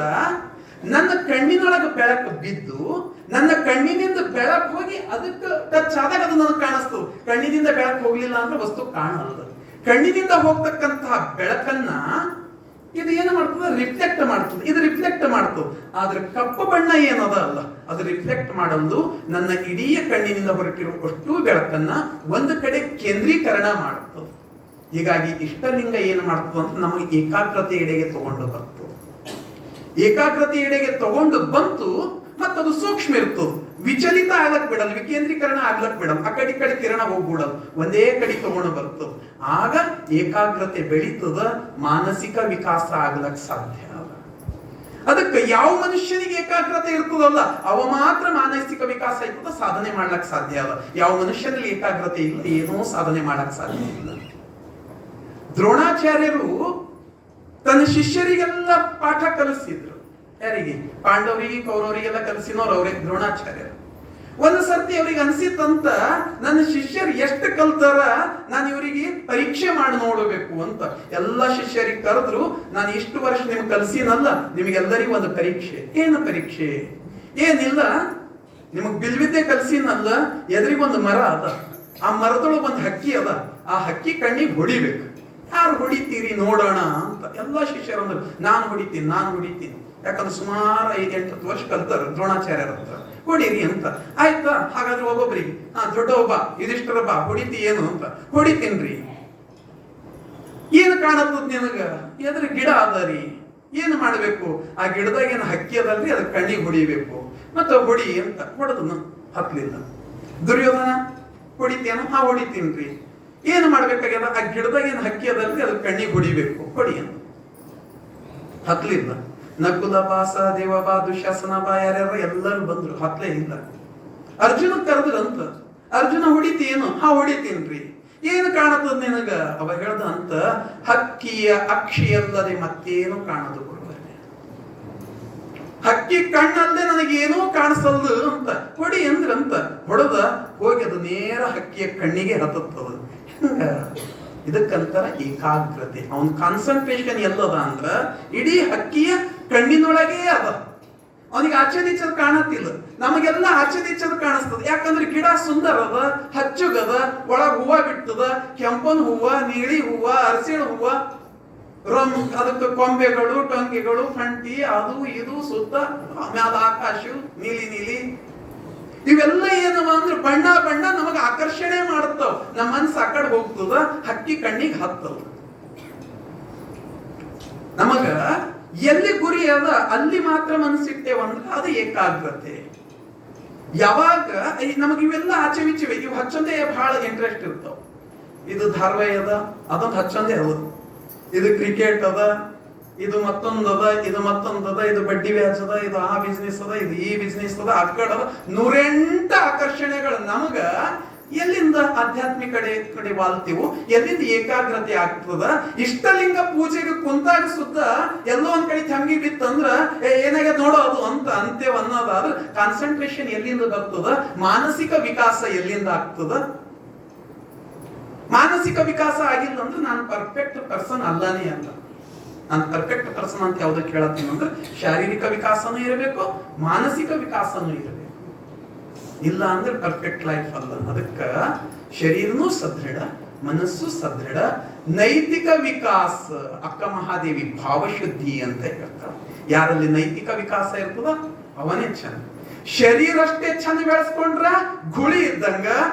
ನನ್ನ ಕಣ್ಣಿನೊಳಗ ಬೆಳಕು ಬಿದ್ದು ನನ್ನ ಕಣ್ಣಿನಿಂದ ಬೆಳಕು ಹೋಗಿ ಅದಕ್ಕೆ ಟಚ್ ಆದಾಗ ಅದು ನನಗೆ ಕಾಣಿಸ್ತದೆ. ಕಣ್ಣಿನಿಂದ ಬೆಳಕು ಹೋಗ್ಲಿಲ್ಲ ಅಂದ್ರೆ ವಸ್ತು ಕಾಣಲ್ಲ. ಕಣ್ಣಿನಿಂದ ಹೋಗ್ತಕ್ಕಂತಹ ಬೆಳಕನ್ನ ಇದು ಏನು ಮಾಡ್ತದೆ? ರಿಫ್ಲೆಕ್ಟ್ ಮಾಡ್ತದೆ. ಇದು ರಿಫ್ಲೆಕ್ಟ್ ಮಾಡ್ತದೆ. ಆದ್ರೆ ಕಪ್ಪು ಬಣ್ಣ ಏನದ ಅಲ್ಲ, ಅದು ರಿಫ್ಲೆಕ್ಟ್ ಮಾಡಲು ನನ್ನ ಇಡೀ ಕಣ್ಣಿನಿಂದ ಹೊರಟಿರುವ ಅಷ್ಟು ಬೆಳಕನ್ನ ಒಂದು ಕಡೆ ಕೇಂದ್ರೀಕರಣ ಮಾಡ್ತದೆ. ಹೀಗಾಗಿ ಇಷ್ಟಲಿಂಗ ಏನು ಮಾಡ್ತದೆ ಅಂತ ನಮಗೆ ಏಕಾಗ್ರತೆ ಎಡೆಗೆ ತಗೊಂಡು ಬಂತು. ಏಕಾಗ್ರತೆ ಎಡೆಗೆ ತಗೊಂಡು ಬಂತು. ಮತ್ತದು ಸೂಕ್ಷ್ಮ ಇರ್ತದೆ. ವಿಚಲಿತ ಆಗ್ಲಕ್ ಬಿಡಲ್ಲ, ವಿಕೇಂದ್ರೀಕರಣ ಆಗ್ಲಕ್ ಬಿಡಲ್ಲ, ಆ ಕಡೆ ಕಿರಣ ಹೋಗ್ಬಿಡಲ್ಲ, ಒಂದೇ ಕಡೆ ತಗೊಂಡು ಬರ್ತದೆ. ಆಗ ಏಕಾಗ್ರತೆ ಬೆಳೀತದ, ಮಾನಸಿಕ ವಿಕಾಸ ಆಗ್ಲಕ್ ಸಾಧ್ಯ. ಅದಕ್ಕೆ ಯಾವ ಮನುಷ್ಯನಿಗೆ ಏಕಾಗ್ರತೆ ಇರ್ತದಲ್ಲ ಅವ ಮಾತ್ರ ಮಾನಸಿಕ ವಿಕಾಸ ಇರ್ತದ, ಸಾಧನೆ ಮಾಡ್ಲಕ್ ಸಾಧ್ಯ ಅಲ್ಲ. ಯಾವ ಮನುಷ್ಯನಲ್ಲಿ ಏಕಾಗ್ರತೆ ಇಲ್ಲ, ಏನೋ ಸಾಧನೆ ಮಾಡಕ್ ಸಾಧ್ಯ ಇಲ್ಲ. ದ್ರೋಣಾಚಾರ್ಯರು ತನ್ನ ಶಿಷ್ಯರಿಗೆಲ್ಲ ಪಾಠ ಕಲಿಸಿದ್ರು. ಯಾರಿಗೆ? ಪಾಂಡವರಿಗೆ ಕೌರವರಿಗೆಲ್ಲ ಕಲಿಸಿನವ್ರು ಅವರೇ, ದ್ರೋಣಾಚಾರ್ಯರು. ಒಂದು ಸರ್ತಿ ಅವ್ರಿಗೆ ಅನ್ಸಿತ್ತಂತ, ನನ್ನ ಶಿಷ್ಯರು ಎಷ್ಟು ಕಲ್ತಾರ, ನಾನು ಇವರಿಗೆ ಪರೀಕ್ಷೆ ಮಾಡಿ ನೋಡಬೇಕು ಅಂತ ಎಲ್ಲ ಶಿಷ್ಯರಿಗೆ ಕರೆದ್ರು. ನಾನು ಇಷ್ಟು ವರ್ಷ ನಿಮ್ಗೆ ಕಲಿಸಿನಲ್ಲ, ನಿಮಗೆಲ್ಲರಿಗೂ ಒಂದು ಪರೀಕ್ಷೆ. ಏನು ಪರೀಕ್ಷೆ? ಏನಿಲ್ಲ, ನಿಮಗ್ ಬಿಲ್ವಿದ್ದೆ ಕಲ್ಸಿನಲ್ಲ, ಎದುರಿಗೊಂದು ಮರ ಅದ, ಆ ಮರದೊಳಗೆ ಒಂದು ಹಕ್ಕಿ ಅದ, ಆ ಹಕ್ಕಿ ಕಣ್ಣಿಗೆ ಹೊಡಿಬೇಕು. ಯಾರು ಹೊಡಿತೀರಿ ನೋಡೋಣ ಅಂತ ಎಲ್ಲ ಶಿಷ್ಯರಂದ್ರು, ನಾನು ಹೊಡಿತೀನಿ. ಯಾಕಂದ್ರೆ ಸುಮಾರು 5-8 ವರ್ಷ ಕಲ್ತಾರ ದ್ರೋಣಾಚಾರ್ಯರ ಹತ್ರ. ಹೊಡೀರಿ ಅಂತ. ಆಯ್ತಾ, ಹಾಗಾದ್ರೆ ಒಬ್ಬೊಬ್ರಿಗೆ ದೊಡ್ಡ ಒಬ್ಬ ಇದಿಷ್ಟರ ಬಾ ಹೊಡಿತಿ ಏನು ಅಂತ. ಹೊಡಿತೀನ್ರಿ. ಏನು ಕಾಣತ್ತದ ನಿನಗ? ಎದ್ರ ಗಿಡ ಅದರಿ, ಏನು ಮಾಡ್ಬೇಕು? ಆ ಗಿಡದಾಗ ಏನು ಹಕ್ಕಿ ಅದಲ್ರಿ, ಅದ್ರ ಕಣ್ಣಿಗೆ ಹೊಡಿಬೇಕು. ಮತ್ತೆ ಹೊಡಿ ಅಂತ ಹೊಡೆದನು, ಹತ್ಲಿಲ್ಲ. ದುರ್ಯೋಧನ ಹೊಡಿತೇನು? ಹೊಡಿತೀನ್ರಿ. ಏನು ಮಾಡ್ಬೇಕಾಗ್ಯದ? ಆ ಗಿಡದಾಗ ಏನು ಹಕ್ಕಿ ಅದಲ್ರಿ, ಅದ್ರ ಕಣ್ಣಿಗೆ ಹೊಡಿಬೇಕು, ಹೊಡಿ ಅಂತ. ಹತ್ಲಿಲ್ಲ. ನಕುಲ ಬಾಸ ದೇವಬಾ ದುಶಾಸನ ಬಾ ಯಾರ್ಯಾರ ಎಲ್ಲರೂ ಬಂದ್ರು, ಹತ್ಲೇ ಇಲ್ಲ. ಅರ್ಜುನ ಕರೆದ್ರಂತ, ಅರ್ಜುನ ಹೊಡಿತೀನು? ಹೊಡಿತೀನ್ರಿ. ಏನು ಕಾಣತದ ನಿನಗ? ಅವ ಹೇಳ್ದ ಅಂತ, ಹಕ್ಕಿಯ ಅಕ್ಷಿಯಲ್ಲದೆ ಮತ್ತೇನು ಕಾಣದು ಗುರುಗಳೇ, ಹಕ್ಕಿ ಕಣ್ಣಲ್ಲದೆ ನನಗೇನೂ ಕಾಣಿಸಲ್ದು ಅಂತ. ಹೊಡಿ ಅಂದ್ರಂತ. ಹೊಡೆದ, ಹೋಗಿ ಅದು ನೇರ ಹಕ್ಕಿಯ ಕಣ್ಣಿಗೆ ಹತ್ತದ. ಹಿಂಗ ಇದಕ್ಕಂತಾರ ಏಕಾಗ್ರತೆ. ಅವನ್ ಕಾನ್ಸಂಟ್ರೇಷನ್ ಎಲ್ಲದ ಅಂದ್ರ ಇಡೀ ಹಕ್ಕಿಯ ಕಣ್ಣಿನೊಳಗೆ ಅದ. ಅವನಿಗೆ ಆಚೆದೀಚದ ಕಾಣತಿಲ್ಲ, ನಮಗೆಲ್ಲ ಆಚೆದೀಚದ ಕಾಣಿಸ್ತದ. ಯಾಕಂದ್ರೆ ಗಿಡ ಸುಂದರ ಅದ, ಹಚ್ಚುಗದ, ಒಳಗ ಹೂವ ಬಿಟ್ಟದ, ಕೆಂಪನ್ ಹೂವ, ನೀಳಿ ಹೂವ, ಅರಸಿಣ ಹೂವ, ಅದಕ್ಕೆ ಕೊಂಬೆಗಳು, ಟೊಂಗೆಗಳು, ಫಂಟಿ, ಅದು ಇದು ಸುತ್ತ, ಮ್ಯಾಲ ಆಕಾಶ ನೀಲಿ. ಇವೆಲ್ಲ ಏನವ ಅಂದ್ರೆ ಬಣ್ಣ ನಮಗ ಆಕರ್ಷಣೆ ಮಾಡುತ್ತಾವ. ನಮ್ಮ ಮನಸ್ಸು ಆ ಕಡೆ ಹೋಗ್ತದ, ಹಕ್ಕಿ ಕಣ್ಣಿಗೆ ಹತ್ತದ. ನಮಗ ಎಲ್ಲಿ ಗುರಿ ಅದ ಅಲ್ಲಿ ಮಾತ್ರ ಮನಸ್ಸಿಟ್ಟೇವಂದ್ರೆ ಅದು ಏಕಾಗ್ರತೆ. ಯಾವಾಗ ನಮಗ ಇವೆಲ್ಲ ಆಚೆವಿಚಿವೆ, ಇವು ಹಚ್ಚಂದೆ ಬಹಳ ಇಂಟ್ರೆಸ್ಟ್ ಇರ್ತಾವ. ಇದು ಧಾರಾವಾಹಿ ಅದ, ಅದೊಂದು ಹಚ್ಚಂದೆ ಅದ. ಇದು ಕ್ರಿಕೆಟ್ ಅದ, ಇದು ಮತ್ತೊಂದದ, ಇದು ಮತ್ತೊಂದದ, ಇದು ಬಡ್ಡಿ ವ್ಯಾಜ್ ಅದ, ಇದು ಆ ಬಿಸ್ನೆಸ್ ಅದ, ಇದು ಈ ಬಿಸ್ನೆಸ್ ಅದ, ಆ ಕಡೆ ಅದ. 108 ಆಕರ್ಷಣೆಗಳು. ನಮಗ ಎಲ್ಲಿಂದ ಆಧ್ಯಾತ್ಮಿಕ ಕಡೆ ವಾಲ್ತೀವು? ಎಲ್ಲಿಂದ ಏಕಾಗ್ರತೆ ಆಗ್ತದ? ಇಷ್ಟಲಿಂಗ ಪೂಜೆಗೆ ಕುಂತಾಗ ಸುತ್ತ ಎಲ್ಲೋ ಒಂದ್ ಕಡೆ ಥಂಗಿ ಬಿತ್ತಂದ್ರ ಏನಾಗ ನೋಡೋ ಅದು ಅಂತ ಅಂತೇವ್ ಅನ್ನೋದಾದ್ರೆ ಕಾನ್ಸಂಟ್ರೇಷನ್ ಎಲ್ಲಿಂದ ಬರ್ತದ? ಮಾನಸಿಕ ವಿಕಾಸ ಎಲ್ಲಿಂದ ಆಗ್ತದ? ಮಾನಸಿಕ ವಿಕಾಸ ಆಗಿಲ್ಲ ಅಂದ್ರೆ ನಾನು ಪರ್ಫೆಕ್ಟ್ ಪರ್ಸನ್ ಅಲ್ಲನೇ ಅಲ್ಲ. ನಾನು ಪರ್ಫೆಕ್ಟ್ ಪರ್ಸನ್ ಅಂತ ಯಾವ್ದಕ್ಕೆ ಹೇಳತ್ತೀನಿ ಅಂದ್ರೆ ಶಾರೀರಿಕ ವಿಕಾಸನೂ ಇರಬೇಕು, ಮಾನಸಿಕ ವಿಕಾಸನೂ ಇರಬೇಕು. ಇಲ್ಲ ಅಂದ್ರೆ ಪರ್ಫೆಕ್ಟ್ ಲೈಫ್ ಅಲ್ಲ. ಅದಕ್ಕ ಶರೀರನೂ ಸದೃಢ, ಮನಸ್ಸು ಸದೃಢ, ನೈತಿಕ ವಿಕಾಸ. ಅಕ್ಕ ಮಹಾದೇವಿ ಭಾವಶುದ್ಧಿ ಅಂತ ಹೇಳ್ತಾರ. ಯಾರಲ್ಲಿ ನೈತಿಕ ವಿಕಾಸ ಇರ್ತದ ಅವನೇ ಚಂದ. ಶರೀರಷ್ಟೇ ಚಂದ ಬೆಳೆಸ್ಕೊಂಡ್ರ ಗುಳಿ ಇದ್ದಂಗ,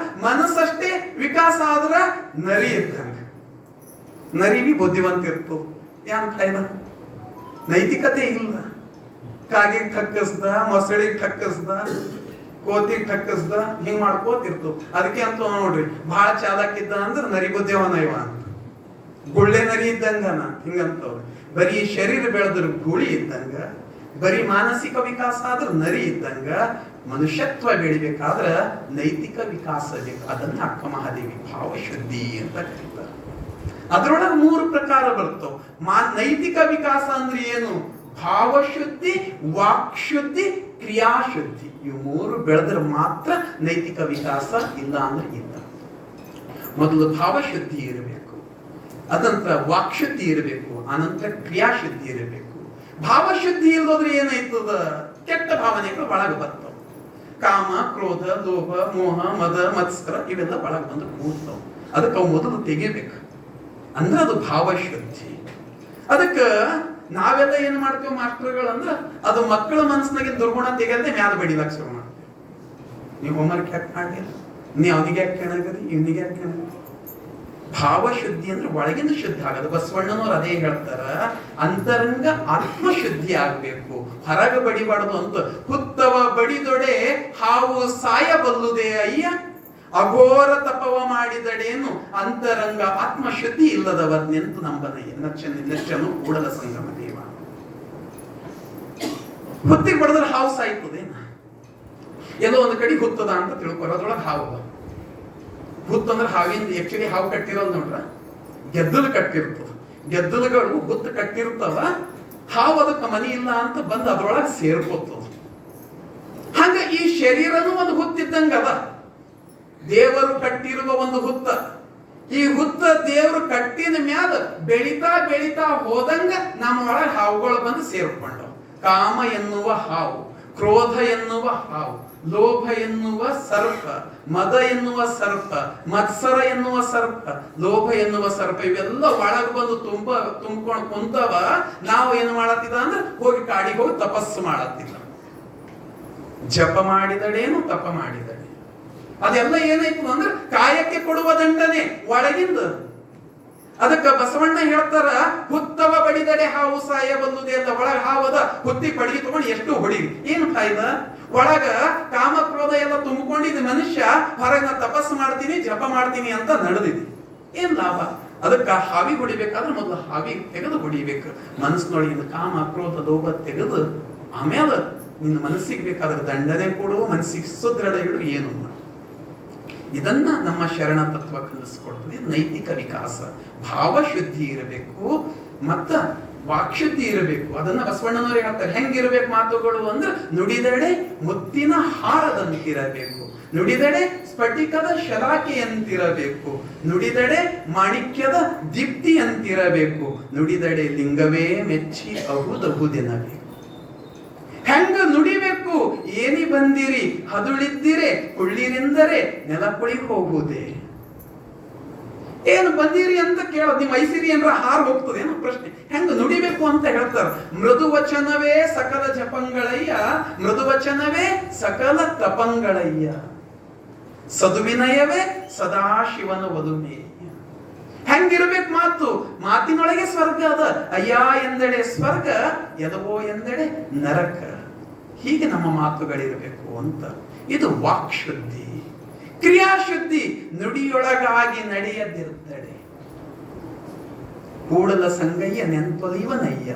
ಮನಸ್ಸಷ್ಟೇ ವಿಕಾಸ ಆದ್ರ ನರಿ ಇದ್ದಂಗ. ನರಿ ಬಿ ಬುದ್ಧಿವಂತ ಇರ್ತದ. ಏನ್ ಫಾಯ್ದ? ನೈತಿಕತೆ ಇಲ್ಲ. ಕಾಗಿಗೆ ಠಕ್ಕಸ್ದ, ಮೊಸಳಿಗೆ ಠಕ್ಕಸ್ದ, ಕೋತಿಗೆ ಠಕ್ಕಸ್ದ, ಹಿಂಗ್ ಮಾಡ್ಕೋತಿರ್ತು. ಅದಕ್ಕೆ ಅಂತ ನೋಡ್ರಿ, ಬಹಳ ಚಾಲಾಕಿದ್ದ ಅಂದ್ರೆ ನರಿ ಬುದ್ಧಿವನ ಇವ ಅಂತ. ಗುಳ್ಳೆ ನರಿ ಇದ್ದಂಗನ ಹಿಂಗಂತವ್ರು. ಬರೀ ಶರೀರ ಬೆಳೆದ್ರು ಗುಳಿ ಇದ್ದಂಗ, ಬರೀ ಮಾನಸಿಕ ವಿಕಾಸ ಆದ್ರೆ ನರಿ ಇದ್ದಂಗ. ಮನುಷ್ಯತ್ವ ಬೆಳಿಬೇಕಾದ್ರ ನೈತಿಕ ವಿಕಾಸ ಬೇಕು. ಅದನ್ನ ಅಕ್ಕ ಮಹಾದೇವಿ ಭಾವಶುದ್ಧಿ ಅಂತ ಕರೀತಾರೆ. ಅದರೊಳಗೆ 3 ಪ್ರಕಾರ ಬರ್ತವೆ. ನೈತಿಕ ವಿಕಾಸ ಅಂದ್ರೆ ಏನು? ಭಾವಶುದ್ಧಿ, ವಾಕ್ಶುದ್ಧಿ, ಕ್ರಿಯಾಶುದ್ಧಿ. ಇವು 3 ಬೆಳೆದ್ರೆ ಮಾತ್ರ ನೈತಿಕ ವಿಕಾಸ, ಇಲ್ಲ ಅಂದ್ರೆ ಇಲ್ಲ. ಮೊದಲು ಭಾವಶುದ್ಧಿ ಇರಬೇಕು, ಅನಂತರ ವಾಕ್ಶುದ್ಧಿ ಇರಬೇಕು, ಅನಂತರ ಕ್ರಿಯಾಶುದ್ಧಿ ಇರಬೇಕು. ಭಾವಶುದ್ಧಿ ಇಲ್ಲದ್ರೆ ಏನಾಯ್ತದ? ಕೆಟ್ಟ ಭಾವನೆಗಳು ಒಳಗೆ ಬರ್ತಾವ. ಕಾಮ, ಕ್ರೋಧ, ಲೋಭ, ಮೋಹ, ಮದ, ಮತ್ಸರ ಇವೆಲ್ಲ ಒಳಗೆ ಬಂದು ಕೂಡ್ತಾವ. ಅದಕ್ಕೆ ಅವು ಮೊದಲು ತೆಗಿಬೇಕು, ಅಂದ್ರೆ ಅದು ಭಾವಶುದ್ಧಿ. ಅದಕ್ಕ ನಾವೆಲ್ಲ ಏನ್ ಮಾಡ್ತೇವೆ ಮಾಸ್ಟರ್ಗಳು ಅಂದ್ರೆ, ಅದು ಮಕ್ಕಳ ಮನಸ್ಸಿನಾಗ ದುರ್ಗುಣ ತೆಗೆಯದೆ ಮ್ಯಾಲ ಬಡಿಲಾಕ ಶುರು ಮಾಡ್ತೇವೆ. ನೀವು ಹೋಮ್ವರ್ಕ್ ಯಾಕೆ ಮಾಡಲಿಲ್ಲ? ನೀ ಅವನಿಗೆ ಯಾಕೆ ಕೇಳಾಗದಿ, ಇವನಿಗೆ ಯಾಕೆ ಕೇಳಾಗದಿ? ಭಾವಶುದ್ಧಿ ಅಂದ್ರೆ ಒಳಗಿಂದ ಶುದ್ಧ ಆಗದು. ಬಸವಣ್ಣನವ್ರು ಅದೇ ಹೇಳ್ತಾರ, ಅಂತರಂಗ ಆತ್ಮಶುದ್ಧಿ ಆಗ್ಬೇಕು, ಹೊರಗ ಬಡಿಬಾರ್ದು ಅಂತ. ಹುತ್ತವ ಬಡಿದೊಡೆ ಹಾವು ಸಾಯಬಲ್ಲುದೇ ಅಯ್ಯ, ಅಘೋರ ತಪವ ಮಾಡಿದಡೇನು ಅಂತರಂಗ ಆತ್ಮಶುದ್ಧಿ ಇಲ್ಲದವ ನೆಂತು ನಂಬನಯ್ಯ. ನಚ್ಚನು ಕೂಡಲ ಸಂಗಮ ದೇವ. ಹುತ್ತಿಗೆ ಬಡದ್ರೆ ಹಾವು ಸಾಯ್ತದೇನ? ಎಲ್ಲೋ ಒಂದು ಕಡೆ ಹುತ್ತದ ಅಂತ ತಿಳ್ಕೊರ, ಅದ್ರೊಳಗೆ ಹಾವು. ಹುತ್ತ ಅಂದ್ರೆ ಹಾವಿಂದ ಆಕ್ಚುಲಿ ಹಾವು ಕಟ್ಟಿರೋದು ನೋಡ್ರ, ಗೆದ್ದಲು ಕಟ್ಟಿರ್ತದ. ಗೆದ್ದಲುಗಳು ಹುತ್ತು ಕಟ್ಟಿರ್ತಾವ, ಹಾವು ಅದಕ್ಕೆ ಮನಿ ಇಲ್ಲ ಅಂತ ಬಂದು ಅದ್ರೊಳಗೆ ಸೇರ್ಕೋತದ. ಹಂಗ ಈ ಶರೀರನು ಒಂದು ಹುತ್ತಿದ್ದಂಗ ಅದ. ದೇವರು ಕಟ್ಟಿರುವ ಒಂದು ಹುತ್ತ. ಈ ಹುತ್ತ ದೇವರು ಕಟ್ಟಿದ ಮ್ಯಾಲ ಬೆಳಿತಾ ಬೆಳಿತಾ ಹೋದಂಗ ನಮ್ಮ ಒಳಗೆ ಹಾವುಗಳು ಬಂದು ಸೇರ್ಕೊಂಡವು. ಕಾಮ ಎನ್ನುವ ಹಾವು ಕ್ರೋಧ ಎನ್ನುವ ಹಾವು, ಲೋಭ ಎನ್ನುವ ಸರ್ಪ, ಮದ ಎನ್ನುವ ಸರ್ಪ, ಮತ್ಸರ ಎನ್ನುವ ಸರ್ಪ, ಲೋಭ ಎನ್ನುವ ಸರ್ಪ, ಇವೆಲ್ಲ ಒಳಗೆ ಬಂದು ತುಂಬಿಕೊಂಡು ಕುಂತವ. ನಾವು ಏನು ಮಾಡತ್ತಿದ ಅಂದ್ರೆ ಹೋಗಿ ಕಾಡಿಗೆ ಹೋಗಿ ತಪಸ್ಸು ಮಾಡತ್ತಿಲ್ಲ. ಜಪ ಮಾಡಿದಡೇನು ತಪ ಮಾಡಿದಡೆ. ಅದೆಲ್ಲ ಏನಾಯ್ತು ಅಂದ್ರೆ ಕಾಯಕ್ಕೆ ಕೊಡುವ ದಂಡನೆ ಒಳಗಿಂದ. ಅದಕ್ಕ ಬಸವಣ್ಣ ಹೇಳ್ತಾರ, ಹುತ್ತವ ಬಡಿದಡೆ ಹಾವು ಸಾಯಬಲ್ಲುದೆ ಅಂತ. ಒಳಗ ಹಾವದ ಹುತ್ತಿ ಪಡಿಗೆ ತಗೊಂಡು ಎಷ್ಟು ಹೊಡಿರಿ, ಏನು ಫಾಯ್ದ? ಒಳಗ ಕಾಮ ಕ್ರೋಧ ಎಲ್ಲ ತುಂಬಿಕೊಂಡಿದ್ದ ಮನುಷ್ಯ ಹೊರಗೆ ನಾ ತಪಸ್ಸು ಮಾಡ್ತೀನಿ ಜಪ ಮಾಡ್ತೀನಿ ಅಂತ ನಡೆದಿದೆ, ಏನ್ ಲಾಭ? ಅದಕ್ಕ ಹಾವಿ ಹೊಡಿಬೇಕಾದ್ರೆ ಮೊದಲು ಹಾವಿ ತೆಗೆದು ಹೊಡಿಬೇಕು. ಮನಸ್ಸಿನೊಳಗಿನ ಕಾಮ ಕ್ರೋಧ ಲೋಭ ತೆಗೆದು ಆಮೇಲೆ ನಿನ್ನ ಮನಸ್ಸಿಗೆ ಬೇಕಾದ್ರೆ ದಂಡನೆ ಕೊಡು, ಮನಸ್ಸಿಗೆ ಸುದೃಢ ಇಡು, ಏನು ಮಾಡು. ಇದನ್ನ ನಮ್ಮ ಶರಣ ತತ್ವ ಕಲಿಸ್ಕೊಡ್ತದೆ. ನೈತಿಕ ವಿಕಾಸ, ಭಾವಶುದ್ಧಿ ಇರಬೇಕು, ಮತ್ತ ವಾಕ್ಶುದ್ಧಿ ಇರಬೇಕು. ಅದನ್ನ ಬಸವಣ್ಣನವರು ಹೇಳ್ತಾರೆ. ಹೆಂಗಿರ್ಬೇಕು ಮಾತುಗಳು ಅಂದ್ರೆ, ನುಡಿದಡೆ ಮುತ್ತಿನ ಹಾರದಂತಿರಬೇಕು, ನುಡಿದಡೆ ಸ್ಫಟಿಕದ ಶಲಾಕೆಯಂತಿರಬೇಕು, ನುಡಿದಡೆ ಮಾಣಿಕ್ಯದ ದೀಪ್ತಿಯಂತಿರಬೇಕು, ನುಡಿದಡೆ ಲಿಂಗವೇ ಮೆಚ್ಚಿ ಅಹುದಹುದೆನಬೇಕು. ಹೆಂಗ ನುಡಿಬೇಕು? ಏನಿ ಬಂದಿರಿ ಹದುಳಿದ್ದಿರೆ ಕುಳ್ಳಿರಿಂದರೆ ನೆಲಪುಳಿ ಹೋಗುವುದೇ. ಏನು ಬಂದಿರಿ ಅಂತ ಕೇಳೋದು, ನಿಮ್ಮ ಐಸಿರಿ ಏನಾರ ಹಾರ್ ಹೋಗ್ತದೆ ಏನೋ ಪ್ರಶ್ನೆ. ಹೆಂಗ ನುಡಿಬೇಕು ಅಂತ ಹೇಳ್ತಾರೆ. ಮೃದು ವಚನವೇ ಸಕಲ ಜಪಂಗಳಯ್ಯ, ಮೃದು ವಚನವೇ ಸಕಲ ತಪಂಗಳಯ್ಯ, ಸದುವಿನಯವೇ ಸದಾಶಿವನ ವಧುಮೇಯ. ಹೆಂಗಿರ್ಬೇಕು ಮಾತು? ಮಾತಿನೊಳಗೆ ಸ್ವರ್ಗ ಅದ. ಅಯ್ಯ ಎಂದೆಡೆ ಸ್ವರ್ಗ, ಎದವೋ ಎಂದೆಡೆ ನರಕ. ಹೀಗೆ ನಮ್ಮ ಮಾತುಗಳಿರಬೇಕು ಅಂತ. ಇದು ವಾಕ್ಶುದ್ಧಿ. ಕ್ರಿಯಾಶುದ್ಧಿ, ನುಡಿಯೊಳಗಾಗಿ ನಡೆಯದಿರುತ್ತಡೆ. ಕೂಡಲ ಸಂಗಯ್ಯ ನೆನ್ಪೊಲಿವನಯ್ಯ.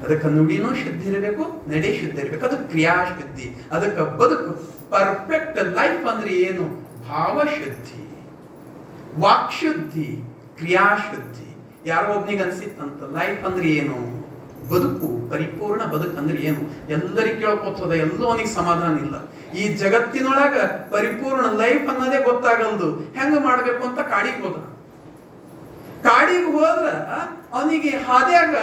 ಅದಕ್ಕೆ ನುಡಿನೂ ಶುದ್ಧಿ ಇರಬೇಕು, ನಡೆ ಶುದ್ಧಿ ಇರಬೇಕು. ಅದು ಕ್ರಿಯಾಶುದ್ಧಿ. ಅದಕ್ಕೆ ಬದುಕು ಪರ್ಫೆಕ್ಟ್ ಲೈಫ್ ಅಂದ್ರೆ ಏನು? ಭಾವಶುದ್ಧಿ, ವಾಕ್ಶುದ್ಧಿ, ಕ್ರಿಯಾಶುದ್ಧಿ. ಯಾರೋ ಒಬ್ನಿಗೆ ಅನ್ಸಿತ್ತಂತ ಲೈಫ್ ಅಂದ್ರೆ ಏನು, ಬದುಕು, ಪರಿಪೂರ್ಣ ಬದುಕು ಅಂದ್ರೆ ಏನು? ಎಲ್ಲರಿಗೆ ಕೇಳ್ಕೊತದ, ಎಲ್ಲೋ ಅವನಿಗೆ ಸಮಾಧಾನ ಇಲ್ಲ. ಈ ಜಗತ್ತಿನೊಳಗ ಪರಿಪೂರ್ಣ ಲೈಫ್ ಅನ್ನೋದೇ ಗೊತ್ತಾಗಲ್ದು. ಹೆಂಗ ಮಾಡ್ಬೇಕು ಅಂತ ಕಾಡಿಗೆ ಹೋದ. ಕಾಡಿಗೆ ಹೋದ್ರ ಅವನಿಗೆ ಹಾದ್ಯಾಗ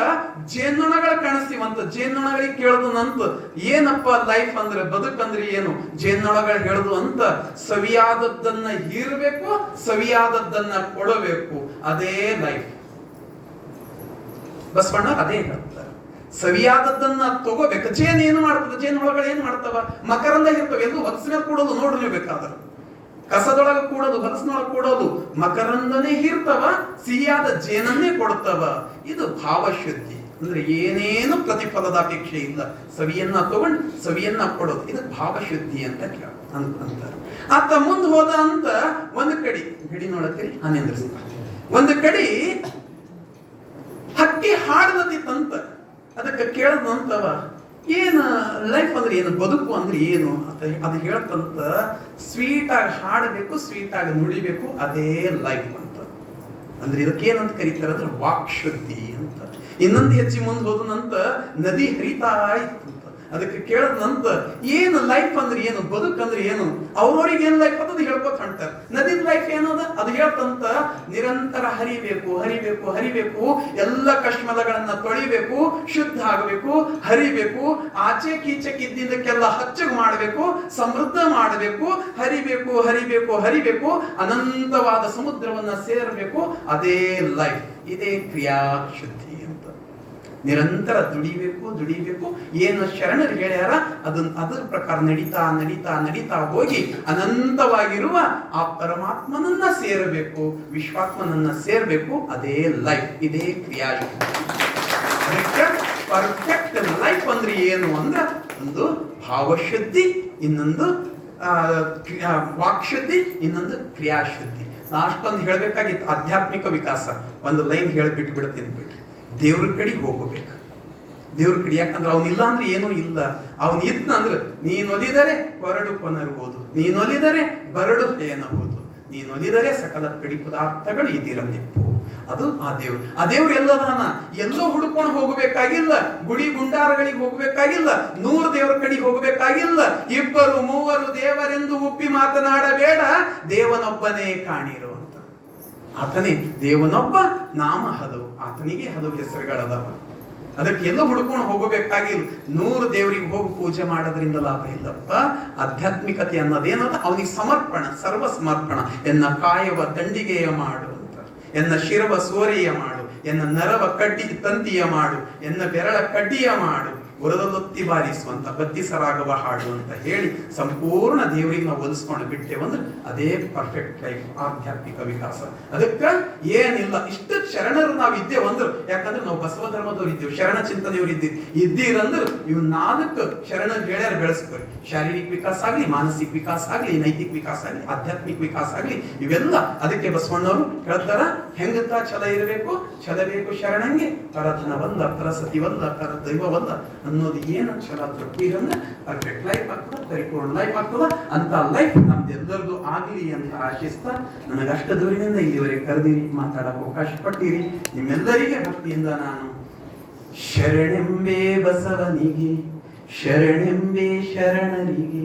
ಜೇನ್ನೊಣಗಳ ಕಾಣಿಸ್ತೀವಂತ. ಜೇನ್ನೊಣಗಳಿಗೆ ಕೇಳುದು ನಂತ, ಏನಪ್ಪ ಲೈಫ್ ಅಂದ್ರೆ, ಬದುಕಂದ್ರೆ ಏನು? ಜೇನ್ನೊಣಗಳು ಹೇಳುದು ಅಂತ, ಸವಿಯಾದದ್ದನ್ನ ಹೀರಬೇಕು, ಸವಿಯಾದದ್ದನ್ನ ಕೊಡಬೇಕು, ಅದೇ ಲೈಫ್. ಬಸವಣ್ಣ ಅದೇ ಹೇಳ್ತಾರೆ. ಸವಿಯಾದದ್ದನ್ನ ತಗೋಬೇಕು. ಜೇನು ಏನು ಮಾಡ್ತದೆ? ಜೇನುಳಗಳು ಏನ್ ಮಾಡ್ತಾವ? ಮಕರಂದ ಇರ್ತವೆ, ಎಲ್ಲೂ ಹೊಲಸಿನ ಕೂಡೋದು ನೋಡ್ರಿ ನೀವು ಬೇಕಾದ್ರೆ. ಕಸದೊಳಗ ಕೂಡೋದು, ಹೊಲಸಿನೊಳಗೆ ಕೂಡೋದು, ಮಕರಂದನೇ ಹೀರ್ತವ, ಸಿಹಿಯಾದ ಜೇನನ್ನೇ ಕೊಡ್ತವ. ಇದು ಭಾವಶುದ್ಧಿ. ಅಂದ್ರೆ ಏನೇನು ಪ್ರತಿಫಲದ ಅಪೇಕ್ಷೆ ಇಲ್ಲ, ಸವಿಯನ್ನ ತಗೊಂಡು ಸವಿಯನ್ನ ಕೊಡೋದು, ಇದು ಭಾವಶುದ್ಧಿ ಅಂತ ಅಂತಾರೆ. ಆತ ಮುಂದೆ ಹೋದ ಅಂತ ಒಂದು ಕಡೆ ಗಡಿನೊಳಗೆ ಒಂದು ಕಡೆ ಹಕ್ಕಿ ಹಾಡದತ್ತಿತ್ತಂತ. ಅದಕ್ಕೆ ಕೇಳದಂತವ, ಏನ ಲೈಫ್ ಅಂದ್ರೆ ಏನು, ಬದುಕು ಅಂದ್ರೆ ಏನು ಅದು ಹೇಳ್ತಂತ. ಸ್ವೀಟ್ ಆಗಿ ಹಾಡಬೇಕು, ಸ್ವೀಟ್ ಆಗಿ ನುಡಿಬೇಕು, ಅದೇ ಲೈಫ್ ಅಂತ. ಅಂದ್ರೆ ಇದಕ್ಕೆ ಏನಂತ ಕರೀತಾರೆ ಅಂದ್ರೆ ವಾಕ್ಶುದ್ಧಿ ಅಂತ. ಇನ್ನೊಂದು ಹೆಚ್ಚಿ ಮುಂದೆ ಹೋದನಂತ ನದಿ ಹರಿತಾ ಇತ್ತು. ಅದಕ್ಕೆ ಕೇಳದಂತ, ಏನು ಲೈಫ್ ಅಂದ್ರೆ ಏನು, ಬದುಕಂದ್ರೆ ಏನು? ಅವ್ರವ್ರಿಗೆ ಏನ್ ಲೈಫ್ ಅಂತ ಹೇಳ್ಕೊತ ಹೊಂಟಾರ. ನದಿ ಲೈಫ್ ಏನದ ಅದು ಹೇಳ್ತಂತ. ನಿರಂತರ ಹರಿಬೇಕು, ಹರಿಬೇಕು, ಹರಿಬೇಕು, ಎಲ್ಲ ಕಶ್ಮಲಗಳನ್ನ ತೊಳಿಬೇಕು, ಶುದ್ಧ ಆಗಬೇಕು, ಹರಿಬೇಕು, ಆಚೆ ಕೀಚೆಕ್ಕಿದ್ದಕ್ಕೆಲ್ಲ ಹಚ್ಚಗೆ ಮಾಡಬೇಕು, ಸಮೃದ್ಧ ಮಾಡಬೇಕು, ಹರಿಬೇಕು, ಹರಿಬೇಕು, ಹರಿಬೇಕು, ಅನಂತವಾದ ಸಮುದ್ರವನ್ನ ಸೇರಬೇಕು, ಅದೇ ಲೈಫ್. ಇದೇ ಕ್ರಿಯಾಶುದ್ಧಿ ಅಂತ. ನಿರಂತರ ದುಡಿಬೇಕು, ದುಡಿಬೇಕು. ಏನು ಶರಣರು ಹೇಳ್ಯಾರ ಅದರ ಪ್ರಕಾರ ನಡೀತಾ ನಡೀತಾ ನಡೀತಾ ಹೋಗಿ ಅನಂತವಾಗಿರುವ ಆ ಪರಮಾತ್ಮನನ್ನ ಸೇರಬೇಕು, ವಿಶ್ವಾತ್ಮನನ್ನ ಸೇರಬೇಕು, ಅದೇ ಲೈಫ್. ಇದೇ ಕ್ರಿಯಾಶುದ್ಧಿ. ಅದಕ್ಕೆ ಪರ್ಫೆಕ್ಟ್ ಲೈಫ್ ಅಂದ್ರೆ ಏನು ಅಂದ್ರೆ, ಒಂದು ಭಾವಶುದ್ಧಿ, ಇನ್ನೊಂದು ವಾಕ್ಶುದ್ಧಿ, ಇನ್ನೊಂದು ಕ್ರಿಯಾಶುದ್ಧಿ. ಅಷ್ಟೊಂದು ಹೇಳ್ಬೇಕಾಗಿತ್ತು ಆಧ್ಯಾತ್ಮಿಕ ವಿಕಾಸ. ಒಂದು ಲೈನ್ ಹೇಳಿಬಿಟ್ಟು ಬಿಡ್ತೀನಿ ಬಿಡ್ರಿ. ದೇವ್ರ ಕಡೆಗೆ ಹೋಗಬೇಕು. ದೇವ್ರ ಕಡೆ, ಯಾಕಂದ್ರೆ ಅವನಿಲ್ಲ ಅಂದ್ರೆ ಏನೂ ಇಲ್ಲ. ಅವನ್ ಇದ್ನ ಅಂದ್ರೆ ನೀನೊಲಿದರೆ ಹೊರಡು ಕೊನರುವುದು, ನೀನೊಲಿದರೆ ಬರಡು ಏನಬಹುದು, ನೀನೊಲಿದರೆ ಸಕಲ ಕಡಿ ಪದಾರ್ಥಗಳು ಇದಿರಲಿಪ್ಪು. ಅದು ಆ ದೇವ್ರು. ಆ ದೇವ್ರು ಎಲ್ಲದಾನ, ಎಲ್ಲೋ ಹುಡುಕೊಂಡು ಹೋಗಬೇಕಾಗಿಲ್ಲ. ಗುಡಿ ಗುಂಡಾರಗಳಿಗೆ ಹೋಗಬೇಕಾಗಿಲ್ಲ. 100 ದೇವರ ಕಡೆಗೆ ಹೋಗಬೇಕಾಗಿಲ್ಲ. 2 3 ದೇವರೆಂದು ಒಪ್ಪಿ ಮಾತನಾಡಬೇಡ, ದೇವನೊಬ್ಬನೇ ಕಾಣಿರು ಅಂತ. ಆತನೇ ದೇವನೊಬ್ಬ, ನಾಮ ಹಲವು, ಆತನಿಗೆ ಹಲವು ಹೆಸರುಗಳದವ. ಅದಕ್ಕೆ ಎಲ್ಲ ಹುಡ್ಕೊಂಡು ಹೋಗಬೇಕಾಗಿಲ್ಲ. 100 ದೇವರಿಗೆ ಹೋಗಿ ಪೂಜೆ ಮಾಡೋದ್ರಿಂದ ಲಾಭ ಇಲ್ಲಪ್ಪ. ಆಧ್ಯಾತ್ಮಿಕತೆ ಅನ್ನೋದೇನದ ಅವನಿಗೆ ಸಮರ್ಪಣ, ಸರ್ವ ಸಮರ್ಪಣ. ಎನ್ನ ಕಾಯವ ದಂಡಿಗೆಯ ಮಾಡು ಅಂತ, ಎನ್ನ ಶಿರವ ಸೋರೆಯ ಮಾಡು, ಎನ್ನ ನರವ ಕಡ್ಡಿ ತಂತಿಯ ಮಾಡು, ಎನ್ನ ಬೆರಳ ಕಡ್ಡಿಯ ಮಾಡು, ಉರದಲ್ಲೊತ್ತಿ ಬಾರಿಸುವಂತ ಬತ್ತಿಸರಾಗವ ಹಾಡು ಅಂತ ಹೇಳಿ ಸಂಪೂರ್ಣ ದೇವರಿಗೆ ನಾವು ಒಲಿಸ್ಕೊಂಡು ಬಿಟ್ಟೇವಂದ್ರೆ ಅದೇ ಪರ್ಫೆಕ್ಟ್ ಲೈಫ್, ಆಧ್ಯಾತ್ಮಿಕ ವಿಕಾಸ. ಅದಕ್ಕೆ ಏನಿಲ್ಲ, ಇಷ್ಟು ಶರಣರು ನಾವು ಇದ್ದೇವಂದ್ರು, ಯಾಕಂದ್ರೆ ನಾವು ಬಸವ ಧರ್ಮದವ್ರು ಇದ್ದೇವೆ, ಶರಣ ಚಿಂತನೆಯವ್ರು ಇದ್ದೀರಂದ್ರೆ ಇವ್ 4 ಶರಣ ಗೆಳೆಯರು ಬೆಳೆಸ್ತಾರೆ. ಶಾರೀರಿಕ ವಿಕಾಸ ಆಗ್ಲಿ, ಮಾನಸಿಕ ವಿಕಾಸ ಆಗ್ಲಿ, ನೈತಿಕ ವಿಕಾಸ ಆಗ್ಲಿ, ಆಧ್ಯಾತ್ಮಿಕ ವಿಕಾಸ ಆಗ್ಲಿ, ಇವೆಲ್ಲ ಅದಕ್ಕೆ ಬಸವಣ್ಣವರು ಹೇಳ್ತಾರ. ಹೆಂಗತ ಛಲ ಇರಬೇಕು, ಛಲ ಬೇಕು ಶರಣಂಗೆ, ಪರಧನವಲ್ಲ, ಪರಸತಿವಲ್ಲ, ಪರ ದೈವವಲ್ಲ ಅನ್ನೋದು ಏನು ಛಲ ತೃಪ್ತಿ ಅಂದ್ರೆ ಪರ್ಫೆಕ್ಟ್ ಲೈಫ್ ಆಗ್ತದ, ಪರಿಪೂರ್ಣ ಲೈಫ್ ಆಗ್ತದ. ಅಂತ ಲೈಫ್ ನಮ್ದೆಲ್ಲರದು ಆಗ್ಲಿ ಅಂತ ಆಶಿಸ್ತಾ, ನನಗಷ್ಟ ದೂರಿನಿಂದ ಇಲ್ಲಿವರೆಗೆ ಕರೆದಿರಿ, ಮಾತಾಡಕ್ಕೆ ಅವಕಾಶ ಕೊಟ್ಟಿರಿ. ನಿಮ್ಮೆಲ್ಲರಿಗೆ ಭಕ್ತಿಯಿಂದ ನಾನು ಶರಣೆಂಬೆ ಬಸವನಿಗೆ, ಶರಣೆಂಬೆ ಶರಣರಿಗೆ,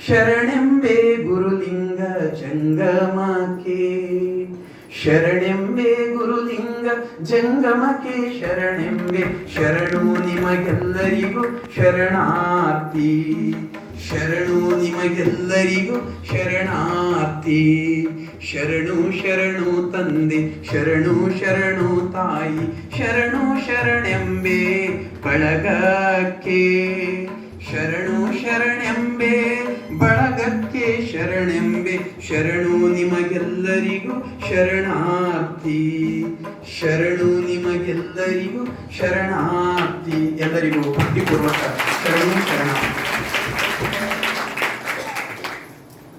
ಶರಣೆಂಬೆ ಗುರುಲಿಂಗ ಜಂಗಮಕ್ಕೆ, ಶರಣೆಂಬೆ ಗುರುಲಿಂಗ ಜಂಗಮಕ್ಕೆ, ಶರಣೆಂಬೆ ಶರಣು ನಿಮಗೆಲ್ಲರಿಗೂ ಶರಣಾರ್ಥಿ, ಶರಣು ನಿಮಗೆಲ್ಲರಿಗೂ ಶರಣಾರ್ಥಿ. ಶರಣು ಶರಣು ತಂದೆ, ಶರಣು ಶರಣು ತಾಯಿ, ಶರಣು ಶರಣೆಂಬೆ ಬಳಗಕ್ಕೆ, ಶರಣು ಶರಣೆಂಬೆ ಬಳಗಕ್ಕೆ, ಶರಣೆಂಬೆ ಶರಣು ನಿಮಗೆಲ್ಲರಿಗೂ ಶರಣಾರ್ಥಿ, ಶರಣು ನಿಮಗೆಲ್ಲರಿಗೂ ಶರಣಾರ್ಥಿ. ಎಲ್ಲರಿಗೂ ಭಕ್ತಿಪೂರ್ವಕ ಶರಣು ಶರಣಾರ್ಥಿ.